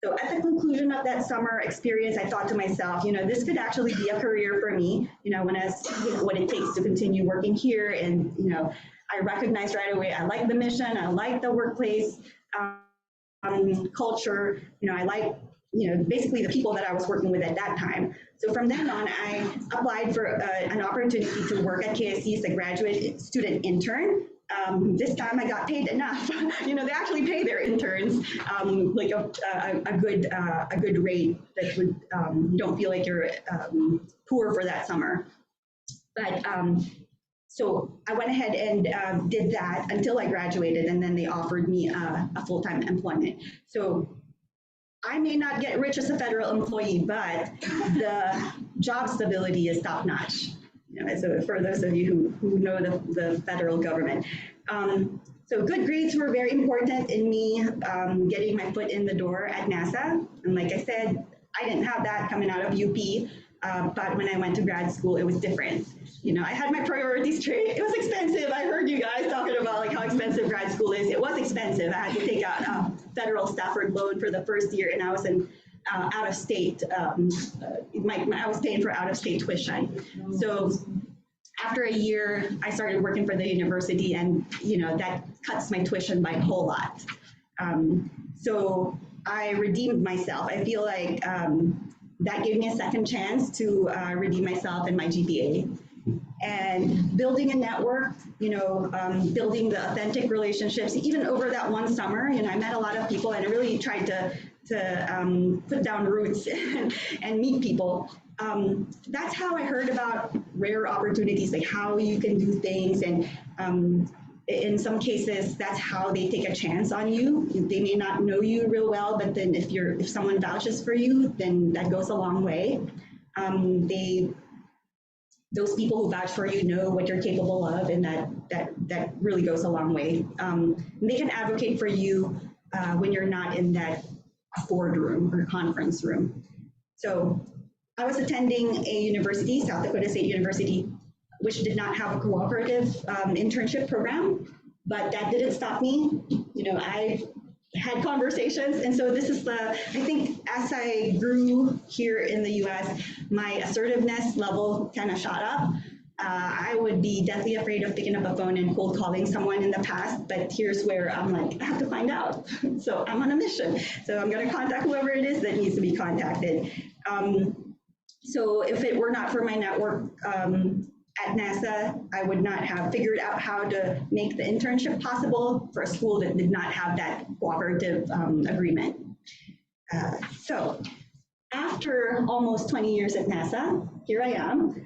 So at the conclusion of that summer experience, I thought to myself, you know, this could actually be a career for me, you know, when I see what it takes to continue working here. And, you know, I recognized right away, I like the mission, I like the workplace culture, you know, I like, you know, basically the people that I was working with at that time. So from then on, I applied for an opportunity to work at KSC as a graduate student intern. This time I got paid enough. You know, they actually pay their interns like a good rate that would you don't feel like you're poor for that summer. But so I went ahead and did that until I graduated, and then they offered me a full-time employment. So I may not get rich as a federal employee, but the job stability is top-notch. You know, so for those of you who know the federal government. So good grades were very important in me getting my foot in the door at NASA. And like I said, I didn't have that coming out of UP, but when I went to grad school, it was different. You know, I had my priorities straight. It was expensive. I heard you guys talking about like how expensive grad school is. It was expensive. I had to take out a federal Stafford loan for the first year, and I was in out of state. I was paying for out of state tuition. So after a year, I started working for the university, and you know that cuts my tuition by a whole lot. So I redeemed myself. I feel like that gave me a second chance to redeem myself and my GPA. And building a network, you know, building the authentic relationships, even over that one summer, you know, I met a lot of people, and I really tried to put down roots and meet people. That's how I heard about rare opportunities, like how you can do things. And in some cases, that's how they take a chance on you. They may not know you real well, but then if someone vouches for you, then that goes a long way. Those people who vouch for you know what you're capable of, and that really goes a long way. They can advocate for you when you're not in that boardroom or conference room. So I was attending a university, South Dakota State University, which did not have a cooperative internship program, but that didn't stop me. You know, I had conversations, and so this is I think as I grew here in the US, my assertiveness level kind of shot up. I would be deathly afraid of picking up a phone and cold calling someone in the past, but here's where I'm like, I have to find out. So I'm on a mission. So I'm gonna contact whoever it is that needs to be contacted. So if it were not for my network at NASA, I would not have figured out how to make the internship possible for a school that did not have that cooperative agreement. So after almost 20 years at NASA, here I am.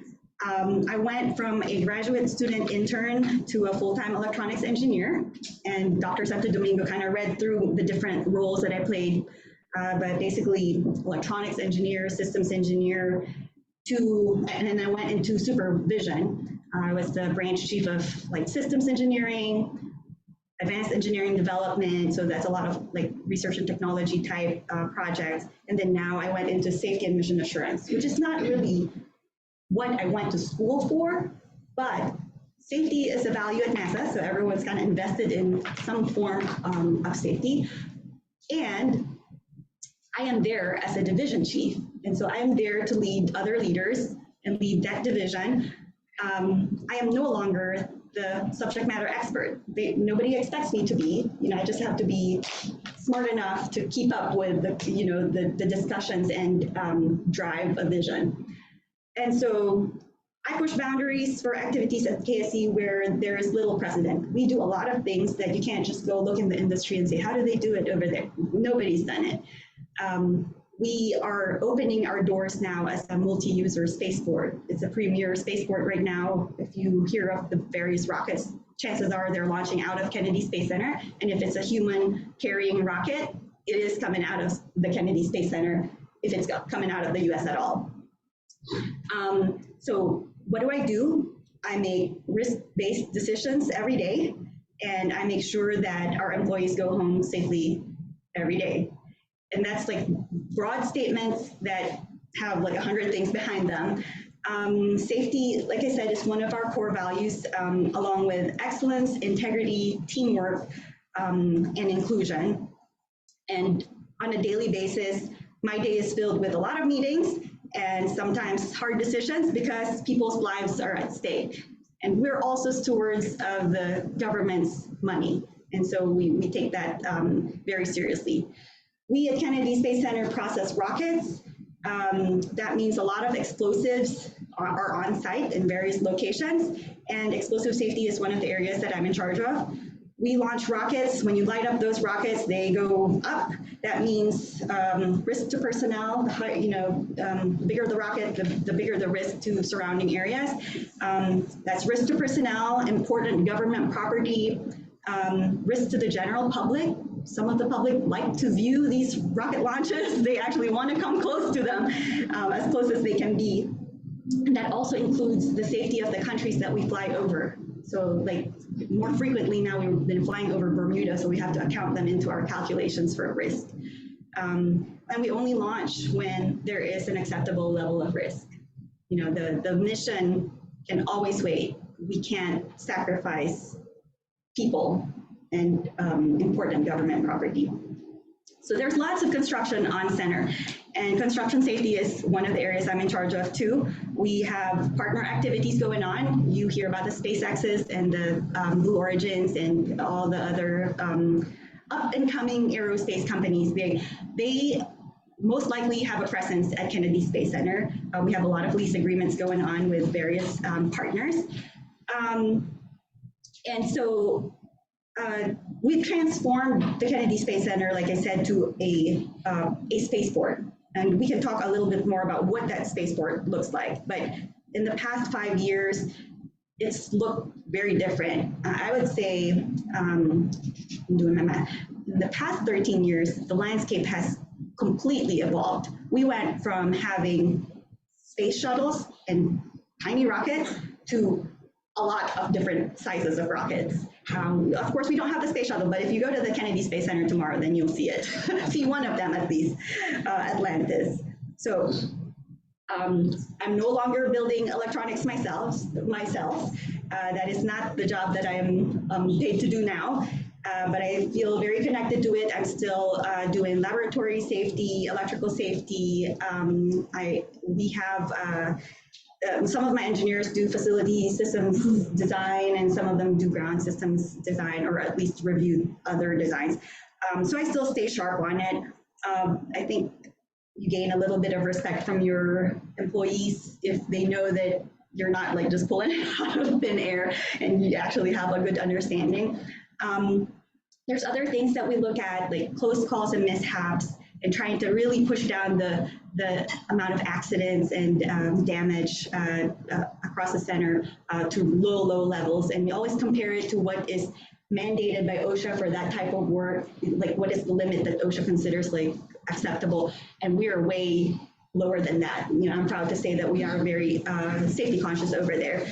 I went from a graduate student intern to a full-time electronics engineer, and Dr. Santo-Domingo kind of read through the different roles that I played, but basically electronics engineer, systems engineer, and then I went into supervision. I was the branch chief of like systems engineering, advanced engineering development, so that's a lot of like research and technology type projects. And then now I went into safety and mission assurance, which is not really what I went to school for, but safety is a value at NASA, so everyone's kind of invested in some form of safety. And I am there as a division chief, and so I am there to lead other leaders and lead that division. I am no longer the subject matter expert. Nobody expects me to be. You know, I just have to be smart enough to keep up with the discussions and drive a vision. And so I push boundaries for activities at KSE where there is little precedent. We do a lot of things that you can't just go look in the industry and say, how do they do it over there? Nobody's done it. We are opening our doors now as a multi-user spaceport. It's a premier spaceport right now. If you hear of the various rockets, chances are they're launching out of Kennedy Space Center. And if it's a human carrying rocket, it is coming out of the Kennedy Space Center if it's coming out of the US at all. So what do? I make risk-based decisions every day, and I make sure that our employees go home safely every day. And that's like broad statements that have like 100 things behind them. Safety, like I said, is one of our core values, along with excellence, integrity, teamwork, and inclusion. And on a daily basis, my day is filled with a lot of meetings and sometimes hard decisions because people's lives are at stake. And we're also stewards of the government's money. And so we take that very seriously. We at Kennedy Space Center process rockets. That means a lot of explosives are on site in various locations, and explosive safety is one of the areas that I'm in charge of. We launch rockets. When you light up those rockets, they go up. That means risk to personnel. The bigger the rocket, the bigger the risk to surrounding areas. That's risk to personnel, important government property, risk to the general public. Some of the public like to view these rocket launches. They actually want to come close to them, as close as they can be. And that also includes the safety of the countries that we fly over. So like more frequently now we've been flying over Bermuda, so we have to account them into our calculations for risk. And we only launch when there is an acceptable level of risk. You know, the mission can always wait. We can't sacrifice people and important government property. So there's lots of construction on center, and construction safety is one of the areas I'm in charge of too. We have partner activities going on. You hear about the SpaceX's and the Blue Origins and all the other up and coming aerospace companies. They most likely have a presence at Kennedy Space Center. We have a lot of lease agreements going on with various partners. And so we've transformed the Kennedy Space Center, like I said, to a spaceport. And we can talk a little bit more about what that spaceport looks like. But in the past 5 years, it's looked very different. I would say, I'm doing my math, in the past 13 years, the landscape has completely evolved. We went from having space shuttles and tiny rockets to a lot of different sizes of rockets. Of course, we don't have the space shuttle, but if you go to the Kennedy Space Center tomorrow, then you'll see it. See one of them at least, Atlantis. So I'm no longer building electronics myself. That is not the job that I am paid to do now, but I feel very connected to it. I'm still doing laboratory safety, electrical safety. We have some of my engineers do facility systems design, and some of them do ground systems design, or at least review other designs. So I still stay sharp on it. I think you gain a little bit of respect from your employees if they know that you're not like just pulling it out of thin air and you actually have a good understanding. There's other things that we look at, like close calls and mishaps, and trying to really push down the amount of accidents and damage across the center to low levels. And we always compare it to what is mandated by OSHA for that type of work, like what is the limit that OSHA considers like acceptable, and we are way lower than that. You know, I'm proud to say that we are very safety conscious over there.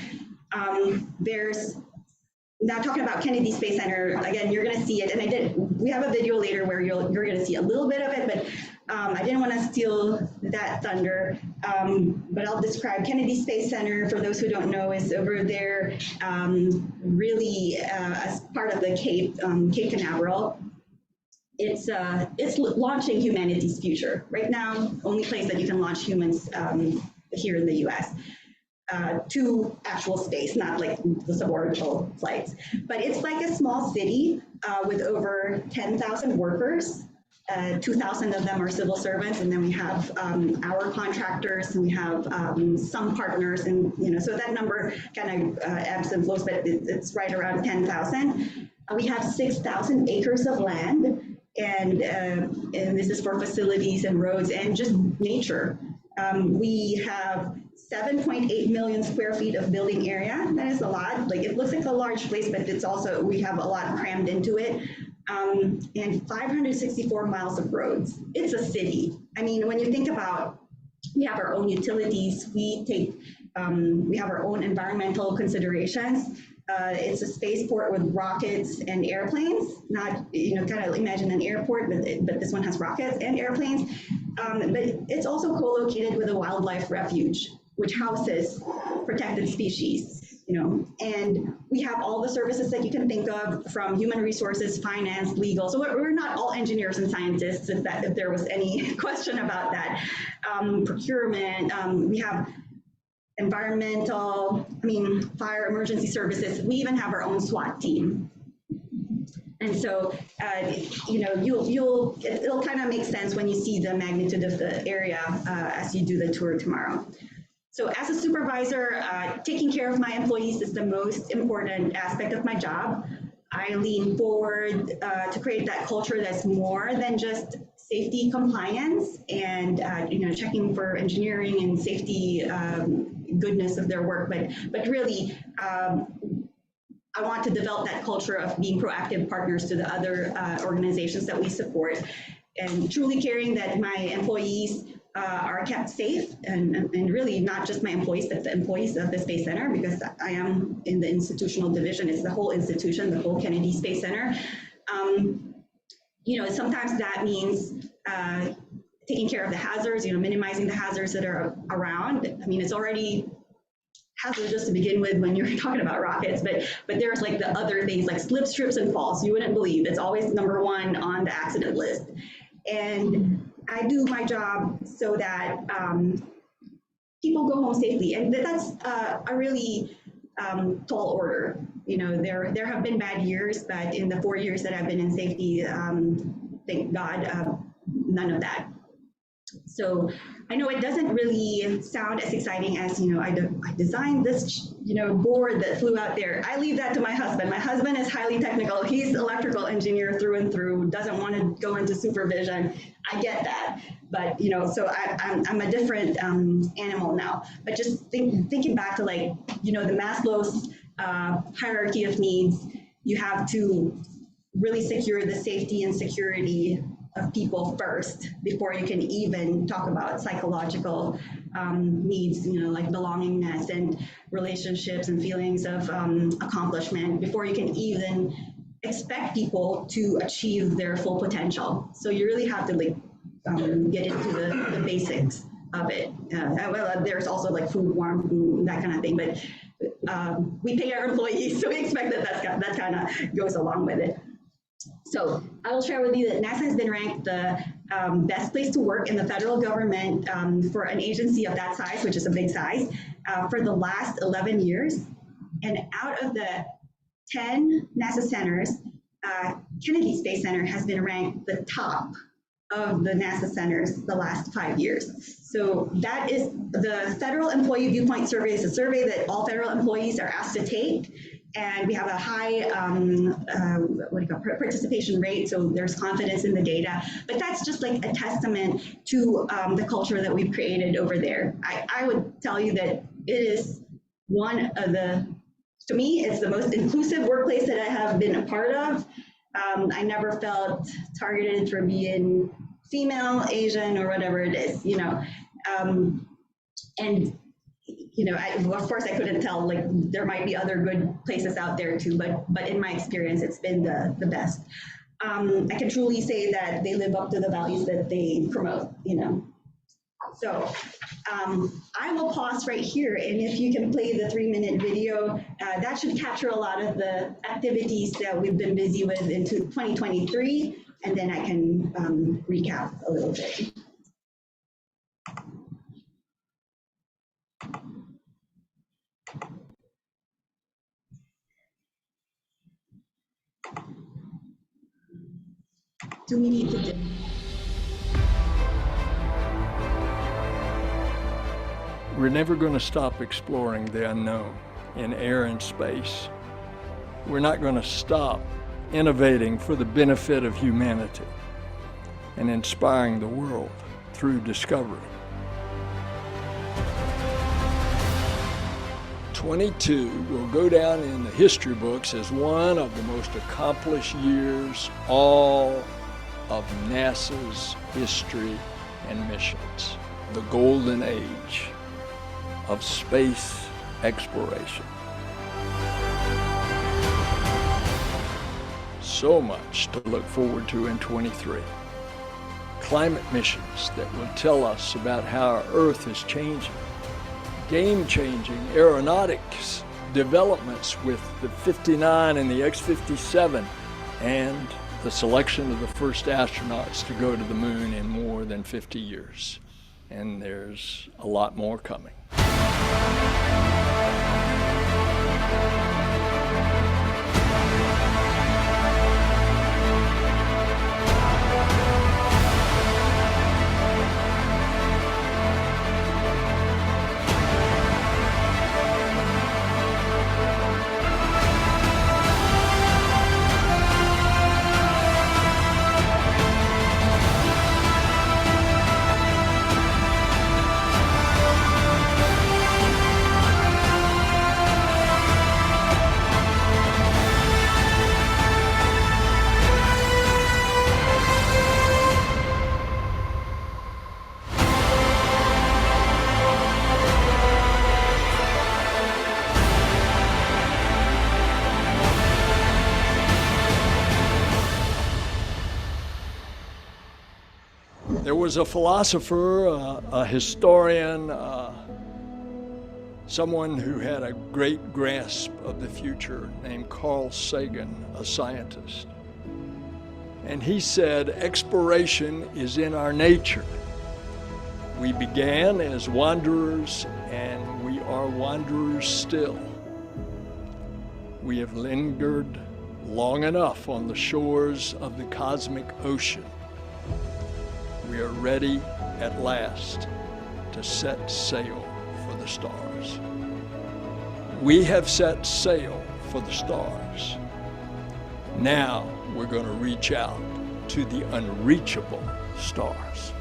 There's, now talking about Kennedy Space Center, again, you're gonna see it, and we have a video later where you're gonna see a little bit of it, but I didn't want to steal that thunder, but I'll describe Kennedy Space Center, for those who don't know, is over there, really as part of the Cape Canaveral. It's launching humanity's future. Right now, only place that you can launch humans here in the US. To actual space, not like the suborbital flights. But it's like a small city with over 10,000 workers. 2,000 of them are civil servants, and then we have our contractors, and we have some partners, and so that number kind of ebbs and flows, but it's right around 10,000. We have 6,000 acres of land, and this is for facilities and roads and just nature. We have 7.8 million square feet of building area. That is a lot. Like, it looks like a large place, but it's also, we have a lot crammed into it. And 564 miles of roads. It's a city. I mean, when you think about, we have our own utilities, we have our own environmental considerations. It's a spaceport with rockets and airplanes, not, kind of imagine an airport, but this one has rockets and airplanes. But it's also co-located with a wildlife refuge, which houses protected species. And we have all the services that you can think of, from human resources, finance, legal. So we're not all engineers and scientists, if there was any question about that. Procurement, we have environmental, fire emergency services. We even have our own SWAT team. And so, it'll kind of make sense when you see the magnitude of the area as you do the tour tomorrow. So as a supervisor, taking care of my employees is the most important aspect of my job. I lean forward to create that culture that's more than just safety compliance and checking for engineering and safety goodness of their work, but really I want to develop that culture of being proactive partners to the other organizations that we support, and truly caring that my employees are kept safe, and really not just my employees, but the employees of the Space Center, because I am in the institutional division. It's the whole institution, the whole Kennedy Space Center. Sometimes that means taking care of the hazards, minimizing the hazards that are around. It's already hazardous to begin with when you're talking about rockets, but there's like the other things like slips, trips, and falls. You wouldn't believe it's always number one on the accident list. And I do my job so that people go home safely, and that's a really tall order. There have been bad years, but in the 4 years that I've been in safety, thank God, none of that. So I know it doesn't really sound as exciting as, I designed this, board that flew out there. I leave that to my husband. My husband is highly technical. He's electrical engineer through and through, doesn't want to go into supervision. I get that. But, so I'm a different animal now. But just thinking back to the Maslow's hierarchy of needs, you have to really secure the safety and security of people first before you can even talk about psychological needs, like belongingness and relationships and feelings of accomplishment, before you can even expect people to achieve their full potential. So you really have to get into the basics of it. Well, there's also food, warm food, that kind of thing, but we pay our employees, so we expect that kind of goes along with it. So I will share with you that NASA has been ranked the best place to work in the federal government for an agency of that size, which is a big size, for the last 11 years. And out of the 10 NASA centers, Kennedy Space Center has been ranked the top of the NASA centers the last 5 years. So that is the Federal Employee Viewpoint Survey. Is a survey that all federal employees are asked to take. And we have a high participation rate, so there's confidence in the data. But that's just a testament to the culture that we've created over there. I would tell you that it is one of to me, it's the most inclusive workplace that I have been a part of. I never felt targeted for being female, Asian, or whatever it is, and of course I couldn't tell, there might be other good places out there too, but in my experience, it's been the best. I can truly say that they live up to the values that they promote, So I will pause right here, and if you can play the 3-minute video, that should capture a lot of the activities that we've been busy with into 2023, and then I can recap a little bit. Do we need to do? We're never going to stop exploring the unknown in air and space. We're not going to stop innovating for the benefit of humanity and inspiring the world through discovery. 22 will go down in the history books as one of the most accomplished years all of NASA's history and missions. The golden age of space exploration. So much to look forward to in 23. Climate missions that will tell us about how our Earth is changing. Game-changing aeronautics developments with the 59 and the X-57, and the selection of the first astronauts to go to the moon in more than 50 years. And there's a lot more coming. There was a philosopher, a historian, someone who had a great grasp of the future named Carl Sagan, a scientist. And he said, exploration is in our nature. We began as wanderers and we are wanderers still. We have lingered long enough on the shores of the cosmic ocean. We are ready at last to set sail for the stars. We have set sail for the stars. Now we're going to reach out to the unreachable stars.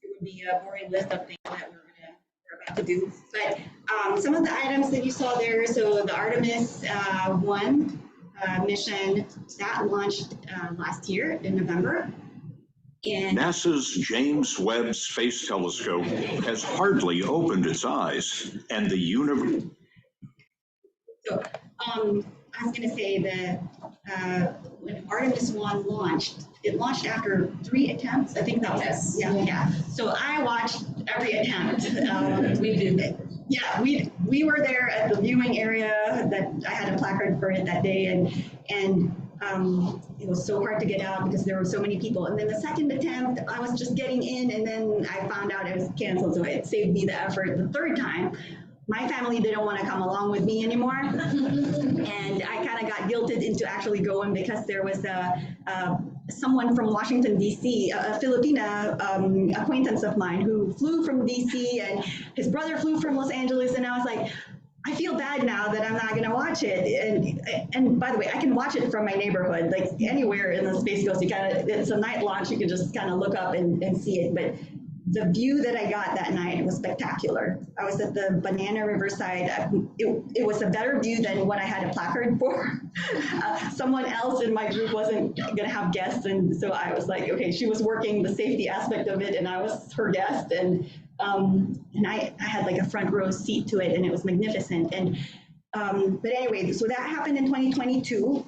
It would be a boring list of things that we're about to do. But some of the items that you saw there, so the Artemis 1 mission, that launched last year in November. And NASA's James Webb Space Telescope has hardly opened its eyes, and the universe. So I was going to say that when Artemis 1 launched, it launched after 3 attempts. I think that was yeah. So I watched every attempt. We did. Yeah, we were there at the viewing area. That I had a placard for it that day, and it was so hard to get out because there were so many people. And then the second attempt, I was just getting in, and then I found out it was canceled. So it saved me the effort. The third time, my family didn't want to come along with me anymore. And I kind of got guilted into actually going because there was someone from Washington, D.C., a Filipina acquaintance of mine who flew from D.C. and his brother flew from Los Angeles. And I was like, I feel bad now that I'm not going to watch it. And by the way, I can watch it from my neighborhood, like anywhere in the Space Coast. It's a night launch. You can just kind of look up and see it. But the view that I got that night was spectacular. I was at the Banana Riverside. It was a better view than what I had a placard for. Someone else in my group wasn't going to have guests, and so I was like, okay, she was working the safety aspect of it, and I was her guest, and I had like a front row seat to it, and it was magnificent. And but anyway, so that happened in 2022.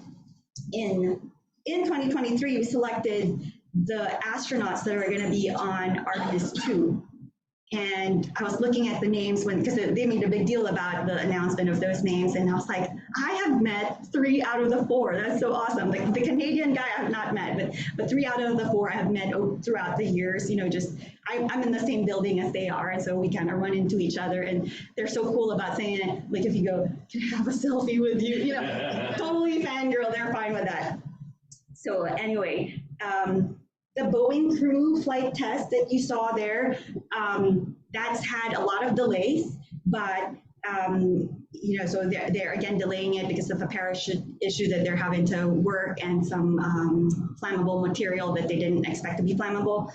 In 2023, we selected the astronauts that are going to be on Artemis 2. And I was looking at the names because they made a big deal about the announcement of those names. And I was like, I have met 3 out of the 4. That's so awesome. Like the Canadian guy I have not met, but 3 out of the 4 I have met throughout the years. You know, just I'm in the same building as they are, and so we kind of run into each other. And they're so cool about saying it. Like if you go, "Can I have a selfie with you?" You know, totally fangirl. They're fine with that. So anyway, the Boeing crew flight test that you saw there, that's had a lot of delays, but you know, so they're again delaying it because of a parachute issue that they're having to work and some flammable material that they didn't expect to be flammable.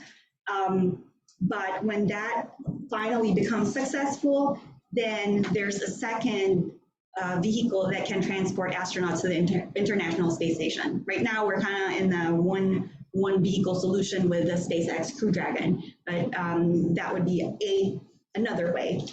But when that finally becomes successful, then there's a second vehicle that can transport astronauts to the International Space Station. Right now, we're kind of in the one vehicle solution with the SpaceX Crew Dragon, but that would be another way.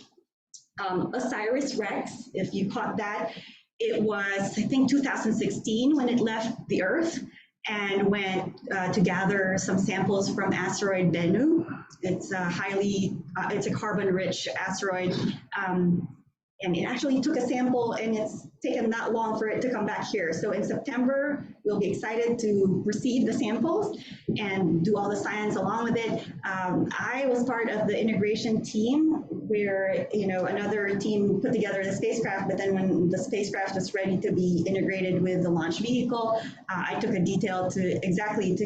OSIRIS-REx, if you caught that, it was, I think, 2016 when it left the Earth and went to gather some samples from asteroid Bennu. It's a carbon-rich asteroid, and it actually took a sample, and it's taken that long for it to come back here. So in September, we'll be excited to receive the samples and do all the science along with it. I was part of the integration team where, you know, another team put together the spacecraft, but then when the spacecraft was ready to be integrated with the launch vehicle, I took a detail to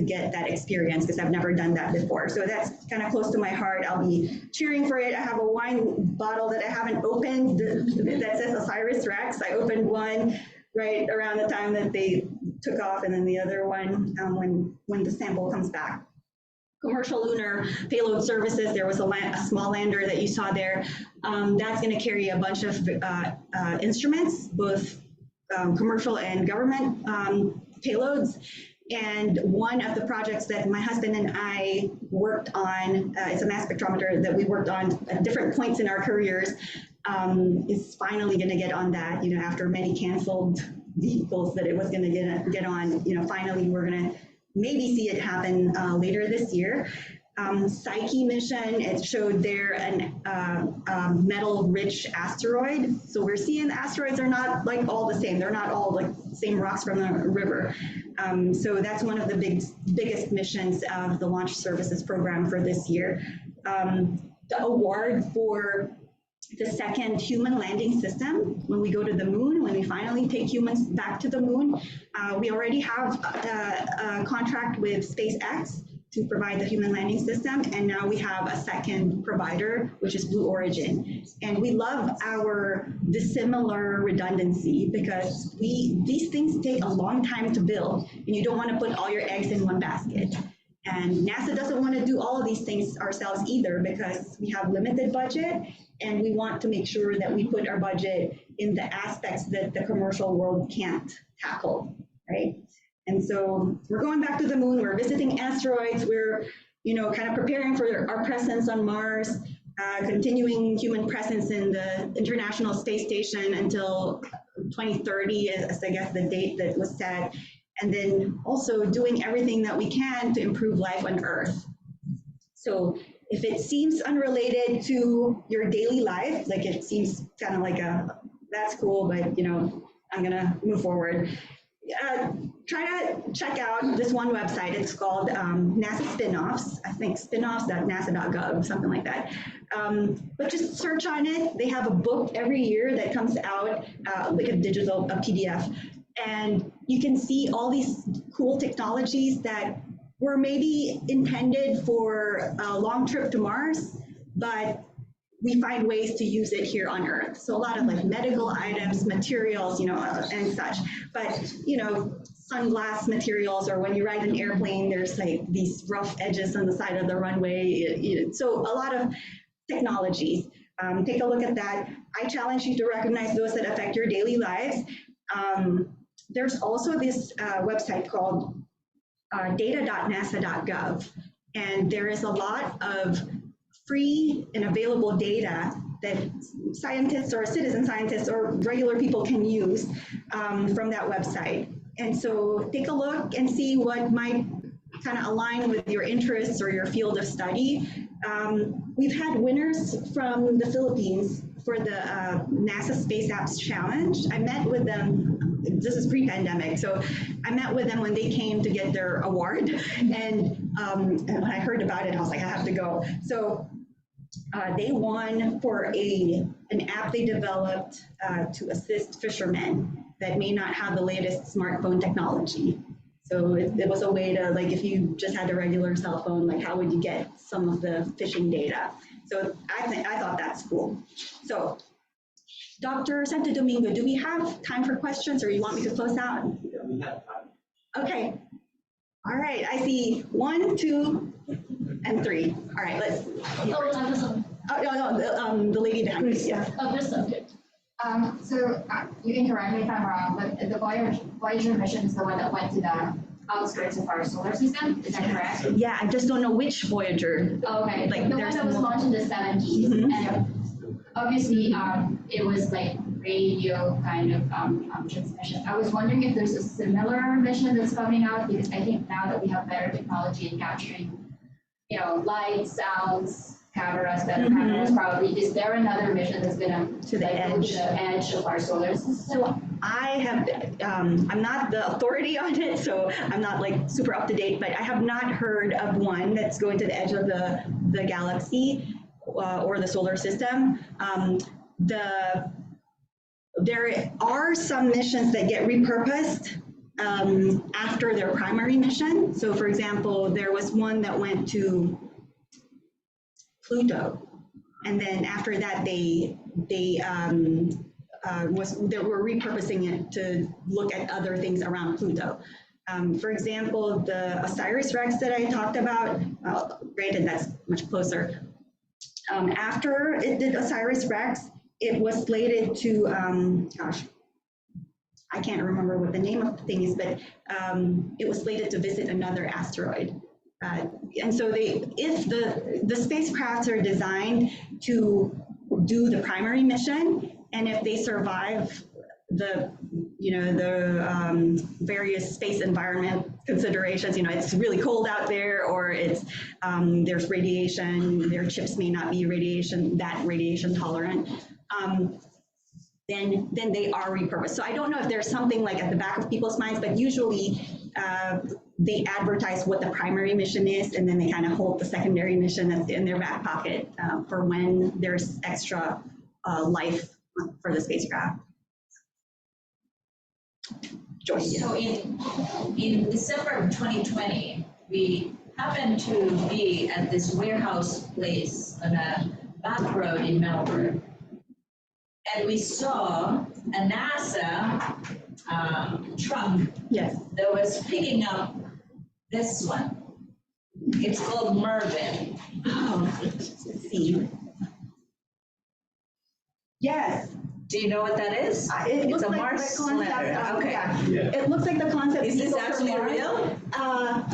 get that experience because I've never done that before. So that's kind of close to my heart. I'll be cheering for it. I have a wine bottle that I haven't opened that says OSIRIS-REx. I opened one right around the time that they took off, and then the other one when the sample comes back. Commercial lunar payload services, there was a small lander that you saw there. That's going to carry a bunch of instruments, both commercial and government payloads. And one of the projects that my husband and I worked on, it's a mass spectrometer that we worked on at different points in our careers, is finally going to get on that, you know, after many canceled vehicles that it was going to get on. You know, finally we're going to maybe see it happen later this year. Psyche mission, it showed there a metal-rich asteroid. So we're seeing the asteroids are not like all the same. They're not all like same rocks from the river. So that's one of the biggest missions of the Launch Services Program for this year. The award for the second human landing system, when we go to the moon, when we finally take humans back to the moon, we already have a contract with SpaceX to provide the human landing system, and now we have a second provider, which is Blue Origin. And we love our dissimilar redundancy because these things take a long time to build, and you don't want to put all your eggs in one basket. And NASA doesn't want to do all of these things ourselves either because we have limited budget, and we want to make sure that we put our budget in the aspects that the commercial world can't tackle, right? And so we're going back to the moon, we're visiting asteroids, we're, you know, kind of preparing for our presence on Mars, continuing human presence in the International Space Station until 2030 is, I guess, the date that was set. And then also doing everything that we can to improve life on Earth. So if it seems unrelated to your daily life, like it seems kind of like that's cool, but you know, I'm gonna move forward. Try to check out this one website. It's called NASA Spinoffs. I think spinoffs.nasa.gov, something like that. But just search on it. They have a book every year that comes out, like a PDF. And you can see all these cool technologies that were maybe intended for a long trip to Mars, but we find ways to use it here on Earth. So a lot of like medical items, materials, you know, and such. But, you know, sunglass materials, or when you ride an airplane, there's like these rough edges on the side of the runway. So a lot of technologies. Take a look at that. I challenge you to recognize those that affect your daily lives. There's also this website called data.nasa.gov, and there is a lot of free and available data that scientists or citizen scientists or regular people can use from that website. And so take a look and see what might kind of align with your interests or your field of study. We've had winners from the Philippines for the NASA Space Apps Challenge. I met with them this is pre-pandemic. So I met with them when they came to get their award. And when I heard about it, I was like, I have to go. So they won for an app they developed to assist fishermen that may not have the latest smartphone technology. So it was a way to, like, if you just had a regular cell phone, like how would you get some of the fishing data? So I thought that's cool. So Dr. Santo Domingo, do we have time for questions, or you want me to close out? Yeah, we have time. Okay. All right, I see 1, 2, and 3. All right, let's. The lady behind me. Yeah. Oh, this subject. So you can correct me if I'm wrong, but the Voyager mission is the one that went to the outskirts of our solar system. Is that correct? Yeah, I just don't know which Voyager. Okay, Like the one that was launched in the 70s, Mhm. and obviously it was like radio kind of transmission. I was wondering if there's a similar mission that's coming out, because I think now that we have better technology in capturing, light, sounds, cameras, better cameras, probably, is there another mission that's gonna go to the edge of our solar system? So I have, I'm not the authority on it, so I'm not like super up to date, but I have not heard of one that's going to the edge of the galaxy or the solar system. There are some missions that get repurposed after their primary mission. So for example, there was one that went to Pluto, and then after that they were repurposing it to look at other things around Pluto. For example, the OSIRIS-REx that I talked about, granted that's much closer. After it did OSIRIS-REx, it was slated to, I can't remember what the name of the thing is, but it was slated to visit another asteroid. And so if the spacecrafts are designed to do the primary mission, and if they survive the various space environment considerations, it's really cold out there, or there's radiation, their chips may not be radiation tolerant, then they are repurposed. So I don't know if there's something like at the back of people's minds, but usually they advertise what the primary mission is, and then they kind of hold the secondary mission that's in their back pocket for when there's extra life for the spacecraft. Joyce. So in December of 2020, we happened to be at this warehouse place on a back road in Melbourne. And we saw a NASA truck that was picking up this one. It's called Mervin. Oh, let's see. Yes. Do you know what that is? It's a Mars lander. Okay. It looks like the concept. Is this actually real? That's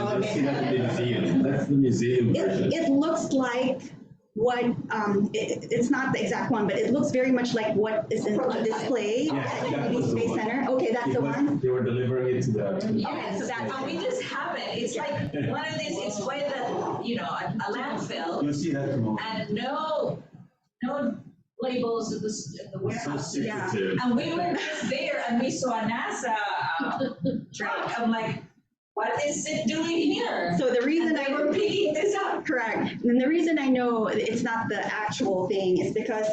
the museum version. It looks like what, it's not the exact one, but it looks very much like what is on display at Kennedy Space Center. Okay, that's the one. They were delivering it to the. Yeah, so that we just have it. It's like one of these. It's way that a landfill. You'll see that tomorrow. And no labels in the warehouse. So secretive. And we were just there, and we saw a NASA truck. I'm like, what is it doing here? So the reason they were picking this up. Correct. And the reason I know it's not the actual thing is because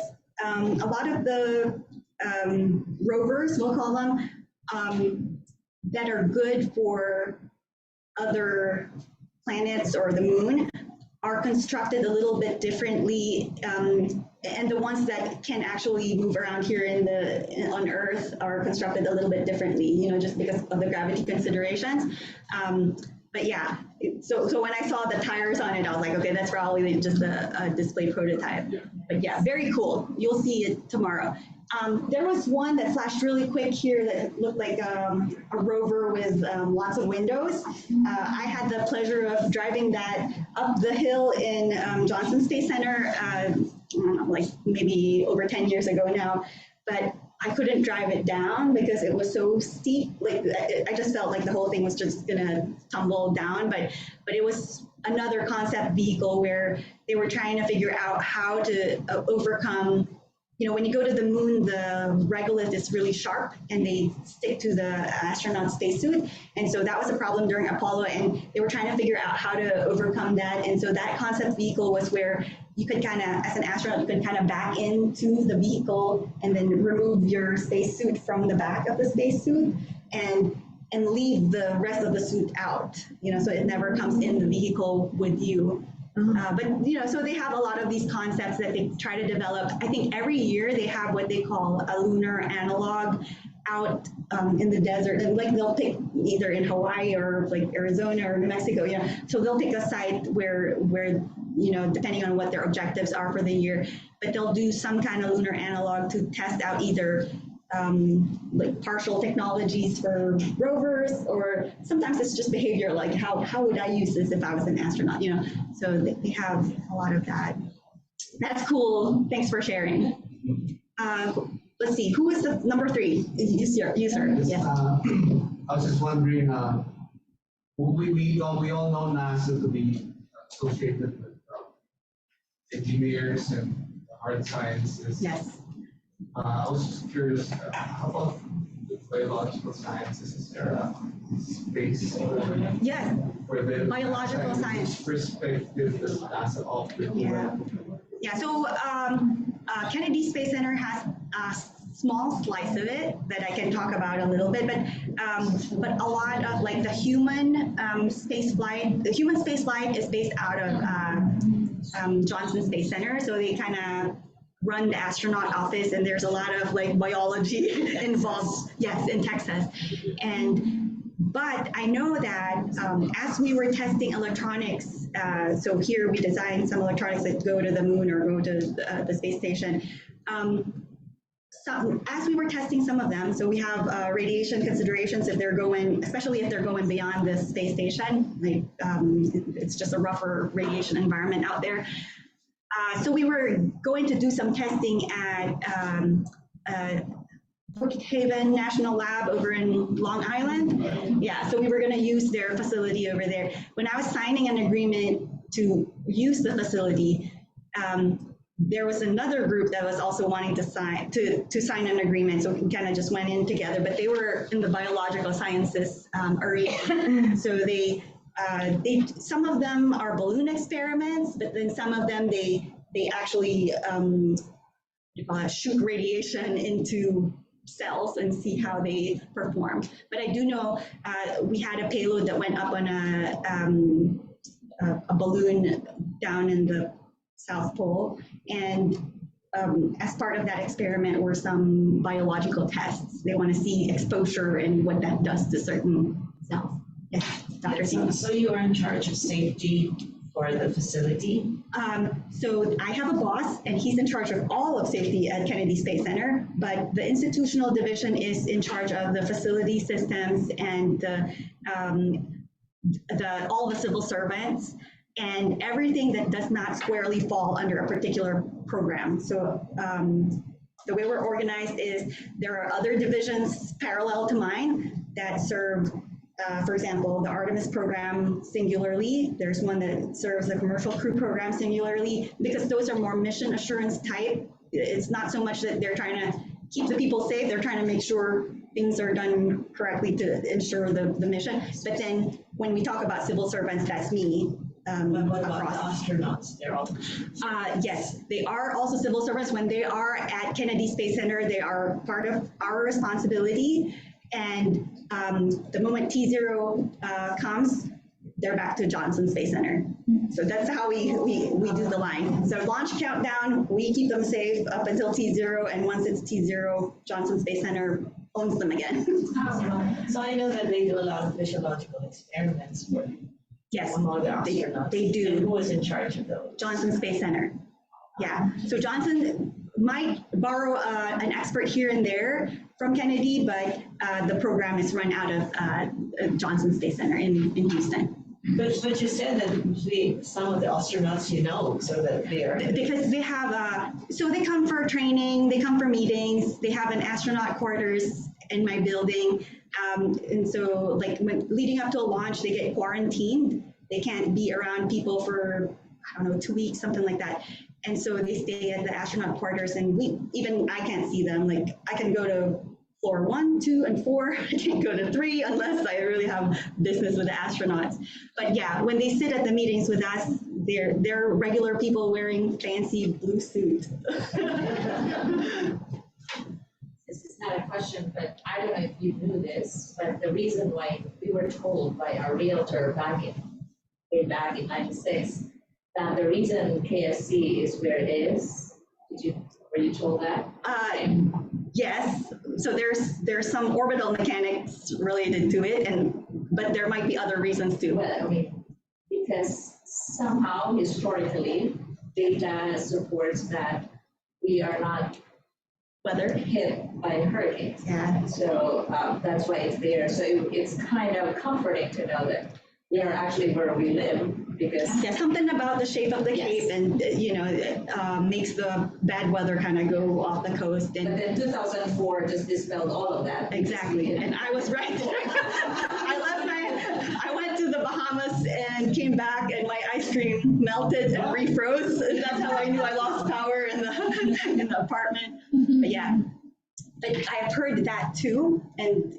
a lot of the rovers, we'll call them, that are good for other planets or the moon are constructed a little bit differently. And the ones that can actually move around here on Earth are constructed a little bit differently, just because of the gravity considerations. But yeah, so when I saw the tires on it, I was like, okay, that's probably just a display prototype. But yeah, very cool. You'll see it tomorrow. There was one that flashed really quick here that looked like a rover with lots of windows. I had the pleasure of driving that up the hill in Johnson Space Center, like maybe over 10 years ago now, but I couldn't drive it down because it was so steep. Like I just felt like the whole thing was just gonna tumble down, but it was another concept vehicle where they were trying to figure out how to overcome when you go to the moon, the regolith is really sharp and they stick to the astronaut spacesuit. And so that was a problem during Apollo, and they were trying to figure out how to overcome that. And so that concept vehicle was where you could kind of, as an astronaut, you could kind of back into the vehicle and then remove your spacesuit from the back of the spacesuit and leave the rest of the suit out, so it never comes in the vehicle with you. But so they have a lot of these concepts that they try to develop. I think every year they have what they call a lunar analog out in the desert, and like they'll pick either in Hawaii or like Arizona or New Mexico. So they'll pick a site where depending on what their objectives are for the year, but they'll do some kind of lunar analog to test out either like partial technologies for rovers, or sometimes it's just behavior, like how would I use this if I was an astronaut, so they have a lot of that. That's cool. Thanks for sharing. Let's see, who is the number 3 user? Yes. I was just wondering, we all know NASA to be associated with engineers and hard sciences. Yes. I was just curious, how about the biological sciences? Is there a space yes. for the biological science perspective that NASA offers? Yeah, so Kennedy Space Center has a small slice of it that I can talk about a little bit, but a lot of like the human space flight is based out of Johnson Space Center, so they kind of run the astronaut office, and there's a lot of like biology involved, yes, in Texas. But I know that as we were testing electronics, so here we designed some electronics that go to the moon or go to the space station. As we were testing some of them, so we have radiation considerations if they're going, especially if they're going beyond the space station, like it's just a rougher radiation environment out there. So we were going to do some testing at Brookhaven National Lab over in Long Island. Yeah, so we were going to use their facility over there. When I was signing an agreement to use the facility, there was another group that was also wanting to sign an agreement, so we kind of just went in together, but they were in the biological sciences arena. So they some of them are balloon experiments, but then some of them they actually shoot radiation into cells and see how they perform. But I do know we had a payload that went up on a balloon down in the South Pole, and as part of that experiment were some biological tests. They want to see exposure and what that does to certain cells. Yes, Dr. Singh. So you are in charge of safety for the facility? So I have a boss, and he's in charge of all of safety at Kennedy Space Center, but the institutional division is in charge of the facility systems and all the civil servants and everything that does not squarely fall under a particular program. So the way we're organized is there are other divisions parallel to mine that serve for example, the Artemis program singularly. There's one that serves the commercial crew program singularly, because those are more mission assurance type. It's not so much that they're trying to keep the people safe, they're trying to make sure things are done correctly to ensure the mission. But then when we talk about civil servants, that's me. But what about the astronauts? They're all yes, they are also civil servants. When they are at Kennedy Space Center, they are part of our responsibility. And the moment T0 comes, they're back to Johnson Space Center. So that's how we do the line. So launch countdown, we keep them safe up until T0, and once it's T0, Johnson Space Center owns them again. So I know that they do a lot of physiological experiments for yes, among the astronauts. They do. And who is in charge of those? Johnson Space Center. Yeah, so Johnson might borrow an expert here and there from Kennedy, but the program is run out of Johnson Space Center in Houston. But you said that some of the astronauts so that they are... Because they have, so they come for training, they come for meetings, they have an astronaut quarters in my building. And so like leading up to a launch, they get quarantined. They can't be around people for I don't know, 2 weeks, something like that. And so they stay at the astronaut quarters, and I can't see them. Like I can go to floor 1, 2, and 4. I can't go to 3 unless I really have business with the astronauts. But yeah, when they sit at the meetings with us, they're regular people wearing fancy blue suits. This is not a question, but I don't know if you knew this, but the reason why we were told by our realtor way back in '96 that the reason KSC is where it is. Were you told that? Yes. So there's some orbital mechanics related to it, but there might be other reasons too. Well, I mean, because somehow historically data supports that we are not hit by hurricanes. Yeah. So that's why it's there. So it's kind of comforting to know that we are actually where we live. Because something about the shape of the Cape, and it makes the bad weather kind of go off the coast. But then 2004 just dispelled all of that. Exactly, and I was right. I went to the Bahamas and came back, and my ice cream melted and refroze. And that's how I knew I lost power in the apartment. But yeah. But I've heard that too, and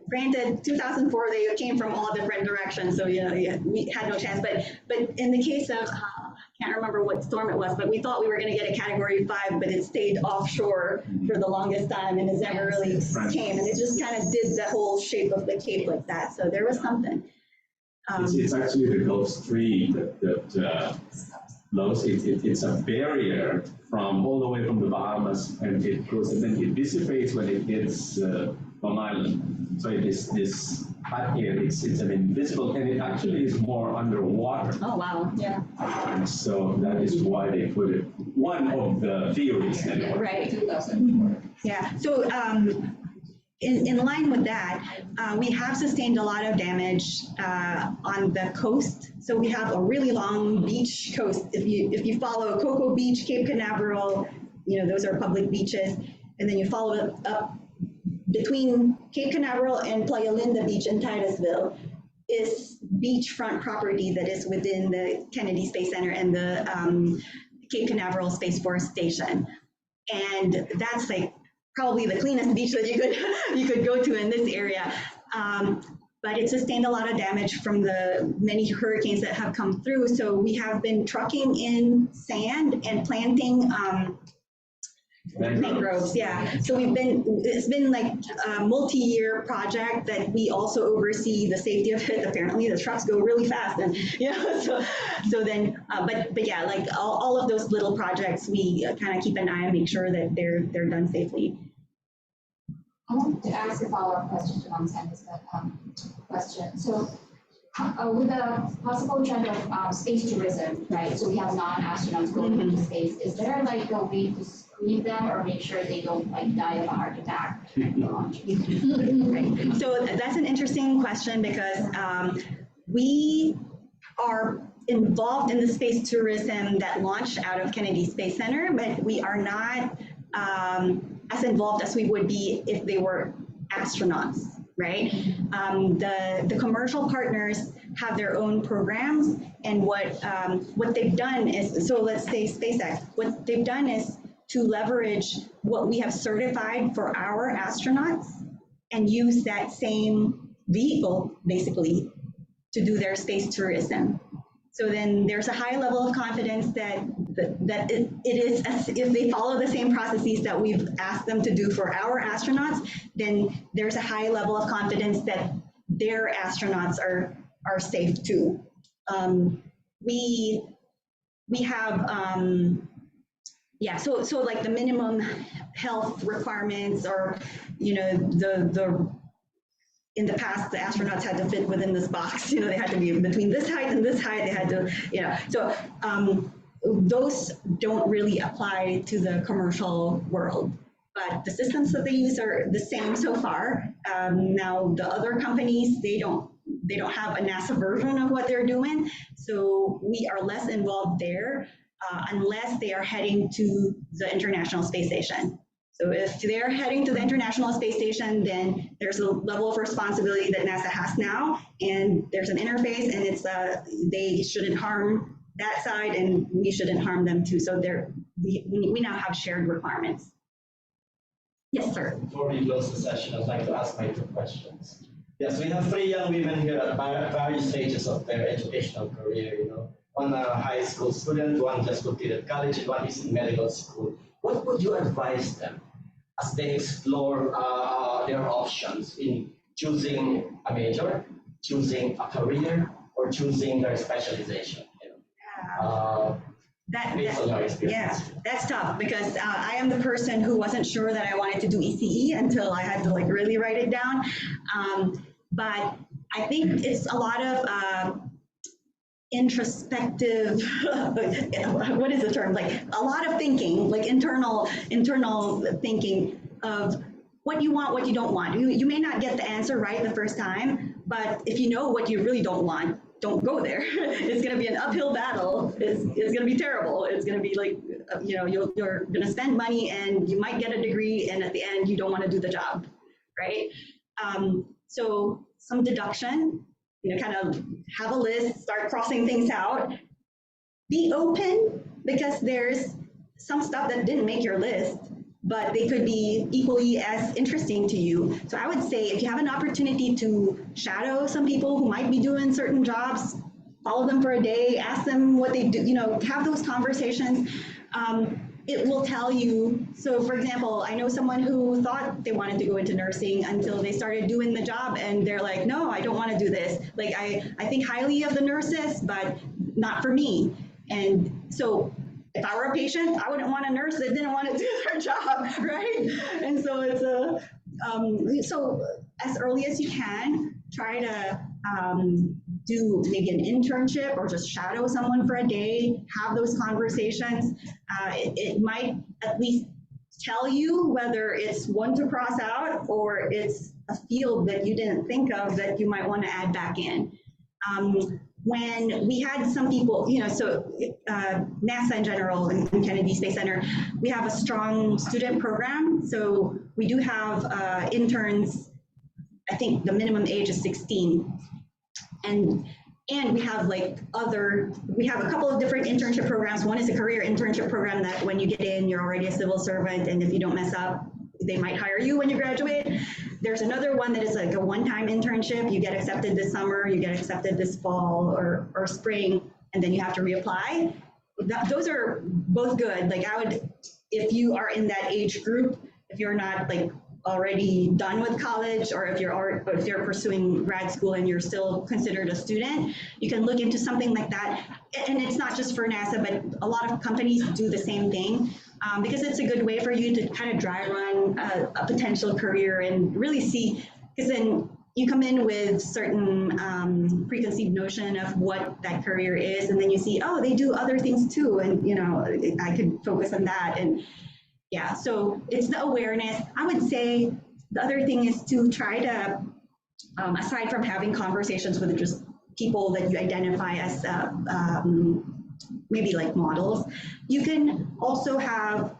granted, 2004 they came from all different directions, so we had no chance. But in the case of I can't remember what storm it was, but we thought we were going to get a Category 5, but it stayed offshore for the longest time, and it never really came, and it just kind of did the whole shape of the Cape like that. So there was something. It's actually the Gulf Stream that blows. It's a barrier from all the way from the Bahamas, and it goes and then it dissipates when it hits Long Island. So it is this hot air. It's an invisible, and it actually is more underwater. Oh wow! Yeah. And so that is why they put it. One of the theories. Anyway. Right. 2004. Yeah. So. In line with that, we have sustained a lot of damage on the coast. So we have a really long beach coast. If you follow Cocoa Beach, Cape Canaveral, those are public beaches, and then you follow it up between Cape Canaveral and Playa Linda Beach in Titusville is beachfront property that is within the Kennedy Space Center and the Cape Canaveral Space Force Station, and that's like probably the cleanest beach that you could go to in this area. But it sustained a lot of damage from the many hurricanes that have come through. So we have been trucking in sand and planting mangroves. Yeah. So it's been like a multi-year project that we also oversee the safety of it. Apparently the trucks go really fast, and so then but yeah, like all of those little projects we kind of keep an eye and make sure that they're done safely. I want to ask a follow-up question to Ms. question. So with the possible trend of space tourism, right? So we have non-astronauts going into space. Is there like a way to screen them or make sure they don't like die of a heart attack during the launch? Right. So that's an interesting question because we are involved in the space tourism that launched out of Kennedy Space Center, but we are not as involved as we would be if they were astronauts, right? The commercial partners have their own programs, and what they've done is, so let's say SpaceX, what they've done is to leverage what we have certified for our astronauts and use that same vehicle basically to do their space tourism. So then there's a high level of confidence that it is, as if they follow the same processes that we've asked them to do for our astronauts, then there's a high level of confidence that their astronauts are safe too. We have, yeah, so like the minimum health requirements, or, in the past, the astronauts had to fit within this box. They had to be between this height and this height. They had to, so those don't really apply to the commercial world. But the systems that they use are the same so far. Now the other companies, they don't have a NASA version of what they're doing. So we are less involved there unless they are heading to the International Space Station. So if they're heading to the International Space Station, then there's a level of responsibility that NASA has now, and there's an interface, and it's they shouldn't harm that side, and we shouldn't harm them too. So we now have shared requirements. Yes, sir. Before we close the session, I'd like to ask my 2 questions. Yes, we have 3 young women here at various stages of their educational career. You know, one a high school student, one just completed college, and one is in medical school. What would you advise them as they explore their options in choosing a major, choosing a career, or choosing their specialization? Based on your experience. Yeah, that's tough because I am the person who wasn't sure that I wanted to do ECE until I had to like really write it down. But I think it's a lot of introspective, what is the term? Like a lot of thinking, like internal thinking of what you want, what you don't want. You may not get the answer right the first time, but if you know what you really don't want, don't go there. It's going to be an uphill battle. It's going to be terrible. It's going to be like, you know, you're going to spend money and you might get a degree, and at the end you don't want to do the job, right? So some deduction, you know, kind of have a list, start crossing things out. Be open, because there's some stuff that didn't make your list, but they could be equally as interesting to you. So I would say if you have an opportunity to shadow some people who might be doing certain jobs, follow them for a day, ask them what they do, you know, have those conversations. It will tell you. So for example, I know someone who thought they wanted to go into nursing until they started doing the job, and they're like, no, I don't want to do this. Like I think highly of the nurses, but not for me. And so if I were a patient, I wouldn't want a nurse that didn't want to do their job, right? And so it's so as early as you can, try to do maybe an internship or just shadow someone for a day, have those conversations. It might at least tell you whether it's one to cross out or it's a field that you didn't think of that you might want to add back in. When we had some people, you know, so NASA in general and Kennedy Space Center, we have a strong student program. So we do have interns. I think the minimum age is 16. And we have we have a couple of different internship programs. One is a career internship program that when you get in, you're already a civil servant, and if you don't mess up, they might hire you when you graduate. There's another one that is like a one-time internship. You get accepted this summer, you get accepted this fall or spring, and then you have to reapply. Those are both good. Like I would, if you are in that age group, if you're not like already done with college, or if you're pursuing grad school and you're still considered a student, you can look into something like that. And it's not just for NASA, but a lot of companies do the same thing, because it's a good way for you to kind of dry run a potential career and really see, because then you come in with certain preconceived notion of what that career is, and then you see, oh, they do other things too, and you know, I could focus on that. And yeah, so it's the awareness. I would say the other thing is to try to, aside from having conversations with just people that you identify as maybe like models, you can also have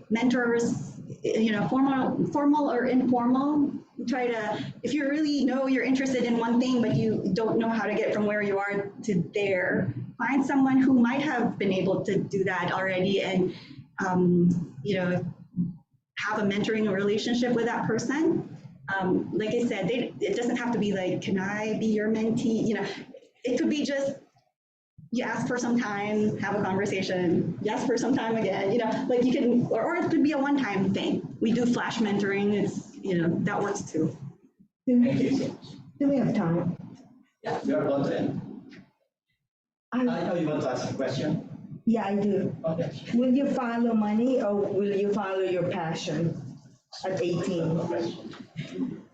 mentors, you know, formal or informal. Try to, if you really know you're interested in one thing, but you don't know how to get from where you are to there, find someone who might have been able to do that already, and you know, have a mentoring relationship with that person. Like I said, it doesn't have to be like, can I be your mentee? You know, it could be just, you ask for some time, have a conversation, you ask for some time again, you know, like you can, or it could be a one-time thing. We do flash mentoring, it's, you know, that works too. Do we have time? Yeah, you're about to end. I know you want to ask a question. Yeah, I do. Okay. Will you follow money or will you follow your passion at 18?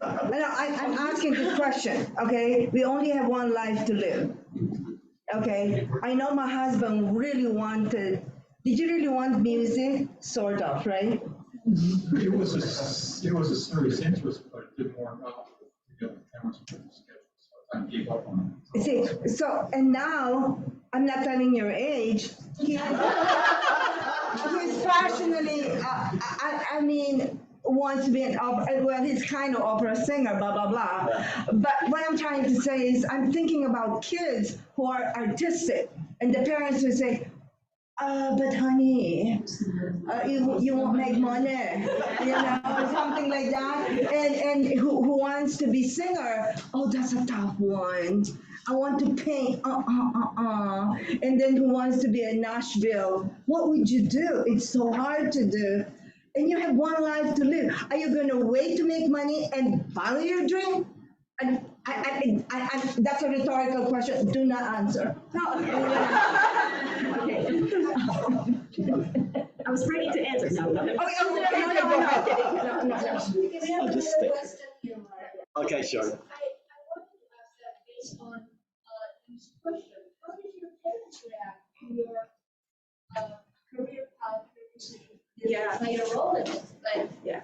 I'm asking this question, okay? We only have one life to live, okay? I know my husband really wanted, did you really want music? Sort of, right? It was a serious interest, but it didn't work out together. So I gave up on it. See, so, and now, I'm not telling your age. he's passionately, I mean, wants to be an opera, well, he's kind of opera singer, blah, blah, blah. But what I'm trying to say is I'm thinking about kids who are artistic, and the parents who say, but honey, you won't make money, you know, or something like that. And who wants to be singer? Oh, that's a tough one. I want to paint, And then who wants to be in Nashville? What would you do? It's so hard to do. And you have one life to live. Are you going to wait to make money and follow your dream? And that's a rhetorical question. Do not answer. I was ready to answer. No. I'll just stay. Okay, sure. I wanted to ask that based on this question. How did your parents react to your career path previously? Yeah. Play a role in it.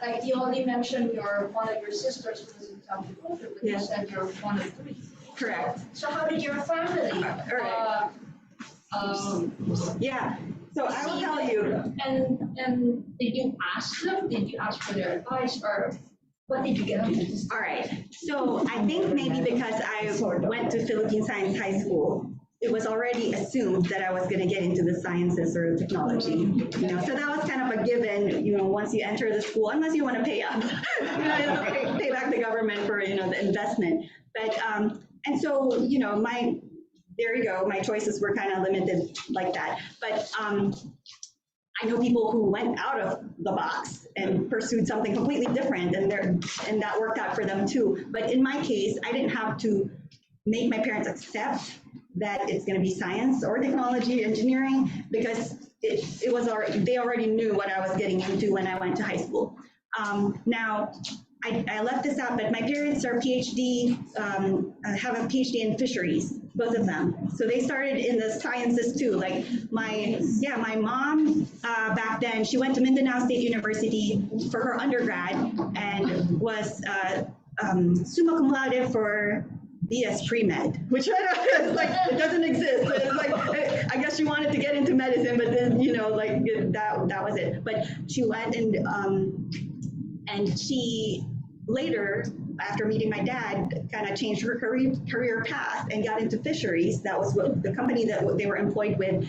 Like you only mentioned one of your sisters was in agriculture, but you said you're one of three. Correct. So how did your family? Yeah. So I will tell you. And did you ask them? Did you ask for their advice, or what did you get? All right. So I think maybe because I went to Philippine Science High School, it was already assumed that I was going to get into the sciences or technology. You know, so that was kind of a given. You know, once you enter the school, unless you want to pay up, you know, pay back the government for the investment. But and so there you go. My choices were kind of limited like that. But I know people who went out of the box and pursued something completely different, and that worked out for them too. But in my case, I didn't have to make my parents accept that it's going to be science or technology, engineering, because they already knew what I was getting into when I went to high school. Now, I left this out, but my parents are PhD, have a PhD in fisheries, both of them. So they started in the sciences too. Like my mom back then, she went to Mindanao State University for her undergrad and was summa cum laude for BS pre-med, which it's like, it doesn't exist. It's like, I guess she wanted to get into medicine, but then, that was it. But she went and she later, after meeting my dad, kind of changed her career path and got into fisheries. That was what the company that they were employed with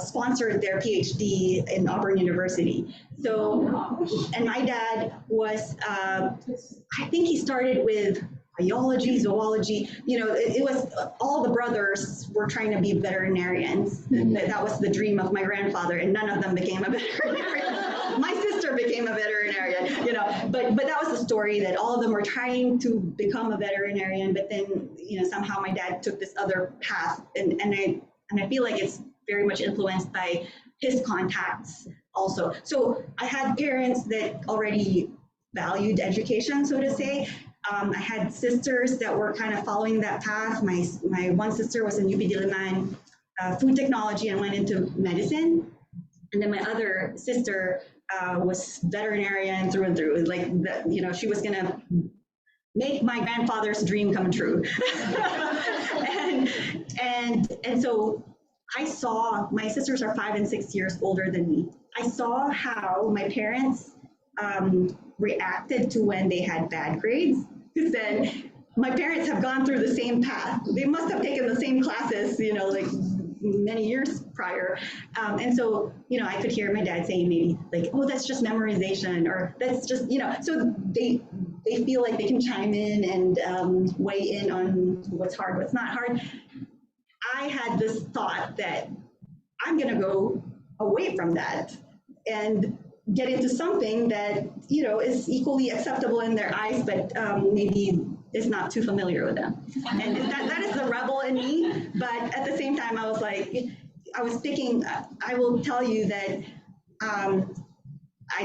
sponsored their PhD in Auburn University. So, and my dad was, I think he started with biology, zoology, it was all the brothers were trying to be veterinarians. That was the dream of my grandfather, and none of them became a veterinarian. My sister became a veterinarian, but that was the story, that all of them were trying to become a veterinarian, but then, somehow my dad took this other path, and I feel like it's very much influenced by his contacts also. So I had parents that already valued education, so to say. I had sisters that were kind of following that path. My one sister was in UP Diliman, food technology, and went into medicine. And then my other sister was veterinarian through and through. Like, she was going to make my grandfather's dream come true. and so I saw, my sisters are 5 and 6 years older than me. I saw how my parents reacted to when they had bad grades. Because then my parents have gone through the same path. They must have taken the same classes, like many years prior. And so, I could hear my dad saying maybe like, oh, that's just memorization, or that's just, so they feel like they can chime in and weigh in on what's hard, what's not hard. I had this thought that I'm going to go away from that and get into something that, is equally acceptable in their eyes, but maybe is not too familiar with them. And that is the rebel in me. But at the same time, I was like, I will tell you that I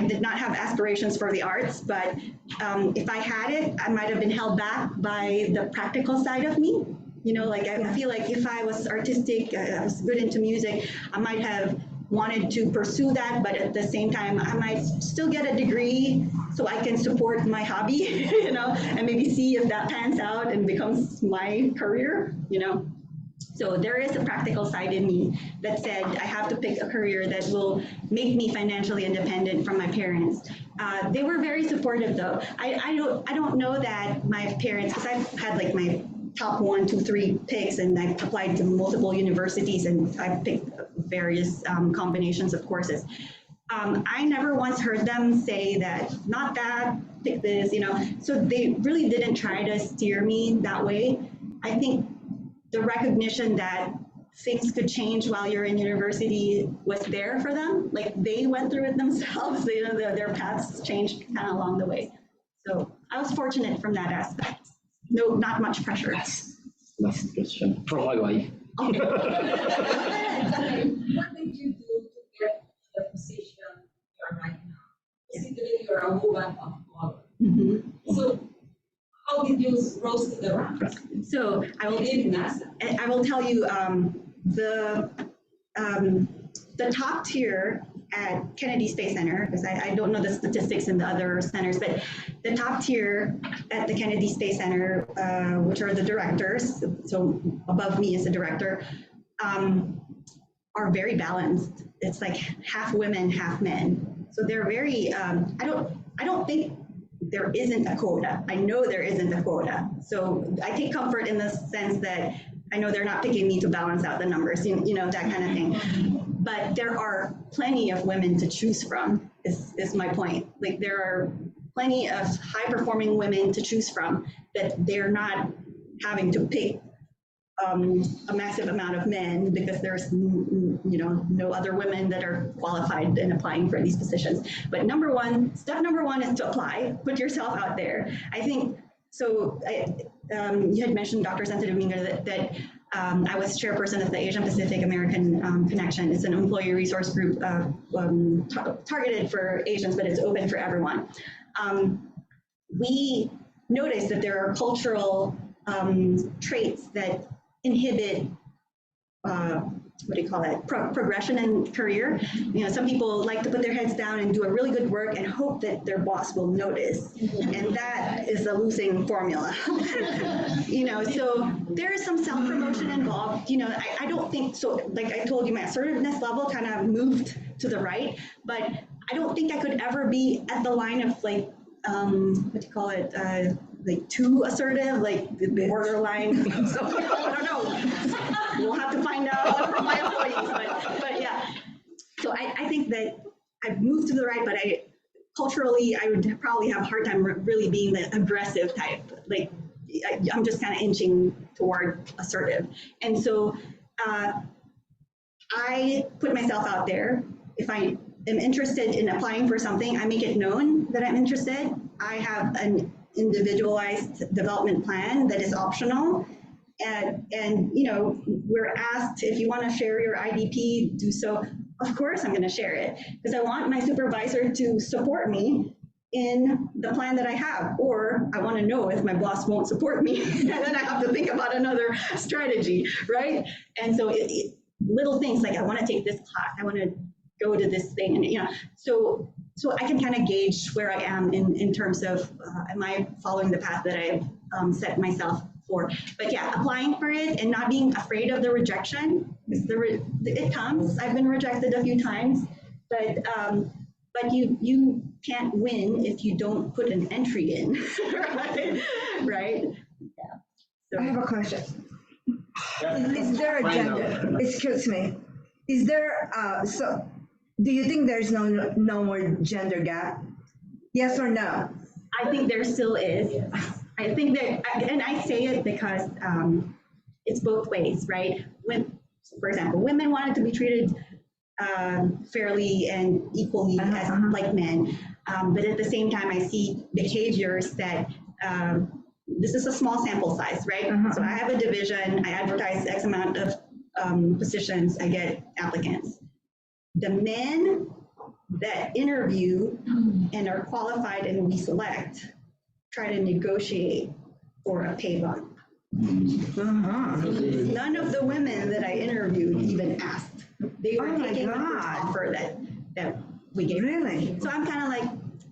did not have aspirations for the arts, but if I had it, I might have been held back by the practical side of me. I feel like if I was artistic, I was good into music, I might have wanted to pursue that, but at the same time, I might still get a degree so I can support my hobby, and maybe see if that pans out and becomes my career, So there is a practical side in me that said I have to pick a career that will make me financially independent from my parents. They were very supportive though. I don't know that my parents, because I've had like my top 1, 2, 3 picks, and I've applied to multiple universities, and I've picked various combinations of courses. I never once heard them say that, not that, pick this, you know. So they really didn't try to steer me that way. I think the recognition that things could change while you're in university was there for them. Like they went through it themselves. You know, their paths changed kind of along the way. So I was fortunate from that aspect. No, not much pressure. Last question from my wife. What did you do to get the position you're right now? Considering you're a woman of color. Mm-hmm. So how did you rose to the ranks? So I will tell you the top tier at Kennedy Space Center, because I don't know the statistics in the other centers, but the top tier at the Kennedy Space Center, which are the directors, so above me is a director, are very balanced. It's like half women, half men. So they're very, I don't think there isn't a quota. I know there isn't a quota. So I take comfort in the sense that I know they're not picking me to balance out the numbers, you know, that kind of thing. But there are plenty of women to choose from, is my point. Like there are plenty of high-performing women to choose from that they're not having to pick a massive amount of men because there's, you know, no other women that are qualified in applying for these positions. But step number one is to apply, put yourself out there. I think, so you had mentioned, Dr. Santiago-Bond, that I was chairperson of the Asian Pacific American Connection. It's an employee resource group targeted for Asians, but it's open for everyone. We noticed that there are cultural traits that inhibit progression in career. You know, some people like to put their heads down and do a really good work and hope that their boss will notice, and that is a losing formula. You know, so there is some self-promotion involved. You know, I don't think so. Like I told you, my assertiveness level kind of moved to the right, but I don't think I could ever be at the line of like like too assertive, like the borderline. So I don't know. We'll have to find out from my employees, but yeah. So I think that I've moved to the right, but culturally I would probably have a hard time really being the aggressive type. Like I'm just kind of inching toward assertive, and so I put myself out there. If I am interested in applying for something, I make it known that I'm interested. I have an individualized development plan that is optional. And you know, we're asked, if you want to share your IDP, do so. Of course I'm going to share it, because I want my supervisor to support me in the plan that I have, or I want to know if my boss won't support me, and then I have to think about another strategy, right? And so little things like, I want to take this class, I want to go to this thing, and you know, so I can kind of gauge where I am in terms of, am I following the path that I've set myself for? But yeah, applying for it and not being afraid of the rejection. It comes. I've been rejected a few times, but you can't win if you don't put an entry in, right? Yeah. So, I have a question. Is there a gender? Excuse me. Is there so? Do you think there's no more gender gap? Yes or no? I think there still is. I think that, and I say it because it's both ways, right? When, for example, women wanted to be treated fairly and equally as like men, but at the same time, I see behaviors that this is a small sample size, right? So I have a division, I advertise X amount of positions, I get applicants. The men that interview and are qualified and we select try to negotiate for a pay bump. None of the women that I interviewed even asked. They were taking the first offer that we gave. Really? So I'm kind of like,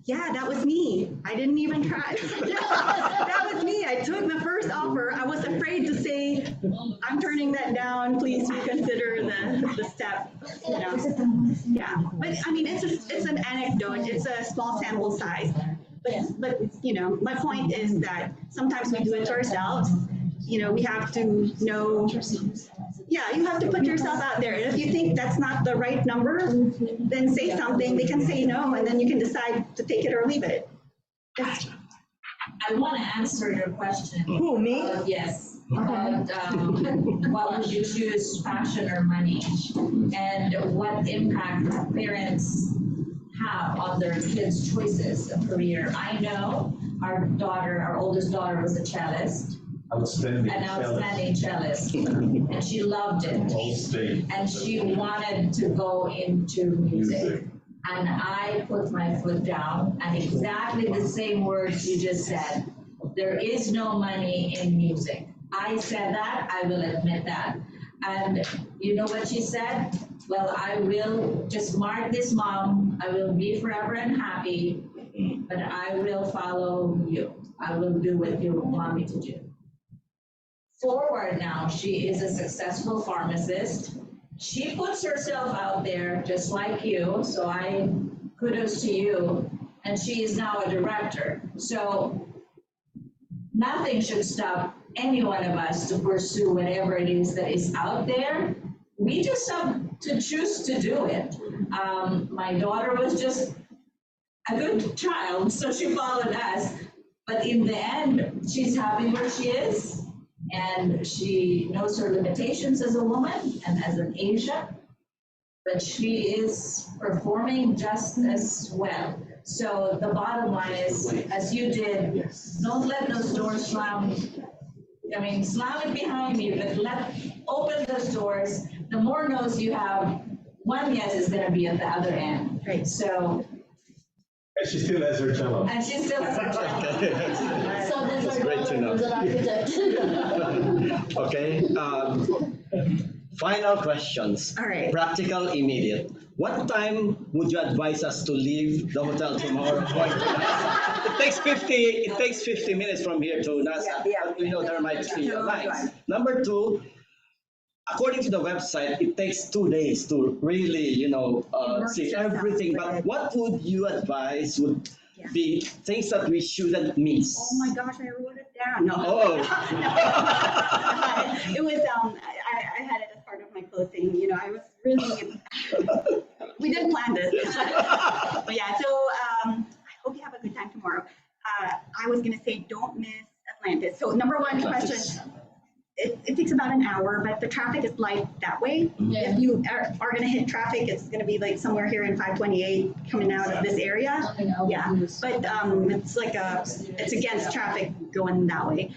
Yeah, that was me. I didn't even try. That was me. I took the first offer. I was afraid to say, I'm turning that down. Please reconsider the step. You know. Yeah, but I mean, it's an anecdote. It's a small sample size. But you know, my point is that sometimes we do it to ourselves. You know, we have to know. Yeah, you have to put yourself out there. And if you think that's not the right number, then say something. They can say no, and then you can decide to take it or leave it. I want to answer your question. Who, me? Yes. About what would you choose, passion or money? And what impact parents have on their kids' choices of career. I know our oldest daughter was a cellist. Outstanding. An outstanding cellist. And she loved it. All state. And she wanted to go into music. And I put my foot down, and exactly the same words you just said. There is no money in music. I said that, I will admit that. And you know what she said? Well, I will just mark this, Mom. I will be forever unhappy, but I will follow you. I will do what you want me to do. Forward now, she is a successful pharmacist. She puts herself out there just like you, so I kudos to you. And she is now a director. So nothing should stop any one of us to pursue whatever it is that is out there. We just have to choose to do it. My daughter was just a good child, so she followed us. But in the end, she's happy where she is. And she knows her limitations as a woman and as an Asian, but she is performing just as well. So the bottom line is, as you did, don't let those doors slam. I mean, slam it behind you, but open those doors. The more no's you have, one yes is going to be at the other end. Right. So. And she still has her cello. And she still has her cello. So there's our Great to know. who's an architect. Okay. Final questions. All right. Practical, immediate. What time would you advise us to leave the hotel tomorrow? It takes 50 minutes from here to NASA. But we know there might be lines. Number two, according to the website, it takes 2 days to really, see everything. But what would you advise would be things that we shouldn't miss? Oh my gosh, I wrote it down. No. Oh. It was, I had it as part of my clothing. You know, I was really, we didn't plan this. But yeah, so I hope you have a good time tomorrow. I was going to say, don't miss Atlantis. So number one question. It takes about an hour, but the traffic is light that way. Yeah. If you are going to hit traffic, it's going to be like somewhere here in 528 coming out of this area. Yeah, but it's like it's against traffic going that way.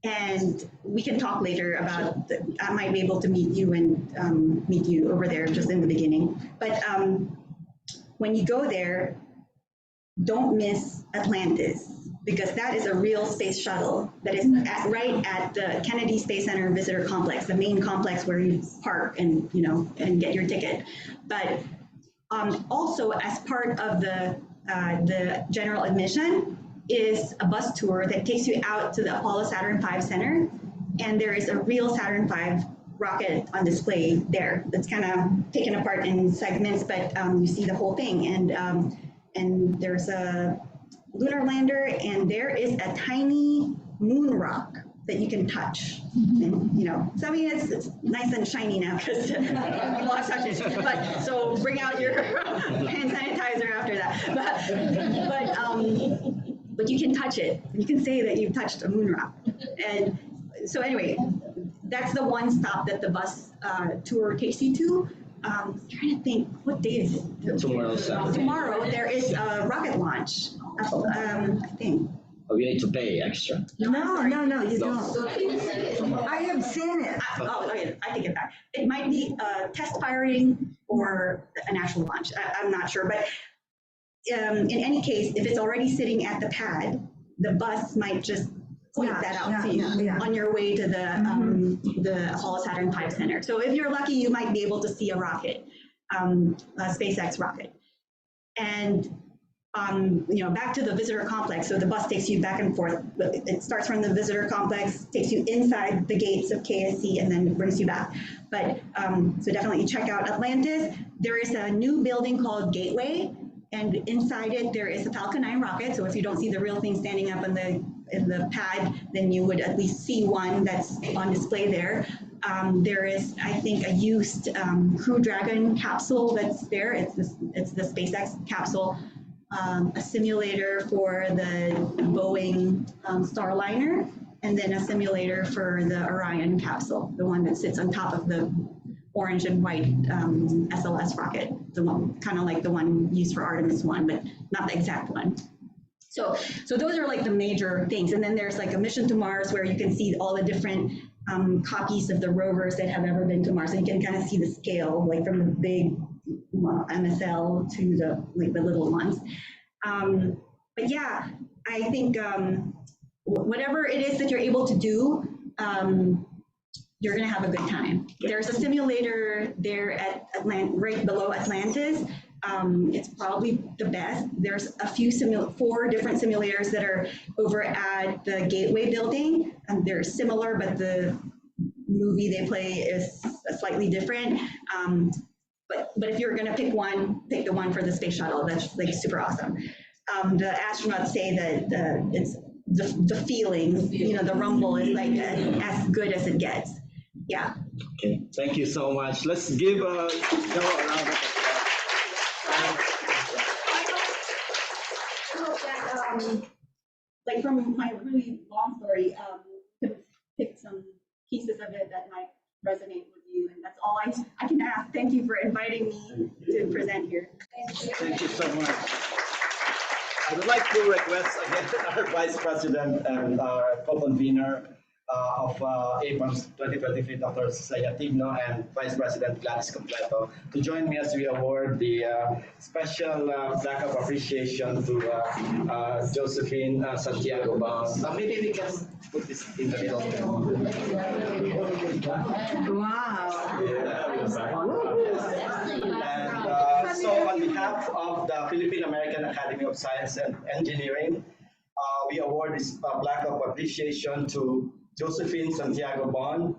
And we can talk later about, I might be able to meet you and meet you over there just in the beginning. But when you go there, don't miss Atlantis, because that is a real space shuttle that is right at the Kennedy Space Center Visitor Complex, the main complex where you park and and get your ticket. But also, as part of the general admission, is a bus tour that takes you out to the Apollo Saturn V Center, and there is a real Saturn V rocket on display there that's kind of taken apart in segments, but you see the whole thing, and there's a lunar lander, and there is a tiny moon rock that you can touch. And, so I mean, it's nice and shiny now because you lost touch it. But so bring out your hand sanitizer after that. But you can touch it. You can say that you've touched a moon rock. And so anyway, that's the one stop that the bus tour takes you to. I'm trying to think, what day is it? Tomorrow there is a rocket launch. I think. Oh, you need to pay extra. No, you don't. I have seen it. Okay, I take it back. It might be test firing or an actual launch. I'm not sure, but in any case, if it's already sitting at the pad, the bus might just point that out to you on your way to the Apollo Saturn V Center. So if you're lucky, you might be able to see a rocket, a SpaceX rocket. and back to the visitor complex. So the bus takes you back and forth. It starts from the visitor complex, takes you inside the gates of KSC, and then brings you back. But so definitely check out Atlantis. There is a new building called Gateway, and inside it there is a Falcon 9 rocket. So if you don't see the real thing standing up in the pad, then you would at least see one that's on display there. There is, I think, a used Crew Dragon capsule that's there. It's the SpaceX capsule. A simulator for the Boeing Starliner, and then a simulator for the Orion capsule, the one that sits on top of the orange and white SLS rocket, the one kind of like the one used for Artemis 1, but not the exact one. So those are like the major things. And then there's like a mission to Mars where you can see all the different copies of the rovers that have ever been to Mars, and you can kind of see the scale, like from the big MSL to the little ones. But yeah, I think whatever it is that you're able to do, you're going to have a good time. There's a simulator there at right below Atlantis. It's probably the best. There's a few 4 different simulators that are over at the Gateway building, and they're similar, but the movie they play is slightly different. But if you're going to pick one, pick the one for the space shuttle. That's like super awesome. The astronauts say that it's the feeling, the rumble is like as good as it gets. Yeah. Okay, thank you so much. Let's give a round of applause. I hope that, like from my really long story, to pick some pieces of it that might resonate with you, and that's all I can ask. Thank you for inviting me to present here. Thank you so much. I would like to request again our Vice President and our co-convener of APAMS 2023, Dr. Sayatibno, and Vice President Gladys Completo to join me as we award the special plaque of appreciation to Josephine Santiago-Bond. Maybe we can put this in the middle. Wow. And so on behalf of the Philippine American Academy of Science and Engineering, we award this plaque of appreciation to Josephine Santiago-Bond,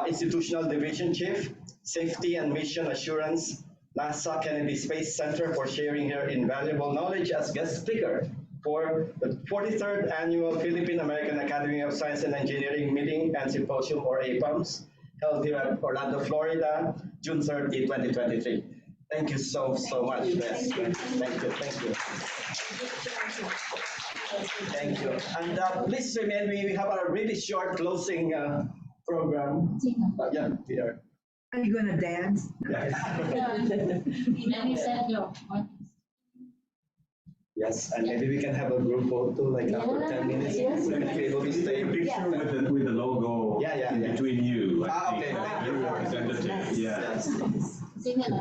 Institutional Division Chief, Safety and Mission Assurance, NASA Kennedy Space Center, for sharing her invaluable knowledge as guest speaker for the 43rd Annual Philippine American Academy of Science and Engineering Meeting and Symposium, or APAMS, held here at Orlando, Florida, June 30, 2023. Thank you so much. Yes. Thank you. Thank you. And please remain, we have a really short closing program. Yeah, Peter. Are you gonna dance? Yes. He said no. Yes, and maybe we can have a group photo like after 10 minutes. Yes. We can be able to stay. A picture with the logo in between you. Okay. Your representative. Yeah. Sing it.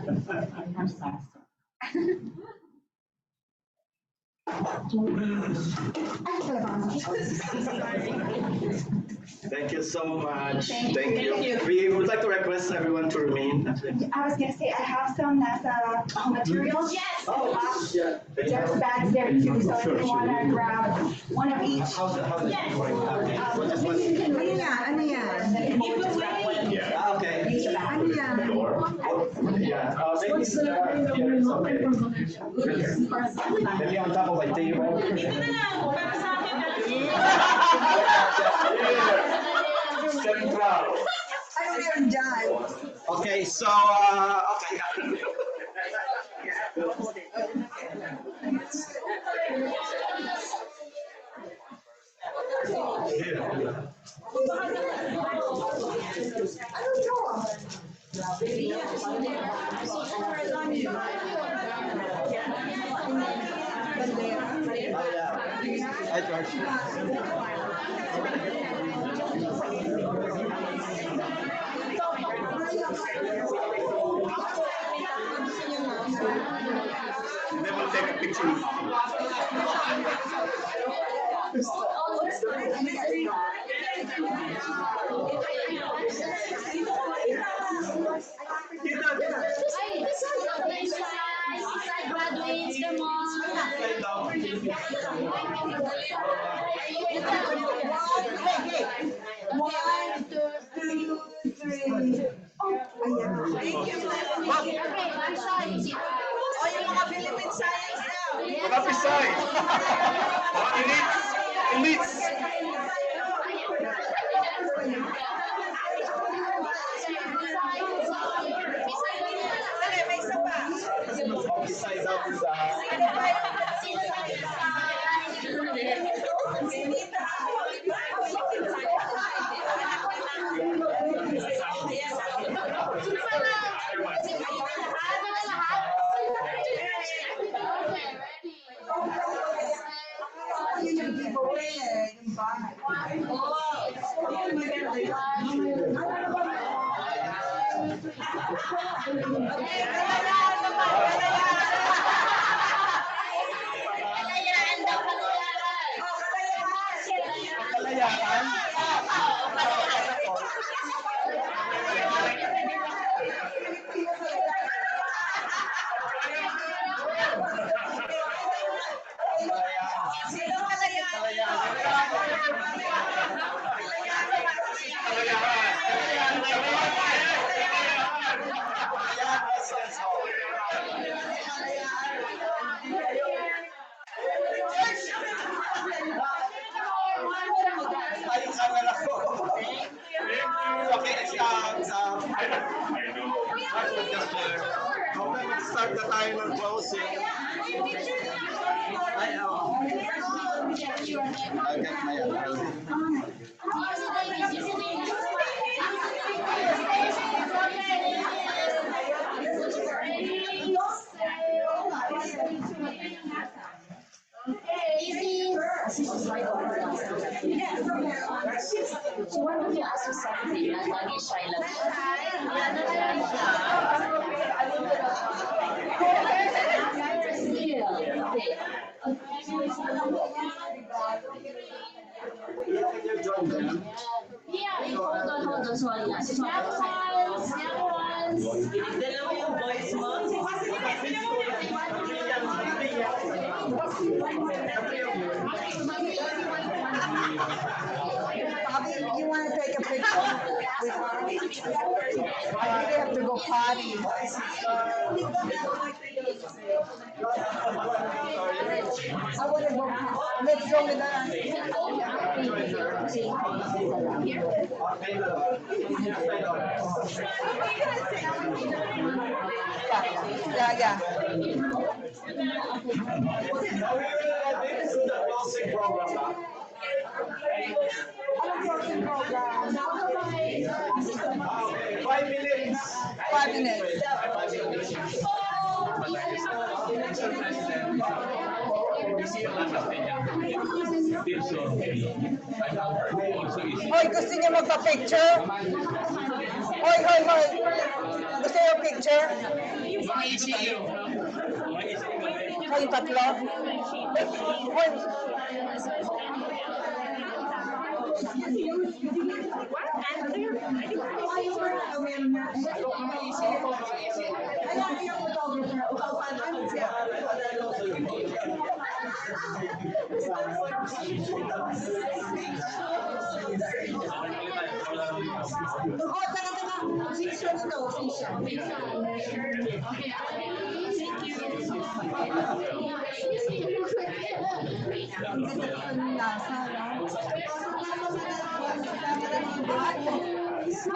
Thank you so much. Thank you. We would like to request everyone to remain. I was going to say, I have some NASA materials. Yes. Oh, yeah. There's bags there too, so if you want to grab one of each. How's it going? Ano yan? Yeah. Okay. Ano yan? Yeah. Maybe on top of my table. Central. Ano yan? Okay, so okay. Then we'll take a picture. O yung mga Philippine Science daw. Mga Pisay. Elites. Dali, may isa pa. Pisay daw, Pisay. Start na tayo ng closing. She wanted to ask you something, lagi shy lang. Hold on, sorry. Dalawa yung boys mo. Bobby, you want to take a picture with her? You have to go potty. I want to go. Let's go with her. Yeah. This is the closing program. Closing program. 5 minutes. 5 minutes. Hoy, gusto niyo magpa-picture? Hoy. Gusto niyo picture? Hoy, tatlo. Hoy.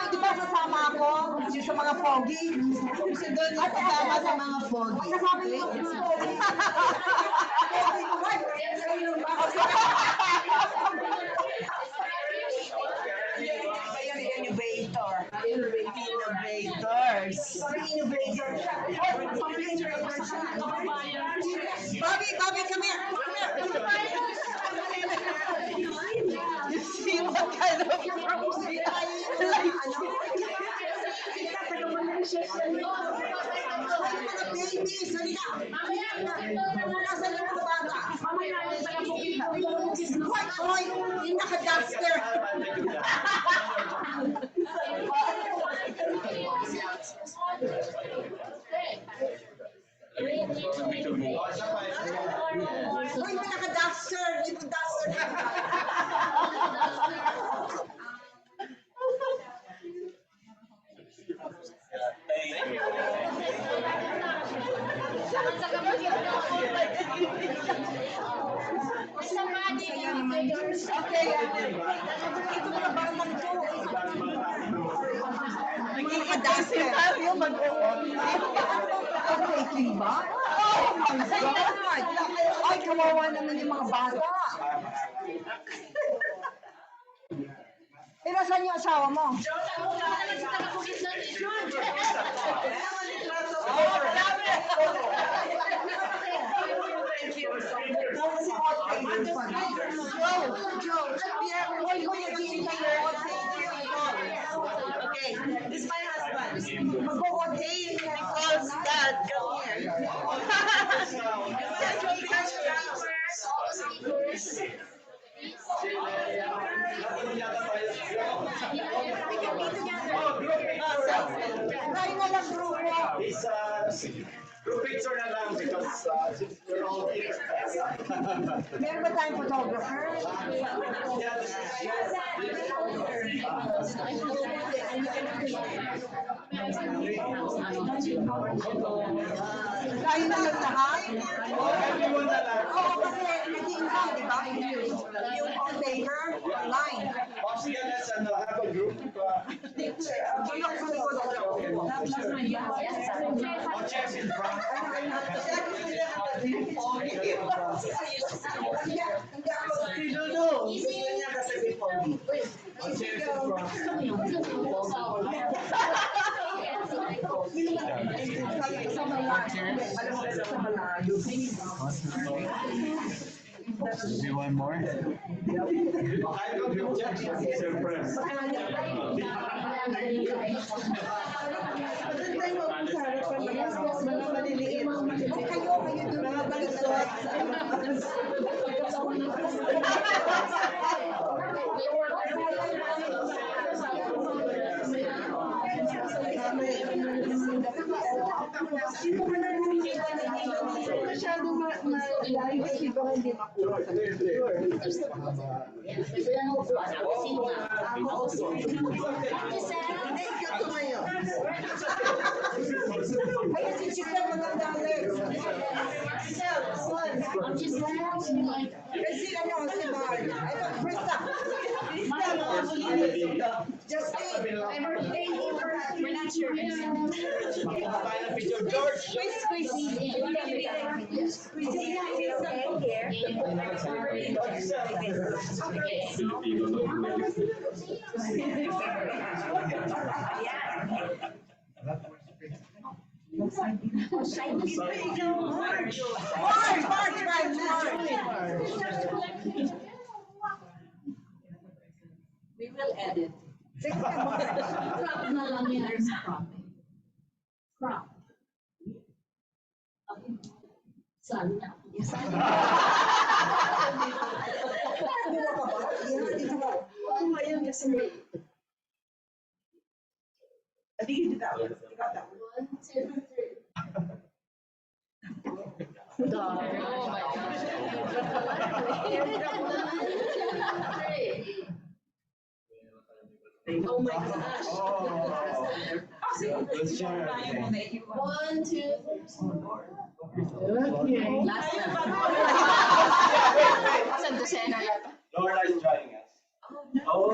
Di ba kasama ako? Yung sa mga pogi? Kasi doon yung kasama sa mga pogi. Kasama yung pogi. Innovator. Innovators. Bobby, come here. You see what kind of babies, halika. Nasaan yung mga bata? Hoy, yung naka-duster. Hoy, may naka-duster. Yung duster. Thank you. Okay, ito mga batang to. Nagkikadasip tayo mag-okay ba? Oh my God! Ay, kawawa naman yung mga bata. Nasaan yung asawa mo? Okay, this is my husband. Mag-okay because Dad, come here. Try na lang grupo. Group picture na lang because we're all here. Meron ba tayong photographer? Tayo na lang lahat? Oo, kasi nag-iinga, di ba? Yung on paper, online. Sige, let's have a group. Tulong sa likod. Chairs in front. Do you want more? Masyadong malayo kasi baka hindi makuha. Ayun si Chika magandang legs. Kasi ano si Mar. Ito, Krista. Justine. We're not sure. We will edit. Crop na lang yun. There's cropping. Crop. Okay. Sana. Oh, ayun kasi. I think you did that one. You got that one. 1, 2, 3. Oh my gosh. Oh my gosh. Let's share. 1, 2, 3. Last Saan to center? Laura is joining us. Oh.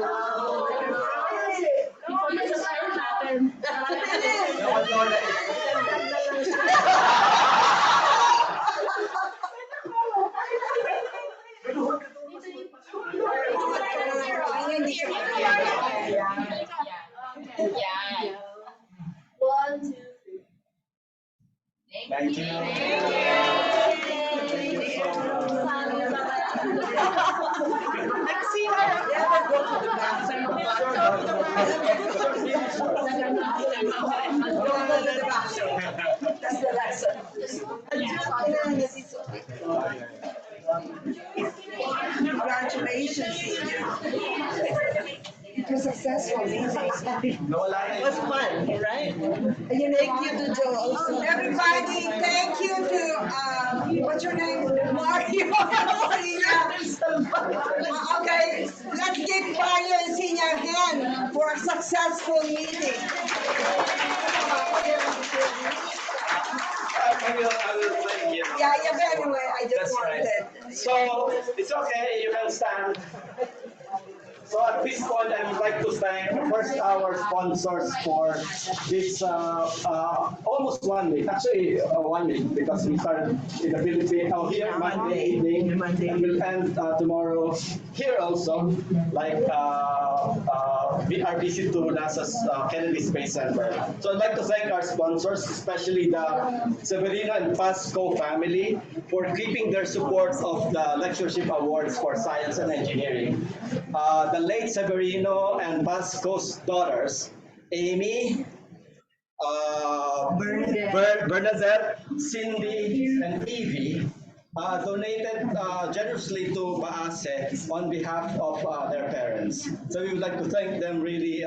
Yeah. 1, 2, 3. Thank you. Let's see her. Never go to the bathroom. Don't go to the bathroom. That's the lesson. Congratulations. It was successful. It was fun, right? Thank you to Joe also. Everybody, thank you to, what's your name? Mario. Okay, let's give Mario and Senior a hand for a successful meeting. Yeah, but anyway, I just wanted So it's okay, you can stand. So at this point, I would like to thank first our sponsors for this almost 1 week, actually 1 week, because we started in the Philippines here Monday evening, and we'll end tomorrow here also, like our visit to NASA's Kennedy Space Center. So I'd like to thank our sponsors, especially the Severino and Pasco family, for keeping their support of the lectureship awards for science and engineering. The late Severino and Pasco's daughters, Amy, Bernadette, Cindy, and Evie, donated generously to Baase on behalf of their parents. So we would like to thank them really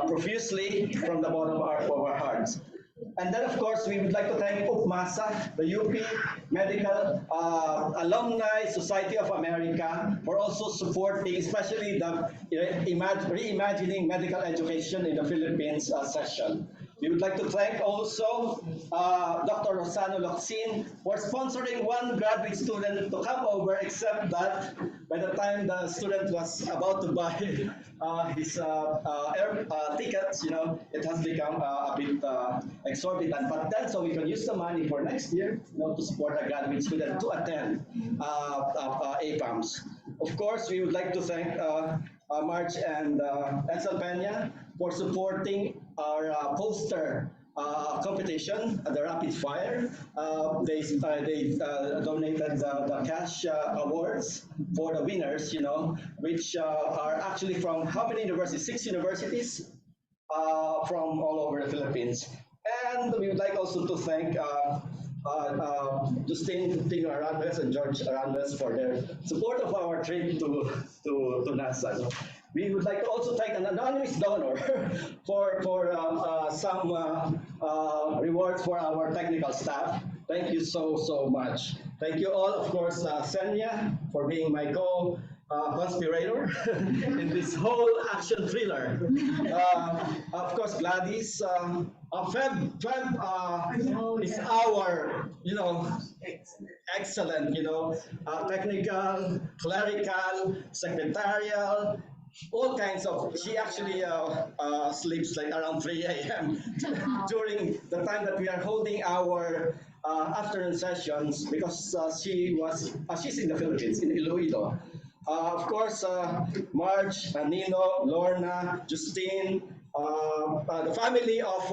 profusely from the bottom of our hearts. And then, of course, we would like to thank UPMASA, the UP Medical Alumni Society of America, for also supporting, especially the Reimagining Medical Education in the Philippines session. We would like to thank also Dr. Rosano Locsin for sponsoring one graduate student to come over, except that by the time the student was about to buy his air tickets, it has become a bit exorbitant. But then, so we can use the money for next year, to support a graduate student to attend APAMS. Of course, we would like to thank March and Edsel Peña for supporting our poster competition at the Rapid Fire. They donated the cash awards for the winners, which are actually from how many universities? 6 universities from all over the Philippines. And we would like also to thank Justine Arantes and George Arantes for their support of our trip to NASA. We would like to also thank an anonymous donor for some rewards for our technical staff. Thank you so much. Thank you all, of course, Senya, for being my conspirator in this whole action thriller. Of course, Gladys. Feb is our, excellent, technical, clerical, secretarial, all kinds of. She actually sleeps like around 3 a.m. during the time that we are holding our afternoon sessions, because she's in the Philippines, in Iloilo. Of course, Marge, Nino, Lorna, Justine, the family of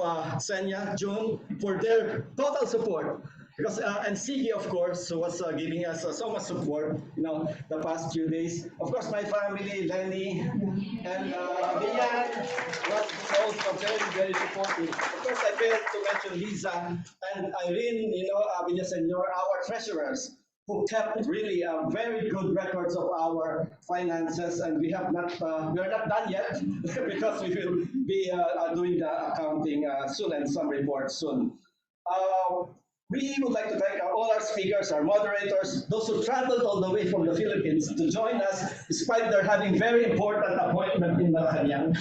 Senya, June, for their total support. Because and Sigi, of course, was giving us so much support, the past few days. Of course, my family, Lenny, and Lian, was also very supportive. Of course, I failed to mention Lisa and Irene, Villasenor, our treasurers, who kept really very good records of our finances, and we are not done yet because we will be doing the accounting soon and some reports soon. We would like to thank all our speakers, our moderators, those who traveled all the way from the Philippines to join us, despite their having very important appointment in Malacanang.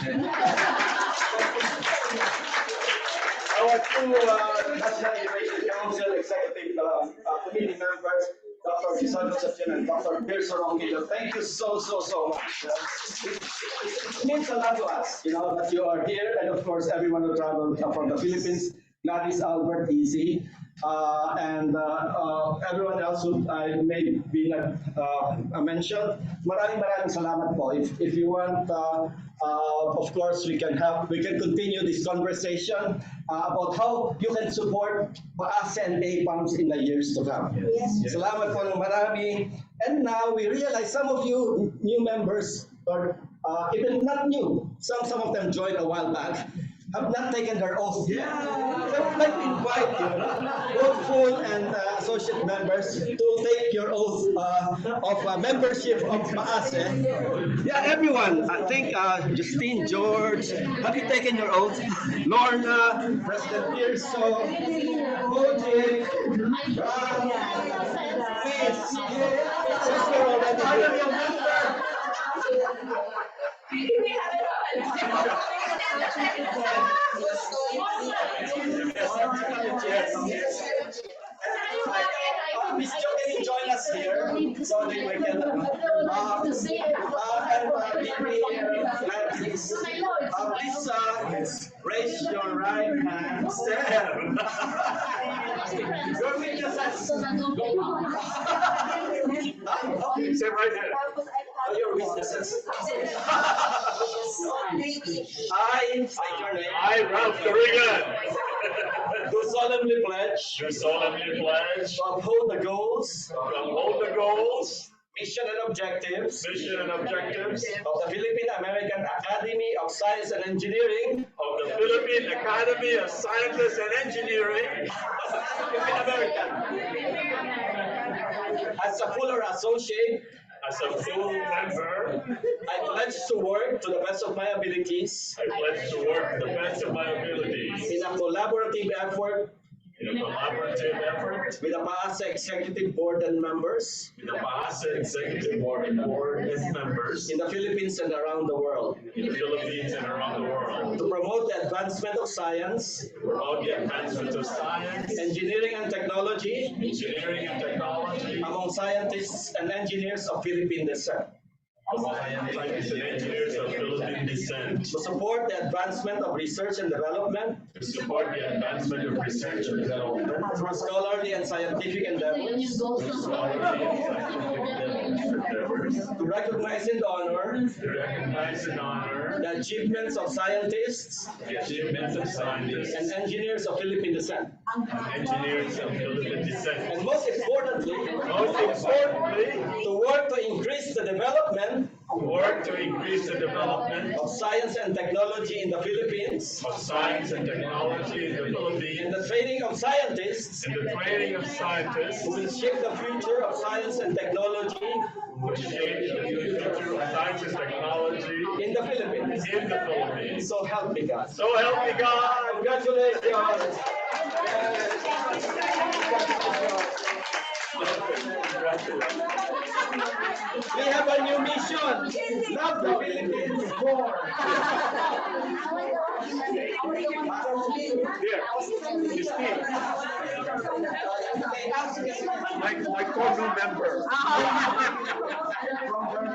Our 2 National Innovation Council Executive Committee members, Dr. Joson Ng and Dr. Pearson Ronquillo, thank you so much. It means a lot to us, that you are here, and of course, everyone who traveled from the Philippines, Gladys, Albert, Easy, and everyone else who I may be mentioned. Maraming salamat po. If you want, of course, we can continue this conversation about how you can support Baase and APAMS in the years to come. Yes. Salamat po ng marami. And now we realize some of you new members, or even not new, some of them joined a while back, have not taken their oath yet. So I would like to invite you, both full and associate members, to take your oath of membership of Baase. Yeah, everyone. I think Justine, George, have you taken your oath? Lorna, President Pearson, Olie, please, since you're already here. Miss Jo, can you join us here? Sonic, we can, please raise your right hand. Stand. Your witnesses. Okay, say right here. Your witnesses. I, Ralph Corrigan, do solemnly pledge to uphold the goals, mission and objectives of the Philippine American Academy of Science and Engineering, Philippine American, as a fuller associate. As a full member, I pledge to work to the best of my abilities. In a collaborative effort. With the PASA Executive Board and members. In the Philippines and around the world. To promote the advancement of science. Engineering and technology. Among scientists and engineers of Philippine descent. To support the advancement of research and development. Through scholarly and scientific endeavors. To recognize and honor. The achievements of scientists. And engineers of Philippine descent. And most importantly, to work to increase the development of science and technology in the Philippines. And the training of scientists. Who will shape the future of science and technology. In the Philippines. So help me God. Congratulations. We have a new mission. Love the Philippines more. My former member.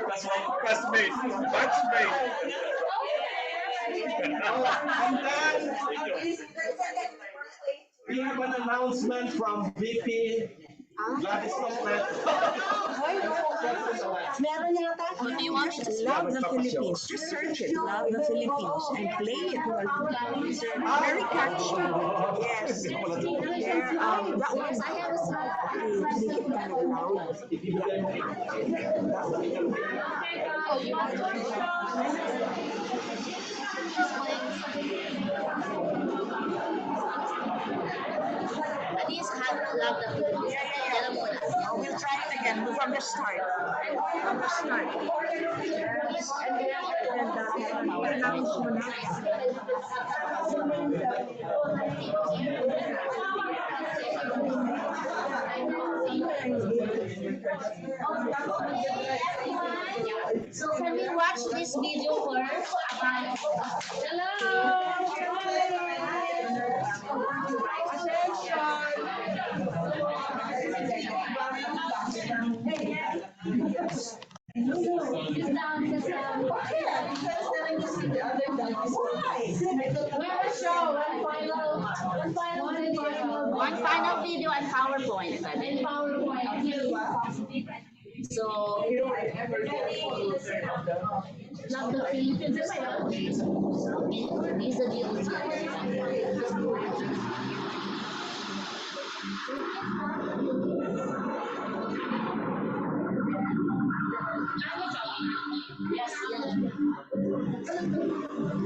That's my classmate. And then we have an announcement from VP. Meron yata. Do you want me to love the Philippines? Just search it. Love the Philippines and play it. Very catchy. Yes. That was I have a song. Make it kind of loud. Oh, you want At least love the Philippines. We'll try it again from the start. So can we watch this video first? Hello. One final video and PowerPoint. So, love the Philippines. These are the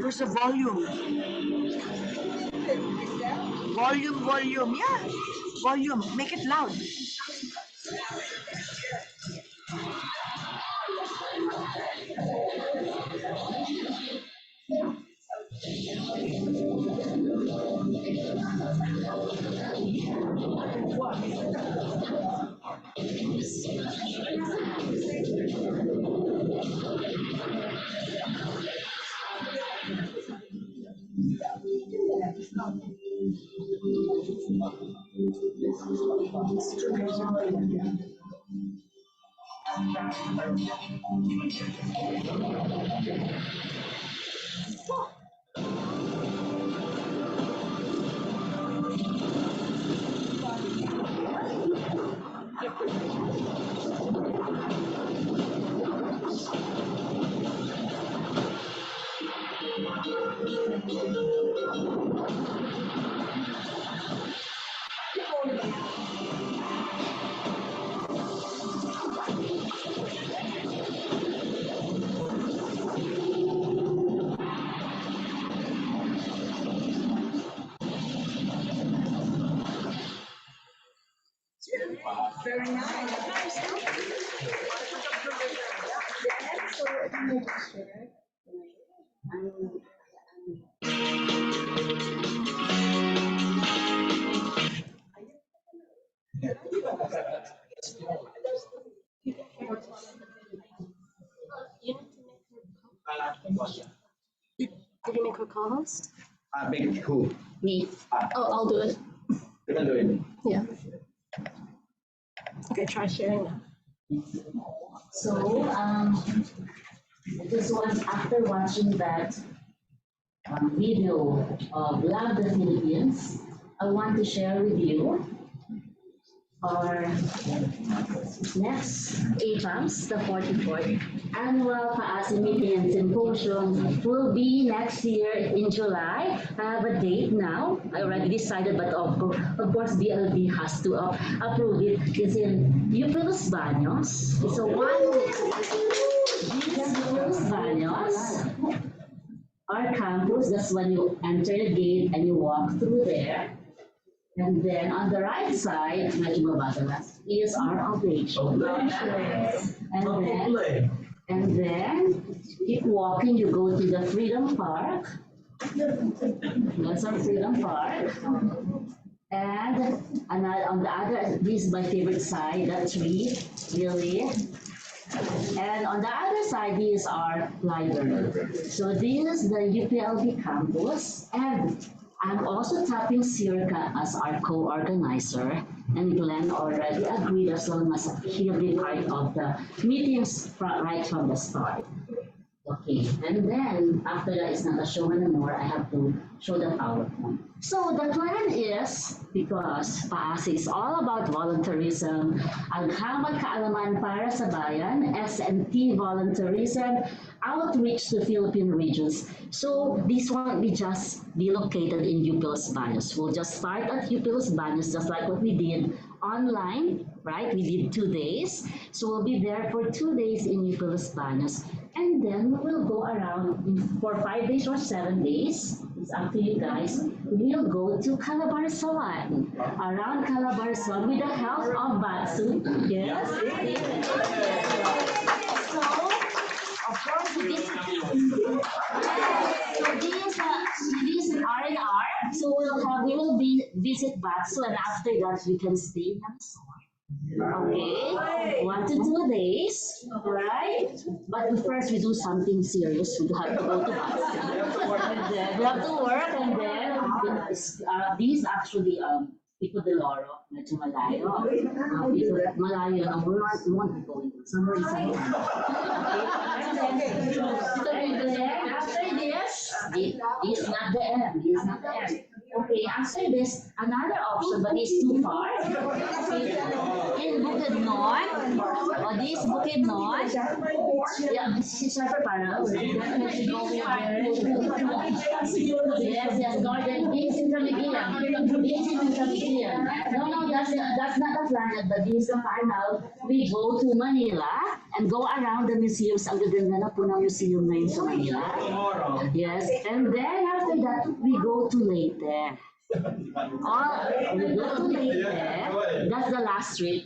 There's a volume. Volume. Yeah. Volume. Make it loud. Very nice. Did you make her co-host? Make who? Me. Oh, I'll do it. You can do it. Yeah. Okay, try sharing now. So, this was after watching that video of Love the Philippines. I want to share with you our next APAMS, the 44th Annual PAASI Meeting and Symposium will be next year in July. I have a date now. I already decided, but of course BLD has to approve it. It's in Los Baños. It's a 1 week. Los Baños, our campus. That's when you enter the gate and you walk through there. And then on the right side, is our outreach. And then keep walking, you go to the Freedom Park. That's our Freedom Park. And on the other, this is my favorite side, that tree, really. And on the other side is our library. So this is the UPLB campus, and I'm also tapping Circa as our co-organizer, and Glenn already agreed as long as he'll be part of the meetings right from the start. Okay, and then after that, it's not a show anymore. I have to show the PowerPoint. So the plan is, because PAASI is all about volunteerism, ang habang kaalaman para sa bayan, S&T volunteerism, outreach to Philippine regions. So this won't be just be located in UP Los Baños. We'll just start at UP Los Baños, just like what we did online, right? We did 2 days. So we'll be there for 2 days in UP Los Baños. And then we'll go around for 5 days or 7 days. It's up to you guys. We'll go to Calabarzon, around Calabarzon with the help of Batsu. Yes. So, of course, this is R&R. So we will visit Batsu, and after that we can stay in Amazon. Okay, 1 to 2 days, right? But first we do something serious. We have to go to Batsu. We have to work, and then these actually Pico de Loro, medyo malayo. Malayo na, we want to go into somewhere in San Juan. Okay, after this is not the end. This is not the end. Okay, after this, another option, but it's too far. In Bukidnon, or this Bukidnon, yeah, she's para definitely going there. Yes, Gordon, this is Camiguian. No, that's not a planet, but this is the final. We go to Manila and go around the museums. Ang gaganda na po ng museum ngayon sa Manila. Yes, and then after that, we go to Leyte. We go to Leyte. That's the last trip.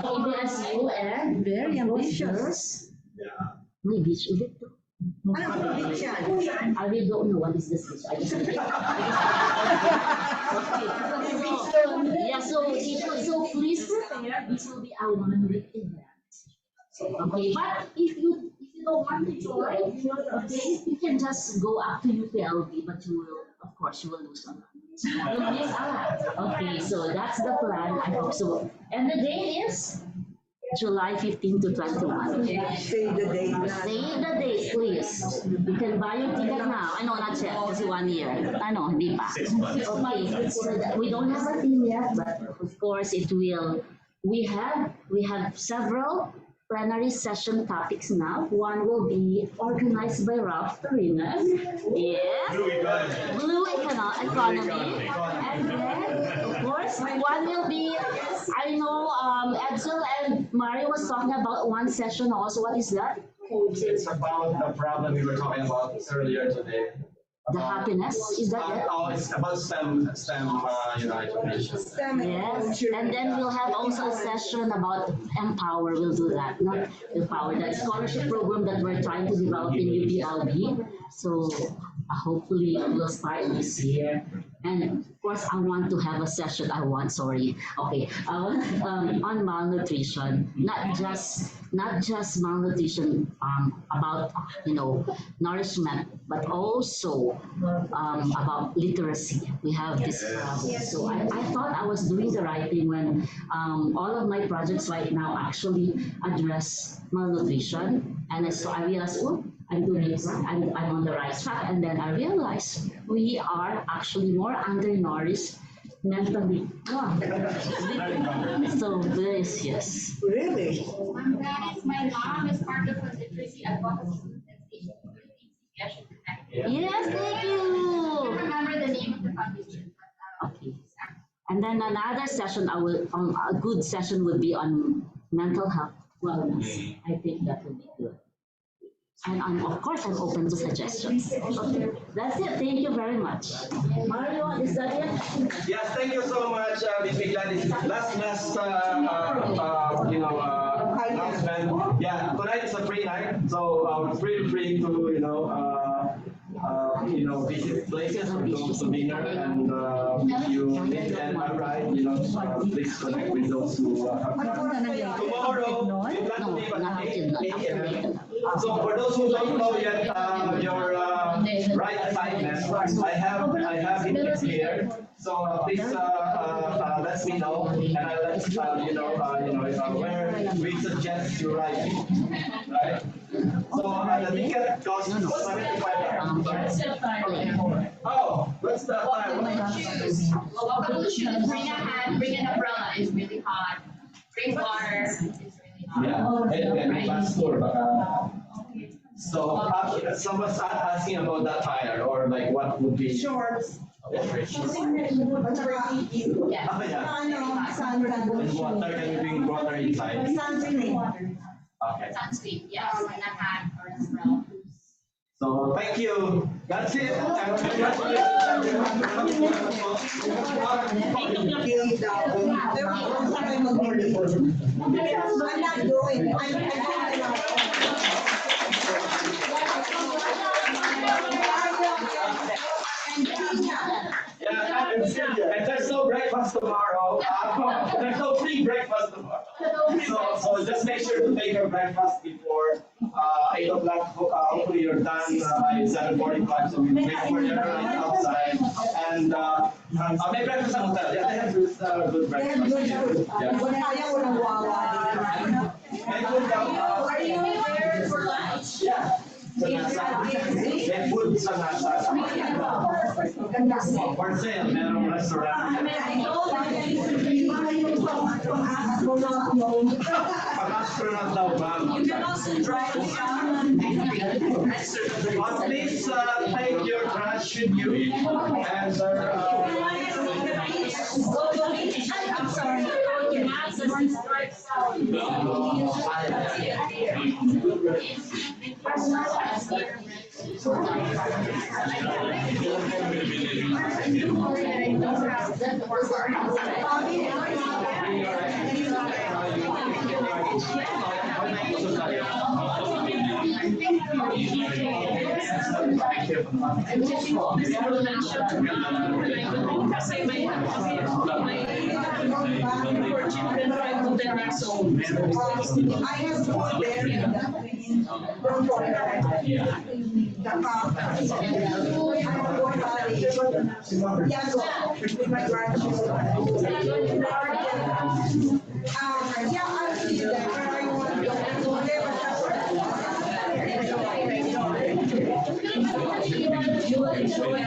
ABSU and very ambitious. May beach ulit to. I really don't know what is this beach. I just yeah, so please prepare. This will be our 1 week event. Okay, but if you don't want to join, okay, you can just go up to UPLB, but you will, of course, you will lose some. You'll miss a lot. Okay, so that's the plan. I hope so. And the date is July 15 to 21. Save the date. Save the date, please. You can buy your ticket now. I know, not yet. It's 1 year. I know, hindi pa. Okay, so we don't have a theme yet, but of course it will. We have several plenary session topics now. One will be organized by Ralph Torines. Yes. Blue economy. And then, of course, one will be, I know Edsel and Mario was talking about one session also. What is that? It's about the problem we were talking about earlier today. The happiness, is that it? Oh, it's about STEM, education. Yes, and then we'll have also a session about Empower. We'll do that, not Empower, that scholarship program that we're trying to develop in UPLB. So hopefully we'll start this year. And of course, I want to have a session. On malnutrition, not just malnutrition about nourishment, but also about literacy. We have this problem. So I thought I was doing the right thing when all of my projects right now actually address malnutrition, and I realized, oh, I'm doing it right. I'm on the right track. And then I realized we are actually more undernourished mentally. So this, yes. Really? That is my mom is part of the literacy advocacy organization. Yes, thank you. I can't remember the name of the foundation. Okay. And then another session, a good session would be on mental health wellness. I think that would be good. And of course, I'm open to suggestions. Okay, that's it. Thank you very much. Mario, is that it? Yes, thank you so much, Ms. Miglan. This is last announcement. Yeah, tonight is a free night, so feel free to visit places or go to dinner, and if you need an ride, please connect with those who have tomorrow. We plan to leave at 8 a.m. So for those who don't know yet your right assignment, I have it here. So please let me know, and I'll let where we suggest you write, right? So the ticket costs $75. Oh, what's the time? Welcome to shoes. Bring an umbrella. It's really hot. Bring water. It's really hot. Yeah, and last tour. So someone's asking about that tire, or like what would be shorts. Yeah. Yeah. And water, can you bring water inside? Sunscreen. Okay. Sunscreen, yes, and a hat or an umbrella. So thank you. That's it. I'm not going. And there's no breakfast tomorrow. There's no free breakfast tomorrow. So just make sure to take your breakfast before 8 o'clock. Hopefully you're done by 7:45. So we wait for you right outside. And may breakfast at hotel. Yeah, they have good breakfast. Are you there for lunch? Yeah. May food sa nasa. For sale, merong restaurant. Pang-astronaut daw ba? You can also drive down. Please take your trash with you. And I'm sorry. Kasi may children trying to 10 years old. I have one there in the don't worry. The car. I have one body. Yeah, so with my grandchildren. Yeah, I'll see you there. You will enjoy.